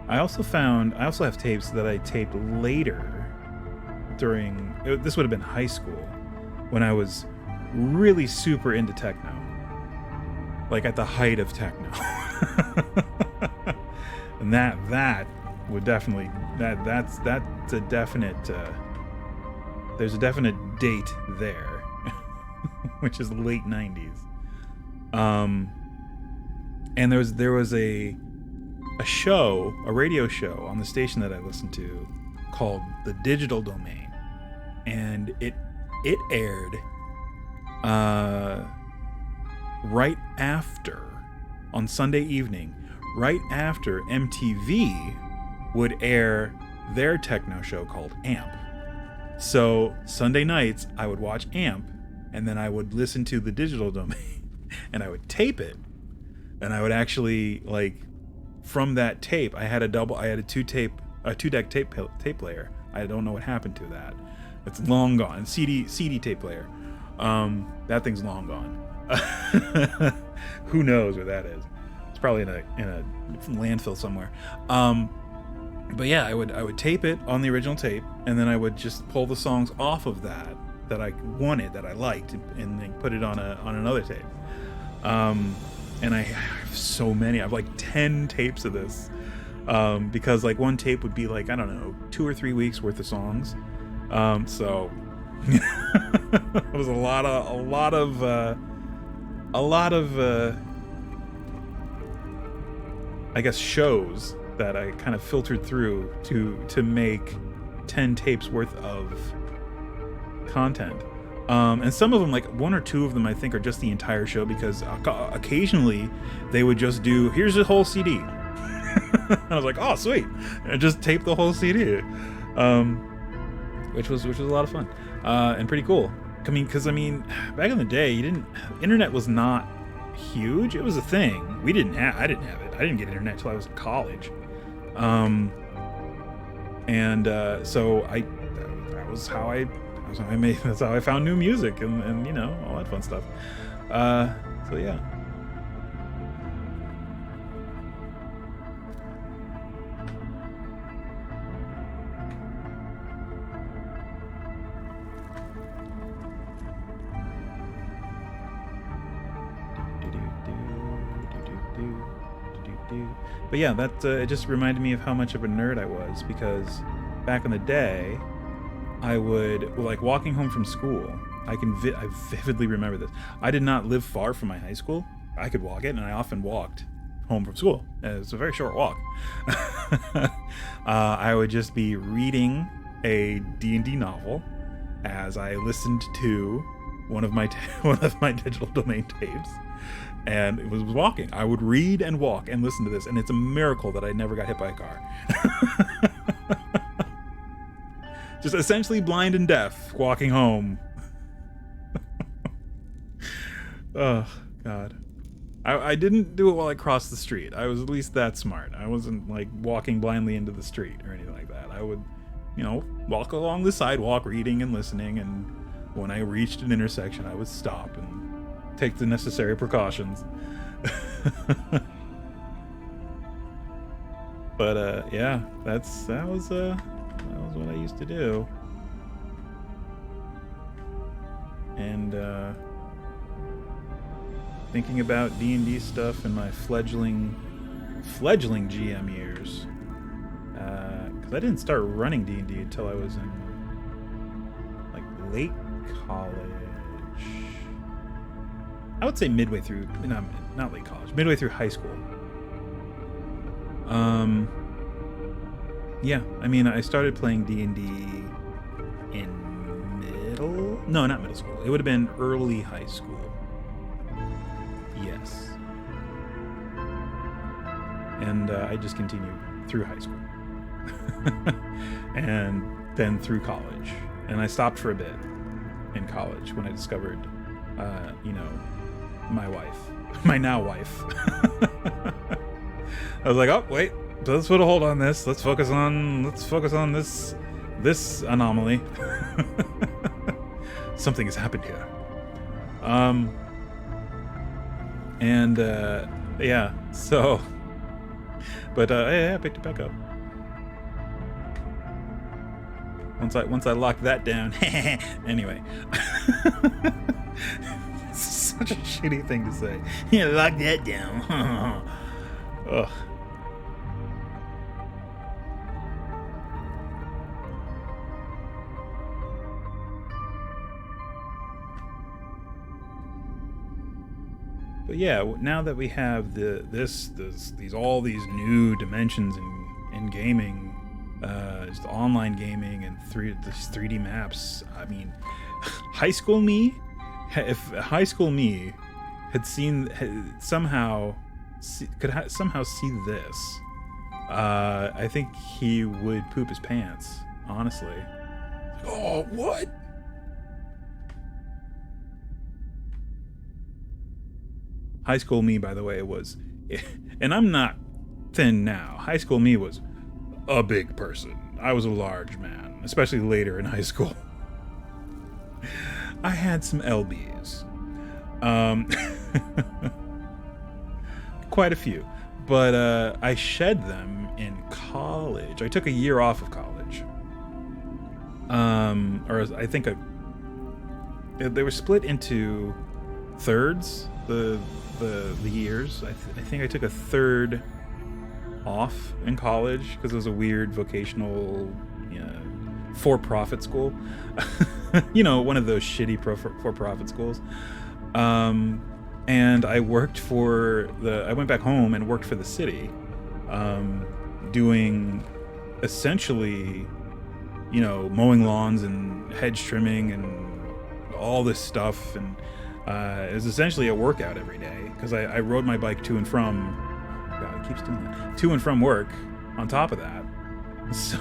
I also have tapes that I taped later during, this would have been high school, when I was really super into techno. Like at the height of techno. And that would definitely, that's a definite, there's a definite date there, which is late 90s. And there was a radio show on the station that I listened to called The Digital Domain, and it aired right after, on Sunday evening, right after MTV would air their techno show called AMP. So Sunday nights I would watch AMP, and then I would listen to The Digital Domain, and I would tape it, and I would actually, like, from that tape, I had a two-deck tape player. I don't know what happened to that. It's long gone. CD tape player. That thing's long gone. Who knows where that is? It's probably in a landfill somewhere. But yeah, I would tape it on the original tape, and then I would just pull the songs off of that I wanted, that I liked, and then put it on another tape. And I have so many. I have like 10 tapes of this, because like one tape would be like, I don't know, 2 or 3 weeks worth of songs. So it was a lot of I guess shows that I kind of filtered through to make 10 tapes worth of content. And some of them, like 1 or 2 of them, I think are just the entire show, because occasionally they would just do, here's the whole CD. And I was like, oh, sweet. And just tape the whole CD. Which was a lot of fun. And pretty cool. Because back in the day, internet was not huge. It was a thing. I didn't have it. I didn't get internet until I was in college. So that's how I found new music and you know, all that fun stuff. So yeah. But yeah, that it just reminded me of how much of a nerd I was, because back in the day, I would, like, walking home from school, I vividly remember this. I did not live far from my high school. I could walk it, and I often walked home from school. It's a very short walk. I would just be reading a D&D novel as I listened to one of my digital domain tapes. And it was walking. I would read and walk and listen to this, and it's a miracle that I never got hit by a car. Just essentially blind and deaf, walking home. Oh, God. I didn't do it while I crossed the street. I was at least that smart. I wasn't, like, walking blindly into the street or anything like that. I would, you know, walk along the sidewalk, reading and listening, and when I reached an intersection, I would stop and take the necessary precautions. But yeah, that was what I used to do. And thinking about D&D stuff in my fledgling GM years, because I didn't start running D&D until I was in, like, late college. I would say midway through, not late college, midway through high school. Yeah, I mean, I started playing D&D in not middle school. It would have been early high school. Yes. And I just continued through high school. And then through college. And I stopped for a bit in college when I discovered, my wife, my now wife. I was like, oh wait, let's put a hold on this. Let's focus on this anomaly. Something has happened here. Yeah. So, but yeah, I picked it back up. Once I locked that down. Anyway. Such a shitty thing to say. Yeah, lock that down. Ugh. But yeah, now that we have all these new dimensions in gaming, just online gaming and 3D maps. I mean, high school me. If high school me could somehow see this, I think he would poop his pants. Honestly. Oh, what? High school me, by the way, was, and I'm not thin now. High school me was a big person. I was a large man, especially later in high school. I had some LBs. Quite a few. But I shed them in college. I took a year off of college. Or I think they were split into thirds, the years. I think I took a third off in college because it was a weird vocational for-profit school. One of those shitty for-profit schools. And I worked I went back home and worked for the city, doing essentially, mowing lawns and hedge trimming and all this stuff. And it was essentially a workout every day because I rode my bike to and from, God, it keeps doing that, to and from work on top of that. So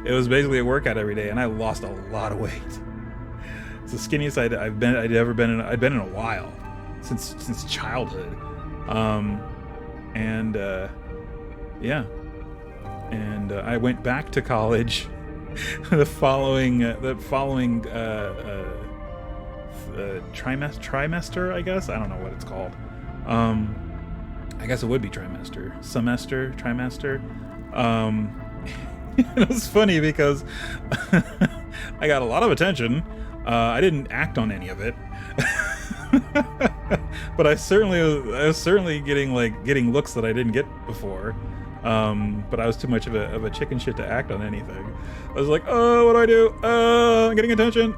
it was basically a workout every day, and I lost a lot of weight. It's the skinniest I'd been in a while. since childhood. Yeah, and I went back to college the following trimester, I guess. I don't know what it's called. I guess it would be trimester. It was funny because I got a lot of attention. I didn't act on any of it. But I was certainly getting looks that I didn't get before. But I was too much of a chicken shit to act on anything. I was like, oh, what do I do? I'm getting attention.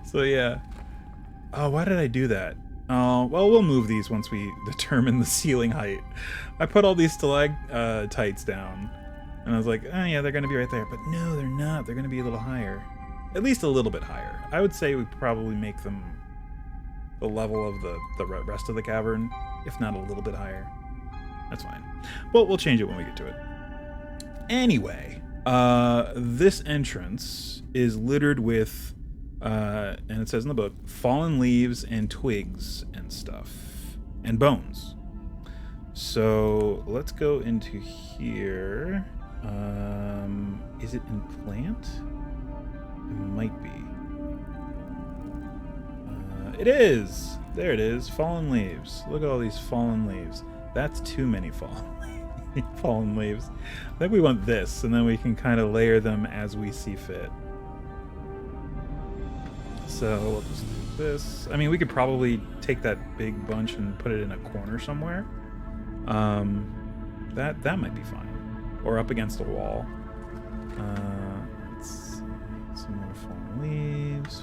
So yeah. Oh, why did I do that? Well, we'll move these once we determine the ceiling height. I put all these stalactites down, and I was like, oh yeah, they're going to be right there. But no, they're not. They're going to be a little higher. At least a little bit higher. I would say we probably make them the level of the rest of the cavern, if not a little bit higher. That's fine. Well, we'll change it when we get to it. Anyway, this entrance is littered with, and it says in the book, fallen leaves and twigs and stuff, and bones. So let's go into here. Is it in plant? It might be. It is! There it is. Fallen leaves. Look at all these fallen leaves. That's too many fallen leaves. I think we want this, and then we can kind of layer them as we see fit. So we'll just do this. I mean, we could probably take that big bunch and put it in a corner somewhere. That might be fine. Or up against a wall. Let's see. Some more fallen leaves.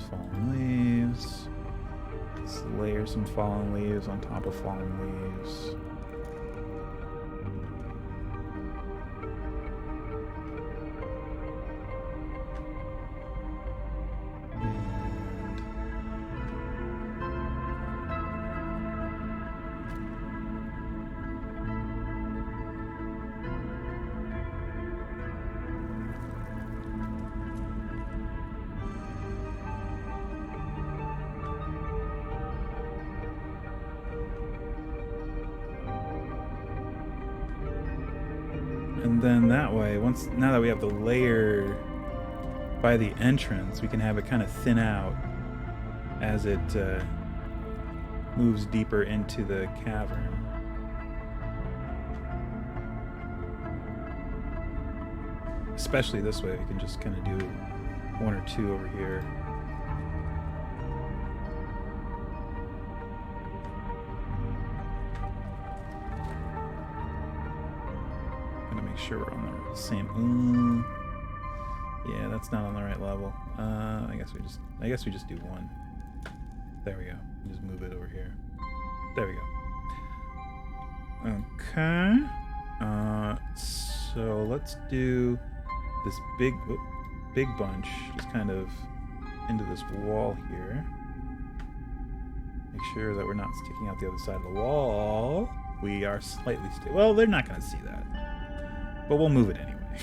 Let's layer some fallen leaves on top of fallen leaves. And then that way, now that we have the layer by the entrance, we can have it kind of thin out as it moves deeper into the cavern. Especially this way, we can just kind of do one or two over here. Make sure we're on the same. Yeah, that's not on the right level. I guess we just do one. There we go. Just move it over here. There we go. Okay. So let's do this big bunch, just kind of into this wall here. Make sure that we're not sticking out the other side of the wall. We are slightly well, they're not going to see that. But we'll move it anyway.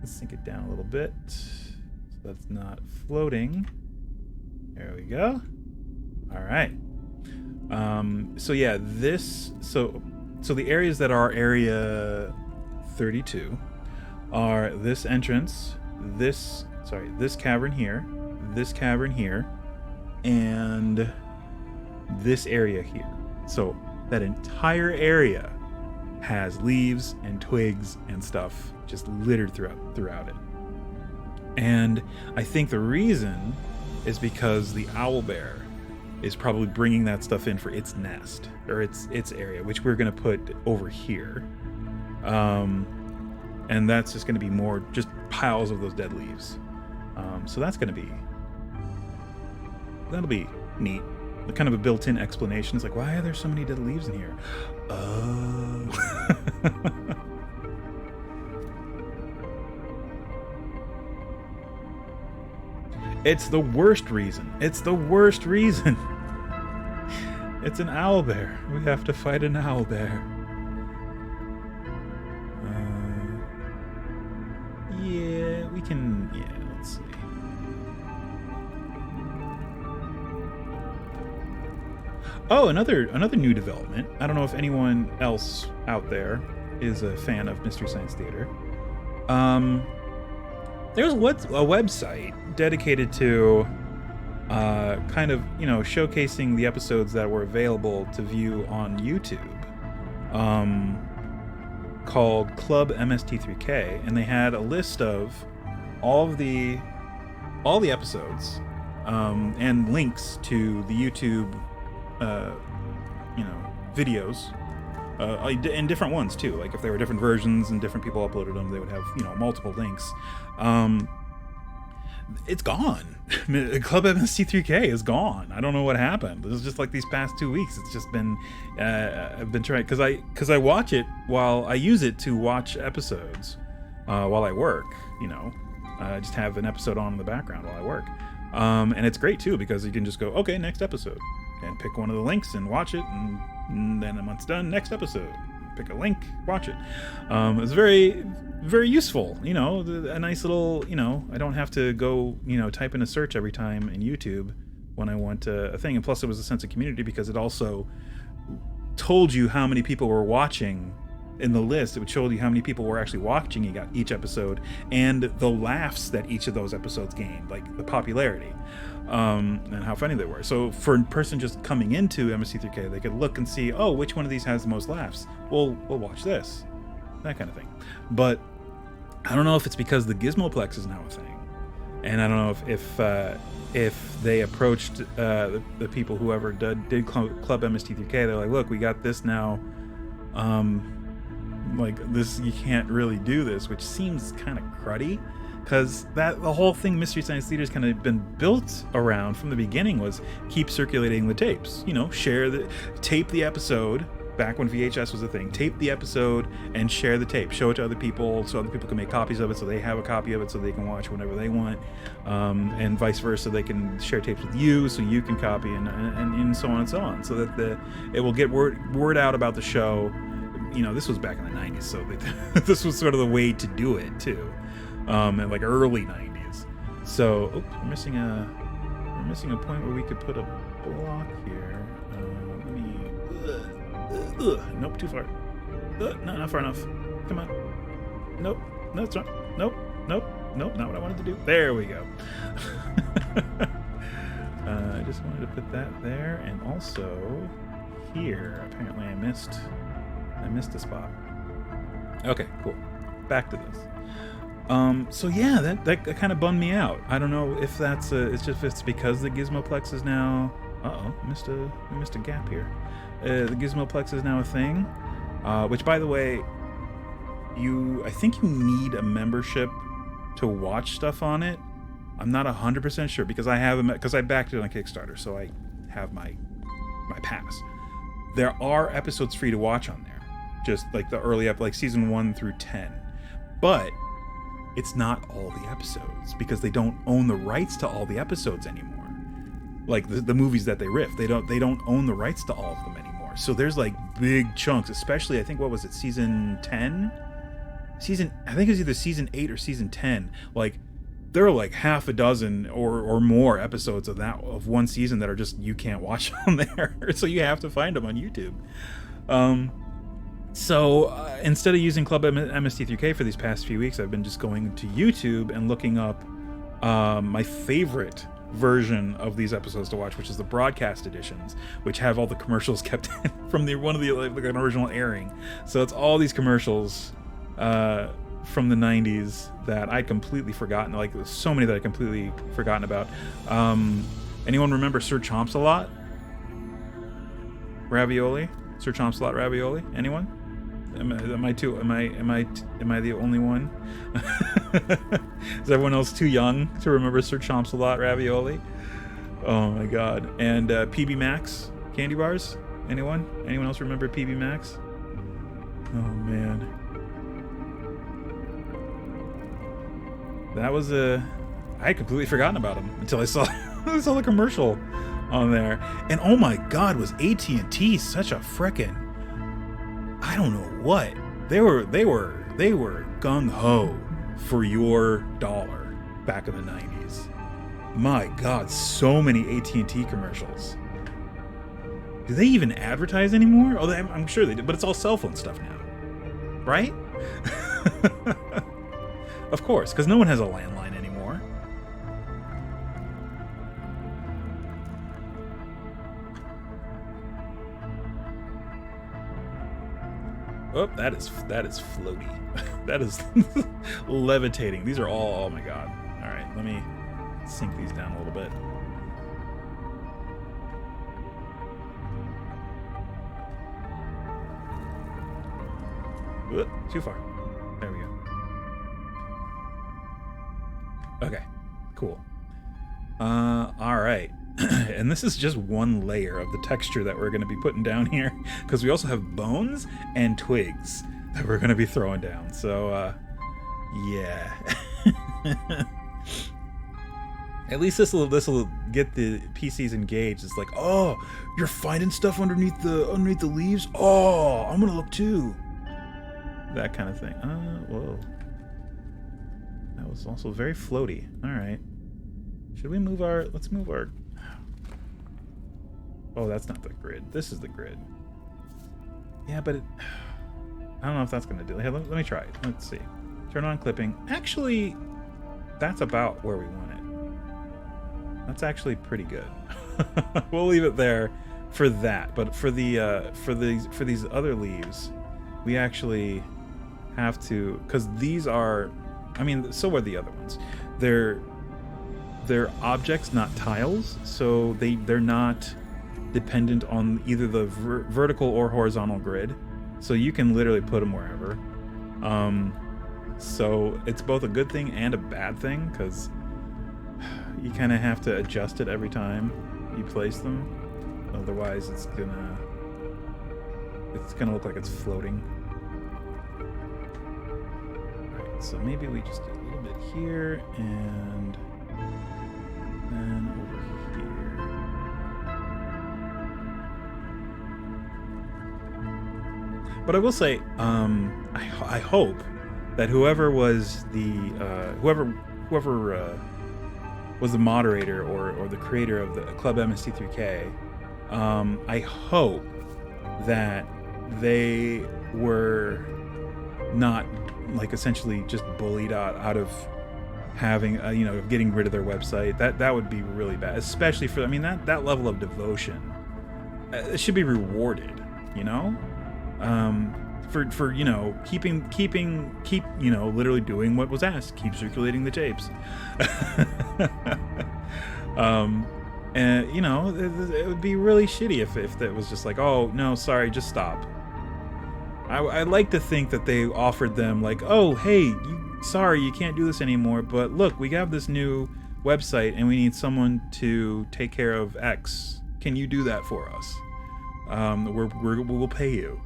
Let's sink it down a little bit so that's not floating. There we go. All right. So yeah, so the areas that are area 32 are this entrance, this cavern here, and this area here. So that entire area has leaves and twigs and stuff just littered throughout it. And I think the reason is because the owlbear is probably bringing that stuff in for its nest, or its area, which we're going to put over here. And that's just going to be more just piles of those dead leaves. So that'll be neat. Kind of a built-in explanation. It's like, why are there so many dead leaves in here? Oh. It's the worst reason. It's an owlbear. We have to fight an owlbear. Yeah, we can. Yeah, let's see. Oh, another new development. I don't know if anyone else out there is a fan of Mystery Science Theater. There's a website dedicated to kind of, showcasing the episodes that were available to view on YouTube, called Club MST3K, and they had a list of all the episodes, and links to the YouTube videos, and different ones too. Like if there were different versions and different people uploaded them, they would have multiple links. It's gone. Club MST3K is gone. I don't know what happened. It was just like these past 2 weeks. It's just been I've been trying because I watch it while I use it to watch episodes while I work. I just have an episode on in the background while I work. And it's great too because you can just go, okay, next episode, and pick one of the links and watch it, and then once done, next episode, pick a link, watch it. It's very, very useful. A nice little, I don't have to go, type in a search every time in YouTube when I want a thing. And plus, it was a sense of community because it also told you how many people were watching. In the list, it would show you how many people were actually watching each episode and the laughs that each of those episodes gained, like the popularity, and how funny they were. So for a person just coming into MST3K, they could look and see, oh, which one of these has the most laughs? We'll watch this, that kind of thing. But I don't know if it's because the Gizmoplex is now a thing, and I don't know if they approached the people, whoever did Club MST3K, they're like, look, we got this now. Like this, you can't really do this, which seems kind of cruddy, because the whole thing Mystery Science Theater's kind of been built around from the beginning was keep circulating the tapes. Tape the episode back when VHS was a thing. Tape the episode and share the tape. Show it to other people so other people can make copies of it, so they have a copy of it so they can watch whenever they want, and vice versa. They can share tapes with you so you can copy, and so on and so on, so that it will get word out about the show. This was back in the 90s, so this was sort of the way to do it too, in like early 90s. So we're missing a point where we could put a block here. Nope, too far. Not far enough. Come on. Nope, no, it's not. Nope, not what I wanted to do. There we go. I just wanted to put that there, and also here. Apparently, I missed a spot. Okay, cool. Back to this. So yeah, that kind of bummed me out. I don't know if that's if it's because the Gizmoplex is now. We missed a gap here. The Gizmoplex is now a thing, which, by the way, I think you need a membership to watch stuff on it. I'm not 100% sure because I backed it on Kickstarter, so I have my pass. There are episodes free to watch on there. Just like the early like season 1 through 10, but it's not all the episodes because they don't own the rights to all the episodes anymore. Like the movies that they riff, they don't own the rights to all of them anymore. So there's like big chunks, especially I think what was it, season 10? I think it was either season 8 or season 10. Like there are like half a dozen or more episodes of one season that are just you can't watch on there, so you have to find them on YouTube. So instead of using Club MST3K for these past few weeks, I've been just going to YouTube and looking up my favorite version of these episodes to watch, which is the broadcast editions, which have all the commercials kept in from one of the original airing. So it's all these commercials from the 90s that I'd completely forgotten. Like so many that I completely forgotten about. Anyone remember Sir Chomps-a-Lot? Ravioli? Sir Chomps-a-Lot ravioli? Anyone? Am I the only one? Is everyone else too young to remember Sir Chomps-a-Lot ravioli? Oh my god. And PB Max candy bars? Anyone else remember PB Max? Oh man. That was I had completely forgotten about them until I saw the commercial on there. And oh my god, was AT&T such a frickin', I don't know what. They were gung-ho for your dollar back in the 90s. My god, so many AT&T commercials. Do they even advertise anymore? Oh, I'm sure they do, but it's all cell phone stuff now, right? Of course, because no one has a landline anymore. Oh, that is floaty. That is levitating. These are all, oh my god. All right, let me sink these down a little bit. Whoop, too far. There we go. Okay, cool. All right. And this is just one layer of the texture that we're going to be putting down here, because we also have bones and twigs that we're going to be throwing down. So, yeah. At least this will get the PCs engaged. It's like, oh, you're finding stuff underneath the leaves. Oh, I'm gonna look too. That kind of thing. Whoa. That was also very floaty. All right. Should we move our? Let's move our. Oh, that's not the grid. This is the grid. Yeah, but I don't know if that's gonna do it. Hey, let me try it. Let's see. Turn on clipping. Actually, that's about where we want it. That's actually pretty good. We'll leave it there for that. But for the for these other leaves, we actually have to, because these are, I mean, so are the other ones. They're objects, not tiles, so they're not dependent on either the vertical or horizontal grid. So you can literally put them wherever. So it's both a good thing and a bad thing, because you kind of have to adjust it every time you place them. Otherwise, it's gonna look like it's floating. Alright, so maybe we just do a little bit here and then over here. But I will say, I hope that whoever was the whoever was the moderator or the creator of the Club MST3K, I hope that they were not like essentially just bullied out of having getting rid of their website. That would be really bad, especially for, I mean, that level of devotion, it should be rewarded, for keep literally doing what was asked, keep circulating the tapes. And it would be really shitty if it was just like, oh no, sorry, just stop. I'd like to think that they offered them like, oh hey, sorry, you can't do this anymore, but look, we have this new website and we need someone to take care of X. Can you do that for us? We'll pay you.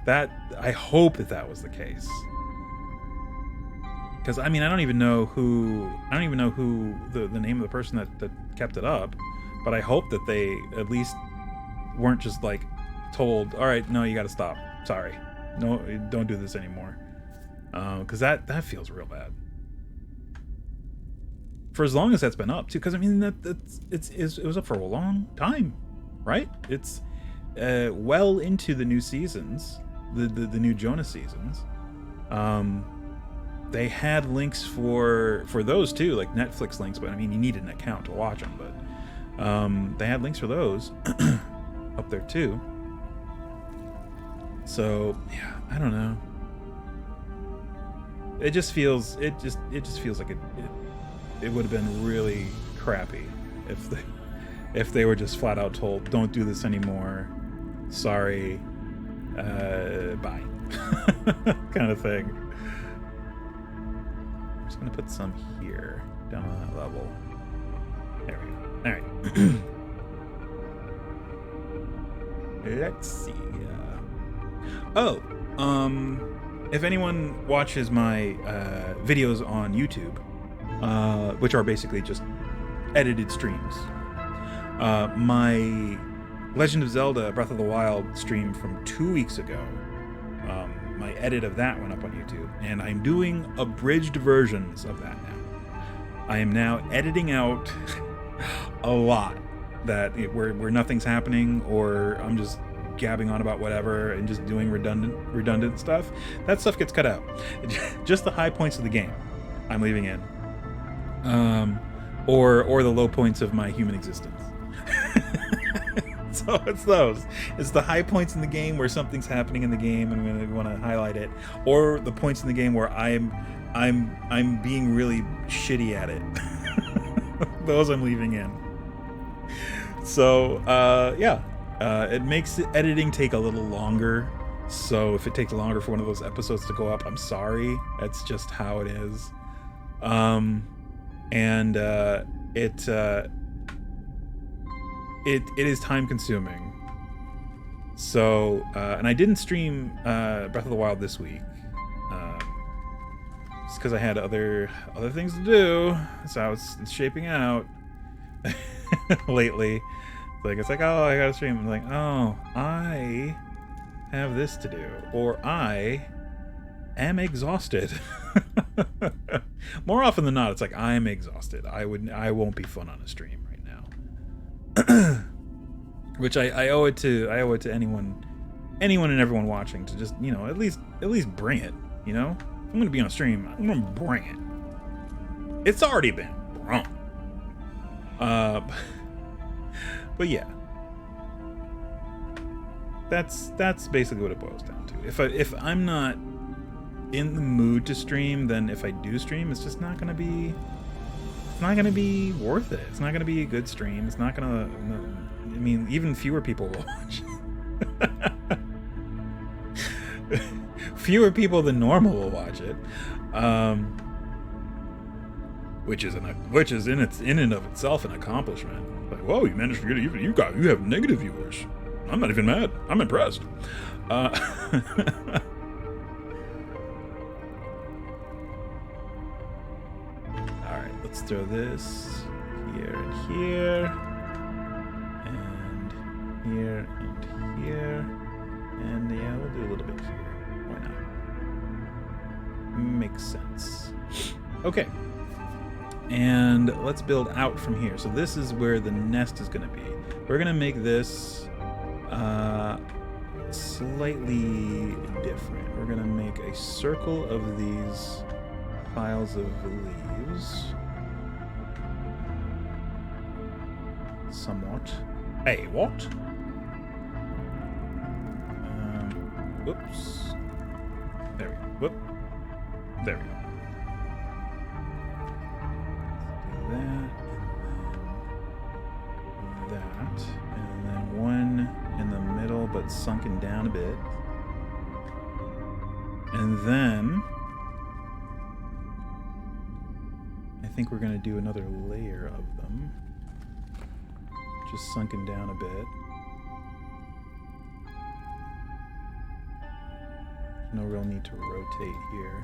That, I hope that was the case, because I mean, I don't even know who the name of the person that kept it up, but I hope that they at least weren't just like told, all right, no, you got to stop, sorry, no, don't do this anymore, because that feels real bad for as long as that's been up too, because I mean it was up for a long time, right? It's well into the new seasons, the new Jonah seasons. They had links for those too, like Netflix links, but I mean, you need an account to watch them, but they had links for those up there too. So yeah, I don't know. It just feels like it would have been really crappy if they were just flat out told, don't do this anymore, sorry, bye, kind of thing. I'm just gonna put some here, down on that level. There we go. All right. Let's see. If anyone watches my videos on YouTube, which are basically just edited streams, my Legend of Zelda Breath of the Wild stream from 2 weeks ago, my edit of that went up on YouTube, and I'm doing abridged versions of that now. I am now editing out a lot where nothing's happening, or I'm just gabbing on about whatever and just doing redundant stuff, that stuff gets cut out. Just the high points of the game I'm leaving in, or the low points of my human existence. So it's those. It's the high points in the game where something's happening in the game and we want to highlight it, or the points in the game where I'm being really shitty at it. Those I'm leaving in. So it makes the editing take a little longer. So if it takes longer for one of those episodes to go up, I'm sorry. That's just how it is. It is time consuming. So and I didn't stream Breath of the Wild this week. Just because I had other things to do. That's how it's shaping out lately. It's like, oh, I gotta stream. I'm like, oh, I have this to do, or I am exhausted. More often than not, it's like I am exhausted. I won't be fun on a stream right now. Which I owe it to anyone and everyone watching to just, at least bring it. If I'm gonna be on a stream, I'm gonna bring it. It's already been brought. But yeah, that's basically what it boils down to. If I'm not in the mood to stream, then if I do stream, it's just not gonna be worth it. It's not gonna be a good stream. It's not gonna. I mean, even fewer people will watch. Fewer people than normal will watch it. Which is in and of itself an accomplishment. Like, whoa, you managed to get it. You have negative viewers. I'm not even mad. I'm impressed. All right, let's throw this here and here, and here and here, and yeah, we'll do a little bit here. Why not? Makes sense. Okay. And let's build out from here. So this is where the nest is going to be. We're going to make this slightly different. We're going to make a circle of these piles of leaves. Somewhat. Hey, what? Whoops. There we go. Whoop. There we go. That, and then one in the middle but sunken down a bit, and then I think we're going to do another layer of them, just sunken down a bit. No real need to rotate here.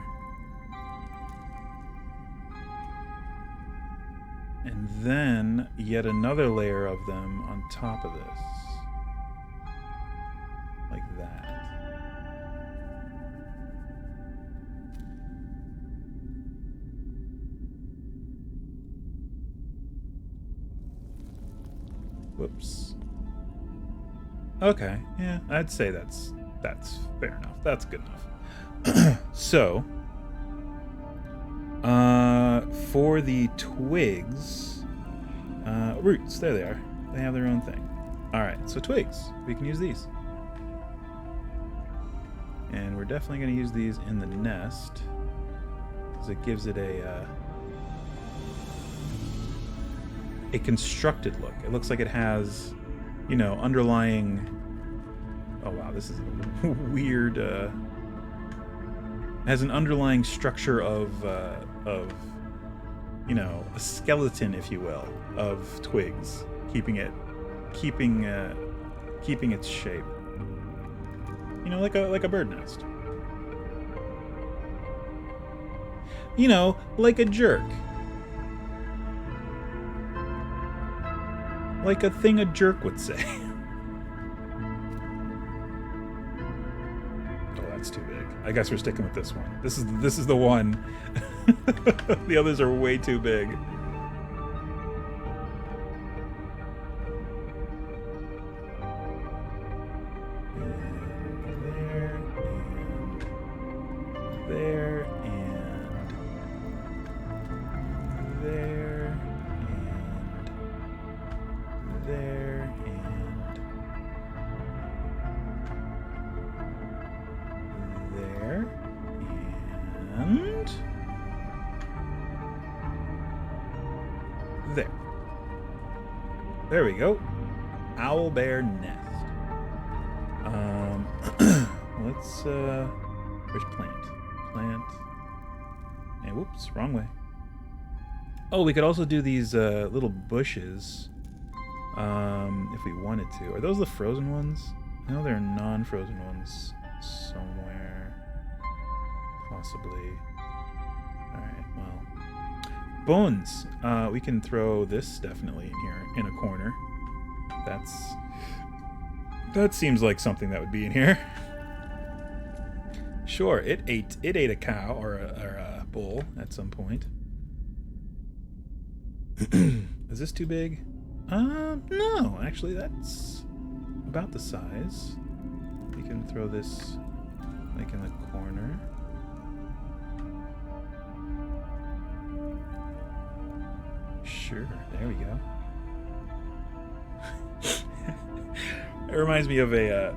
And then yet another layer of them on top of this. Like that. Whoops. Okay, yeah, I'd say that's fair enough. That's good enough. So, for the twigs, roots, there they are. They have their own thing. Alright, so twigs. We can use these. And we're definitely going to use these in the nest, because it gives it a constructed look. It looks like it has, underlying... Oh wow, this is a weird... It has an underlying structure of a skeleton, if you will, of twigs, keeping its shape. Like a bird nest. Like a jerk. Like a thing a jerk would say. Oh, that's too big. I guess we're sticking with this one. This is the one. The others are way too big. There we go. Owl bear nest. Let's where's plant, and whoops, wrong way. Oh, we could also do these little bushes if we wanted to. Are those the frozen ones? No, they're non-frozen ones somewhere, possibly. All right, well, bones. We can throw this definitely in here in a corner. That seems like something that would be in here. Sure, it ate a cow or a bull at some point. Is this too big? No, actually that's about the size. We can throw this like in the corner. Sure, there we go. It reminds me of I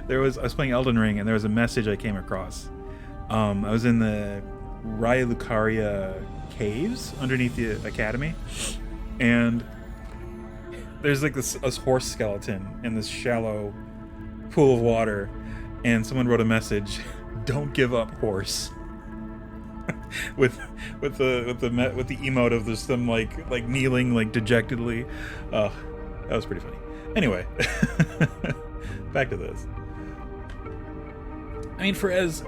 was playing Elden Ring and there was a message I came across. I was in the Raya Lucaria caves underneath the academy, and there's like this horse skeleton in this shallow pool of water, and someone wrote a message, "Don't give up, horse." with the emote of this them like kneeling like dejectedly. That was pretty funny. Anyway, back to this. I mean, for as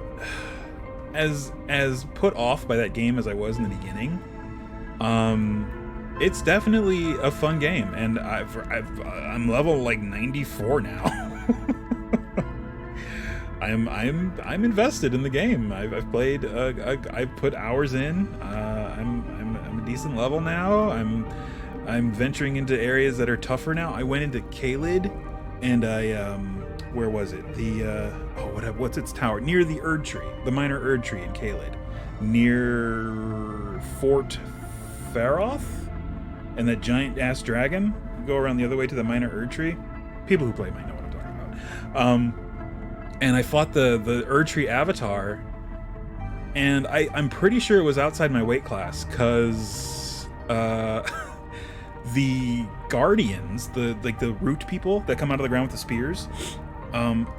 put off by that game as I was in the beginning, it's definitely a fun game, and I'm level like 94 now. I'm invested in the game. I've played. I've put hours in. I'm a decent level now. I'm venturing into areas that are tougher now. I went into Caelid, and where was it? The what's its tower? Near the Erd Tree, the minor Erd Tree in Caelid, near Fort Faroth, and that giant ass dragon. Go around the other way to the minor Erd Tree. People who play might know what I'm talking about. And I fought the Erd Tree Avatar, and I'm pretty sure it was outside my weight class, cause the Guardians, the root people that come out of the ground with the spears,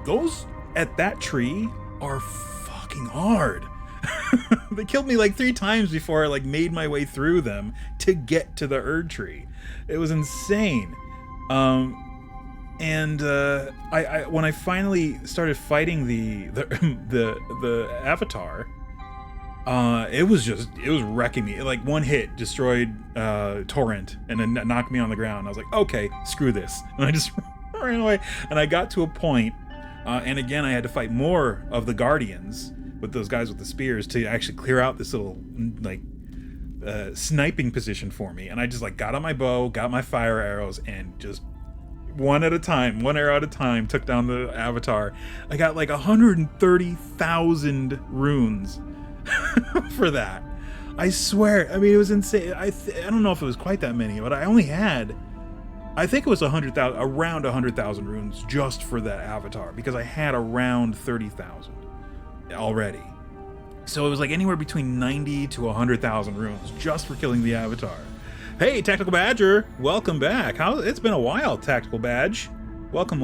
those at that tree are fucking hard. They killed me like 3 times before I like made my way through them to get to the Erd Tree. It was insane. And I when I finally started fighting the Avatar, it was wrecking me. Like one hit destroyed Torrent and then knocked me on the ground. I was like, okay, screw this, and I just ran away. And I got to a point, and again I had to fight more of the Guardians with those guys with the spears to actually clear out this little like sniping position for me. And I just like got on my bow, got my fire arrows, and just one arrow at a time, took down the Avatar. I got like 130,000 runes for that. I swear. I mean, it was insane. I don't know if it was quite that many, but I only had, I think it was around 100,000 runes just for that Avatar, because I had around 30,000 already. So it was like anywhere between 90 to 100,000 runes just for killing the Avatar. Hey, Tactical Badger, welcome back. It's been a while, Tactical Badge. Welcome.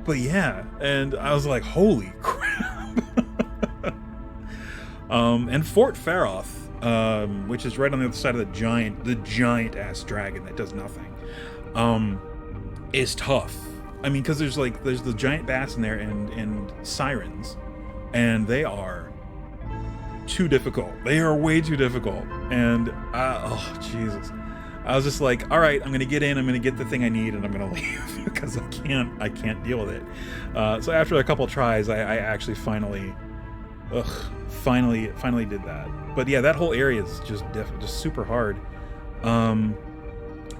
But yeah, and I was like, holy crap. And Fort Faroth, which is right on the other side of the giant ass dragon that does nothing, is tough. I mean, because there's the giant bats in there and sirens, and they are too difficult. They are way too difficult. And oh Jesus, I was just like, all right, I'm gonna get in, I'm gonna get the thing I need, and I'm gonna leave because I can't deal with it. So after a couple tries, I actually finally did that. But yeah, that whole area is just super hard.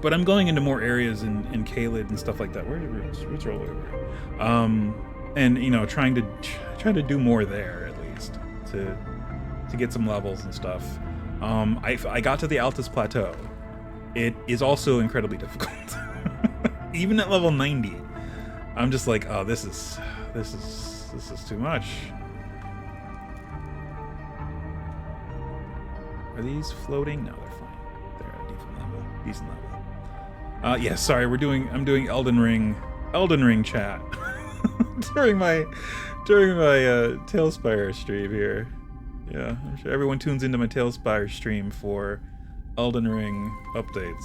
But I'm going into more areas in Caelid and stuff like that. Where are the roots? Roots are all over. And you know, trying to do more there at least to get some levels and stuff. I got to the Altus Plateau. It is also incredibly difficult. Even at level 90, I'm just like, oh, this is too much. Are these floating? No, they're fine. They're at a decent level. Decent level. Yeah, sorry, I'm doing Elden Ring chat during my TaleSpire stream here. Yeah, I'm sure everyone tunes into my TaleSpire stream for Elden Ring updates.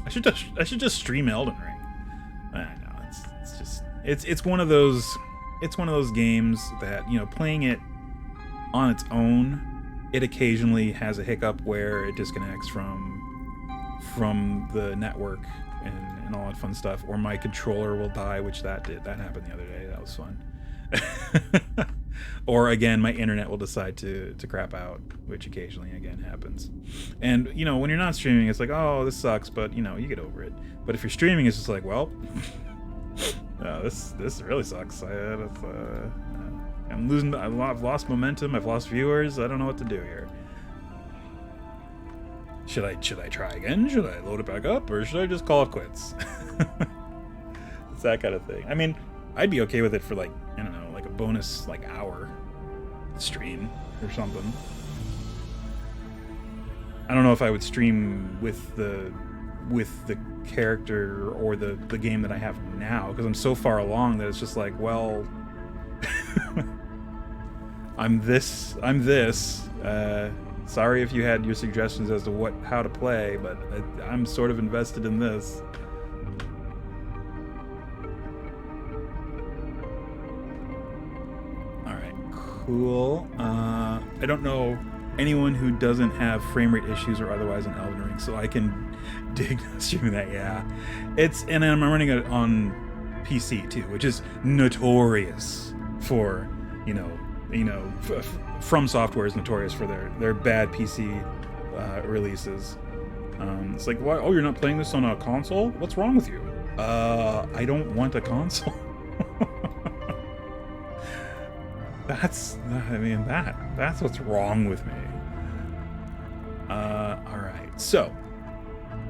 I should just stream Elden Ring. I know it's one of those games that, you know, playing it on its own, it occasionally has a hiccup where it disconnects from the network and all that fun stuff, or my controller will die, which that happened the other day. That was fun. Or again, my internet will decide to crap out, which occasionally again happens. And you know, when you're not streaming, it's like, oh, this sucks, but you know, you get over it. But if you're streaming, it's just like, well, this really sucks. I'm losing. I've lost momentum. I've lost viewers. I don't know what to do here. Should I try again? Should I load it back up, or should I just call it quits? It's that kind of thing. I mean, I'd be okay with it for like, I don't know, like a bonus like hour stream or something. I don't know if I would stream with the character or the game that I have now, because I'm so far along that it's just like, well, I'm this. Sorry if you had your suggestions as to how to play, but I'm sort of invested in this. Alright, cool. I don't know anyone who doesn't have frame rate issues or otherwise in Elden Ring, so I can dig streaming that, yeah. And I'm running it on PC too, which is notorious for, From Software is notorious for their bad PC releases. It's like, why? Oh, you're not playing this on a console? What's wrong with you? I don't want a console. That's what's wrong with me. All right, so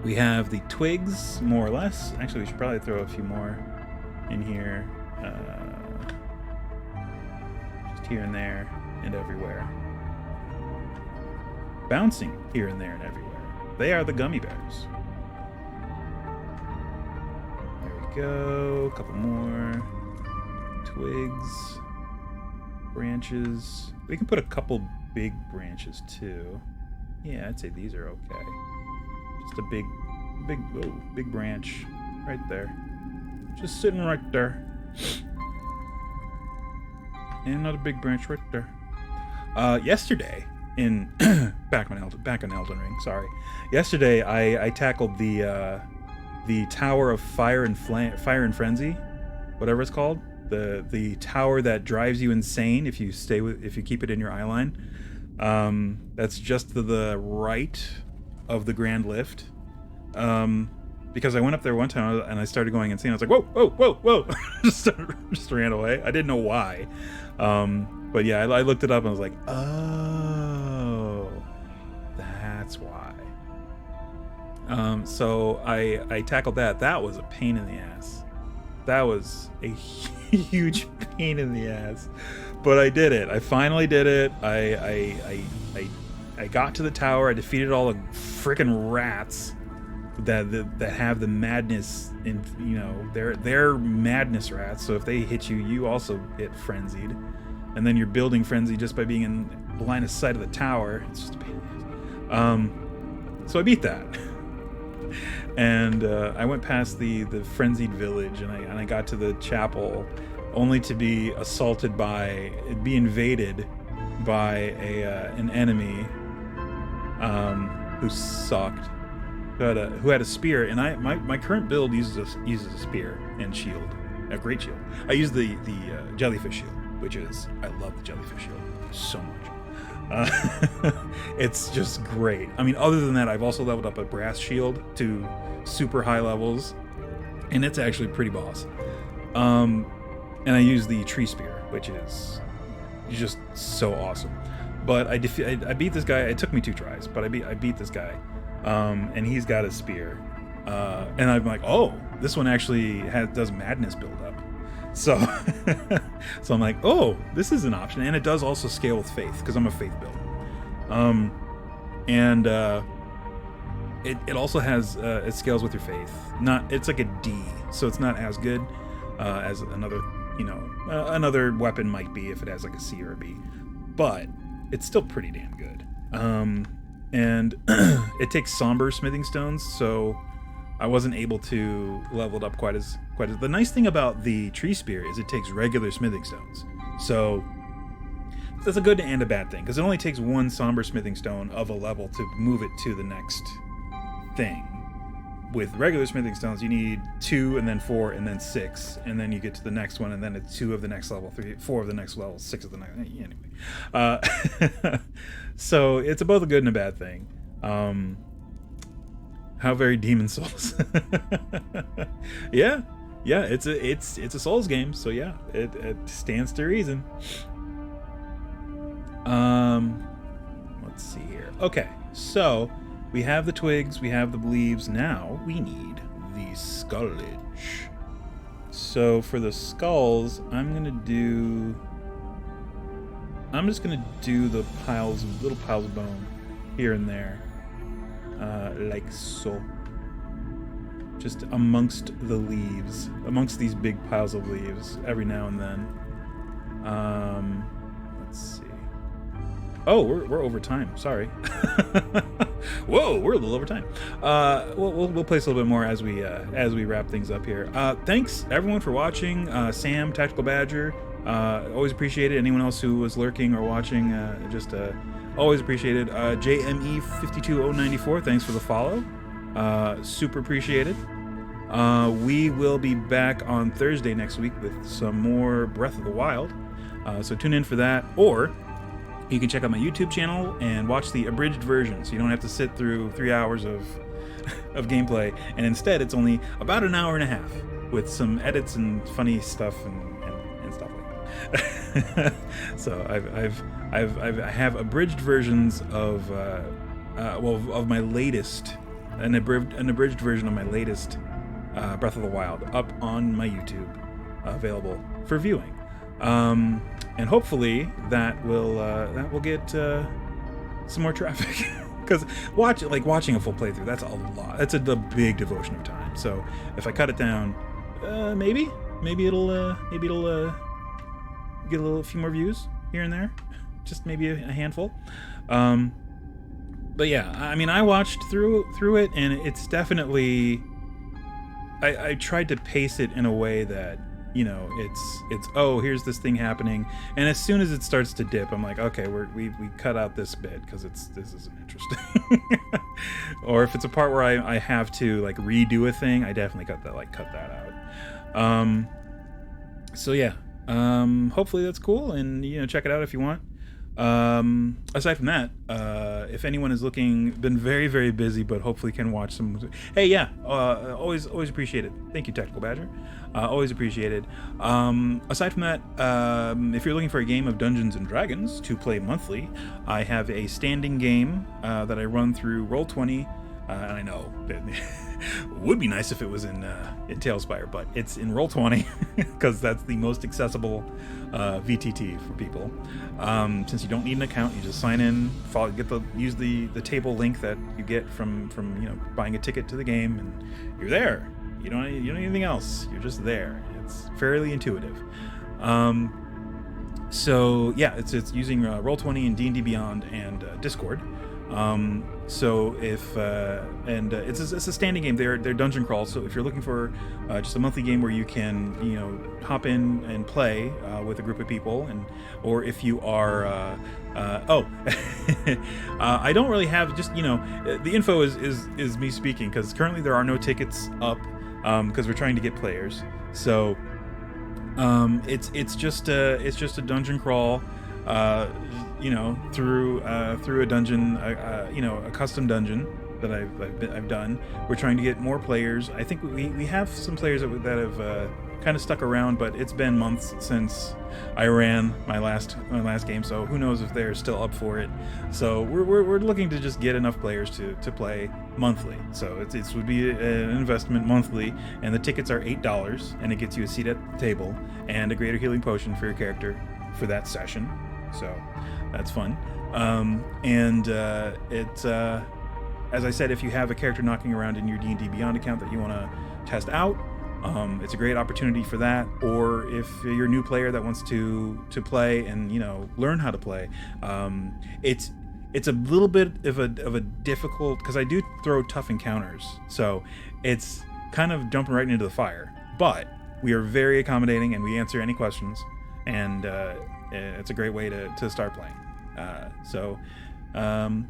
we have the twigs, more or less. Actually, we should probably throw a few more in here, just here and there and everywhere, bouncing here and there and everywhere. They are the gummy bears. There we go. A couple more twigs, branches. We can put a couple big branches too. Yeah, I'd say these are okay. Just a big branch right there. Just sitting right there. And another big branch right there. Yesterday, back on Elden Ring, sorry. Yesterday, I tackled the Tower of Fire and Frenzy, whatever it's called. The tower that drives you insane if you keep it in your eye line. That's just to the right of the Grand Lift. Because I went up there one time and I started going insane. I was like, whoa! just ran away. I didn't know why. But yeah, I looked it up and I was like, oh, that's why. So I tackled that. That was a pain in the ass. That was a huge pain in the ass. But I did it. I finally did it. I got to the tower. I defeated all the freaking rats that have the madness in, they're madness rats. So if they hit you, you also get frenzied. And then you're building frenzy just by being in the line of sight of the tower. It's just a pain in the ass. So I beat that. And I went past the frenzied village, and I got to the chapel, only to be invaded by an enemy who sucked, who had a spear. And my current build uses a spear and shield, a great shield. I use the jellyfish shield, which is, I love the jellyfish shield so much. It's just great. I mean, other than that, I've also leveled up a brass shield to super high levels, and it's actually pretty boss. And I use the tree spear, which is just so awesome. But I beat this guy. It took me 2 tries, but I beat this guy, and he's got a spear. And I'm like, oh, this one actually does madness build up. So I'm like, oh, this is an option. And it does also scale with faith, because I'm a faith build. it also has it scales with your faith. It's like a D, so it's not as good as another another weapon might be if it has like a C or a B, but it's still pretty damn good. And it takes somber smithing stones, so I wasn't able to level it up quite as. The nice thing about the tree spear is it takes regular smithing stones, so that's a good and a bad thing, because it only takes one somber smithing stone of a level to move it to the next thing. With regular smithing stones, you need 2 and then 4 and then 6, and then you get to the next one, and then it's 2 of the next level, 3, 4 of the next level, 6 of the next. Anyway, so it's both a good and a bad thing. How very Demon Souls. yeah, it's a Souls game, so yeah, it stands to reason. Let's see here. Okay, so we have the twigs, we have the leaves. Now we need the skullage. So for the skulls, I'm just gonna do the little piles of bone here and there, like so. Just amongst the leaves, amongst these big piles of leaves, every now and then. Let's see. Oh, we're over time. Sorry. Whoa, we're a little over time. We'll place a little bit more as we wrap things up here. Thanks everyone for watching. Sam, Tactical Badger, always appreciate it. Anyone else who was lurking or watching, always appreciated. JME52094, thanks for the follow. Super appreciated. We will be back on Thursday next week with some more Breath of the Wild. So tune in for that, or you can check out my YouTube channel and watch the abridged version, so you don't have to sit through 3 hours of gameplay, and instead it's only about an hour and a half with some edits and funny stuff and stuff like that. So I have abridged versions of my latest, an abridged version of my latest Breath of the Wild up on my YouTube, available for viewing. And hopefully that will get some more traffic, because watching a full playthrough, that's a lot. That's a big devotion of time. So if I cut it down, maybe it'll get a few more views here and there, just maybe a handful. But yeah, I mean, I watched through it, and it's definitely. I tried to pace it in a way that, it's here's this thing happening, and as soon as it starts to dip, I'm like, okay, we cut out this bit because this isn't interesting. Or if it's a part where I have to like redo a thing, I definitely cut that out. So yeah, hopefully that's cool, and check it out if you want. Aside from that, if anyone is been very, very busy, but hopefully can watch some. Hey, yeah, always appreciate it. Thank you, Tactical Badger. Always appreciated. Aside from that, if you're looking for a game of Dungeons and Dragons to play monthly, I have a standing game that I run through Roll20. And I know it would be nice if it was in TaleSpire, but it's in Roll20 because that's the most accessible VTT for people. Since you don't need an account, you just sign in, use the table link that you get from buying a ticket to the game, and you're there. You don't need anything else. You're just there. It's fairly intuitive. So yeah, it's using Roll20 and D&D Beyond and Discord. So if it's a standing game. They're dungeon crawls. So if you're looking for just a monthly game where you can hop in and play with a group of people, or if you are I don't really have the info is me speaking, because currently there are no tickets up because we're trying to get players. So it's just a dungeon crawl. Through a dungeon, a custom dungeon that I've done. We're trying to get more players. I think we have some players that have kind of stuck around, but it's been months since I ran my last game, so who knows if they're still up for it. So we're looking to just get enough players to play monthly. So it would be an investment monthly, and the tickets are $8, and it gets you a seat at the table and a greater healing potion for your character for that session. So that's fun. as I said, if you have a character knocking around in your D&D Beyond account that you want to test out, it's a great opportunity for that. Or if you're a new player that wants to play and, you know, learn how to play, it's a little bit of a difficult, because I do throw tough encounters, so it's kind of jumping right into the fire. But we are very accommodating and we answer any questions, and it's a great way to start playing.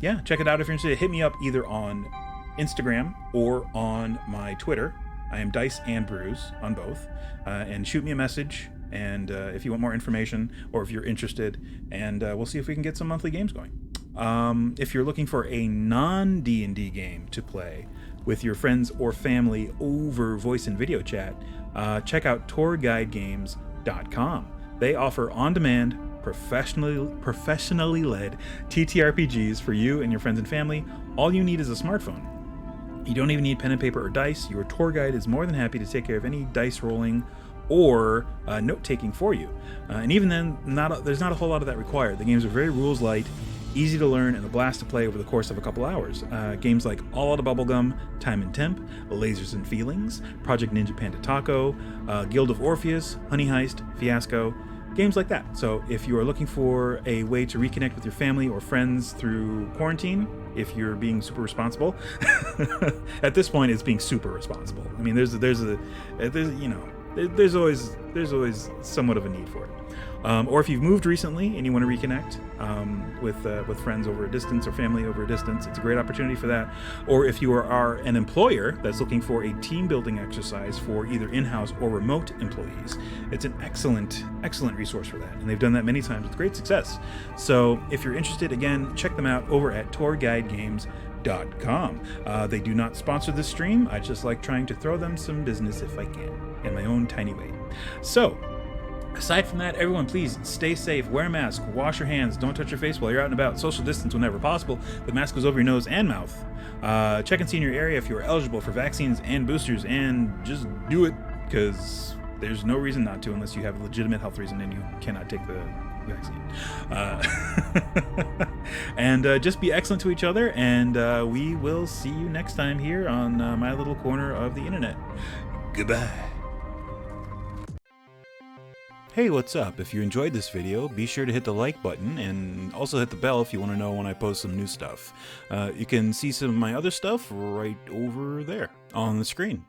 Yeah, check it out if you're interested. Hit me up either on Instagram or on my Twitter. I am Dice and Brews on both, and shoot me a message. And if you want more information or if you're interested, and we'll see if we can get some monthly games going. If you're looking for a non-D&D game to play with your friends or family over voice and video chat, check out tourguidegames.com. They offer on-demand, professionally led TTRPGs for you and your friends and family. All you need is a smartphone. You don't even need pen and paper or dice. Your tour guide is more than happy to take care of any dice rolling or note-taking for you. And even then, there's not a whole lot of that required. The games are very rules light, easy to learn, and a blast to play over the course of a couple hours. Games like All Out of Bubblegum, Time and Temp, Lasers and Feelings, Project Ninja Panda Taco, Guild of Orpheus, Honey Heist, Fiasco, games like that. So if you are looking for a way to reconnect with your family or friends through quarantine, if you're being super responsible, at this point it's being super responsible. I mean, there's always somewhat of a need for it. Or if you've moved recently and you want to reconnect with friends over a distance or family over a distance, it's a great opportunity for that. Or if you are an employer that's looking for a team building exercise for either in-house or remote employees, it's an excellent resource for that. And they've done that many times with great success. So if you're interested, again, check them out over at tourguidegames.com. They do not sponsor this stream. I just like trying to throw them some business if I can, in my own tiny way. So, aside from that, everyone, please stay safe, wear a mask, wash your hands, don't touch your face while you're out and about, social distance whenever possible. The mask goes over your nose and mouth. Check and see in your area if you are eligible for vaccines and boosters, and just do it, because there's no reason not to unless you have a legitimate health reason and you cannot take the vaccine. And just be excellent to each other, and we will see you next time here on my little corner of the internet. Goodbye. Hey, what's up? If you enjoyed this video, be sure to hit the like button and also hit the bell if you want to know when I post some new stuff. You can see some of my other stuff right over there on the screen.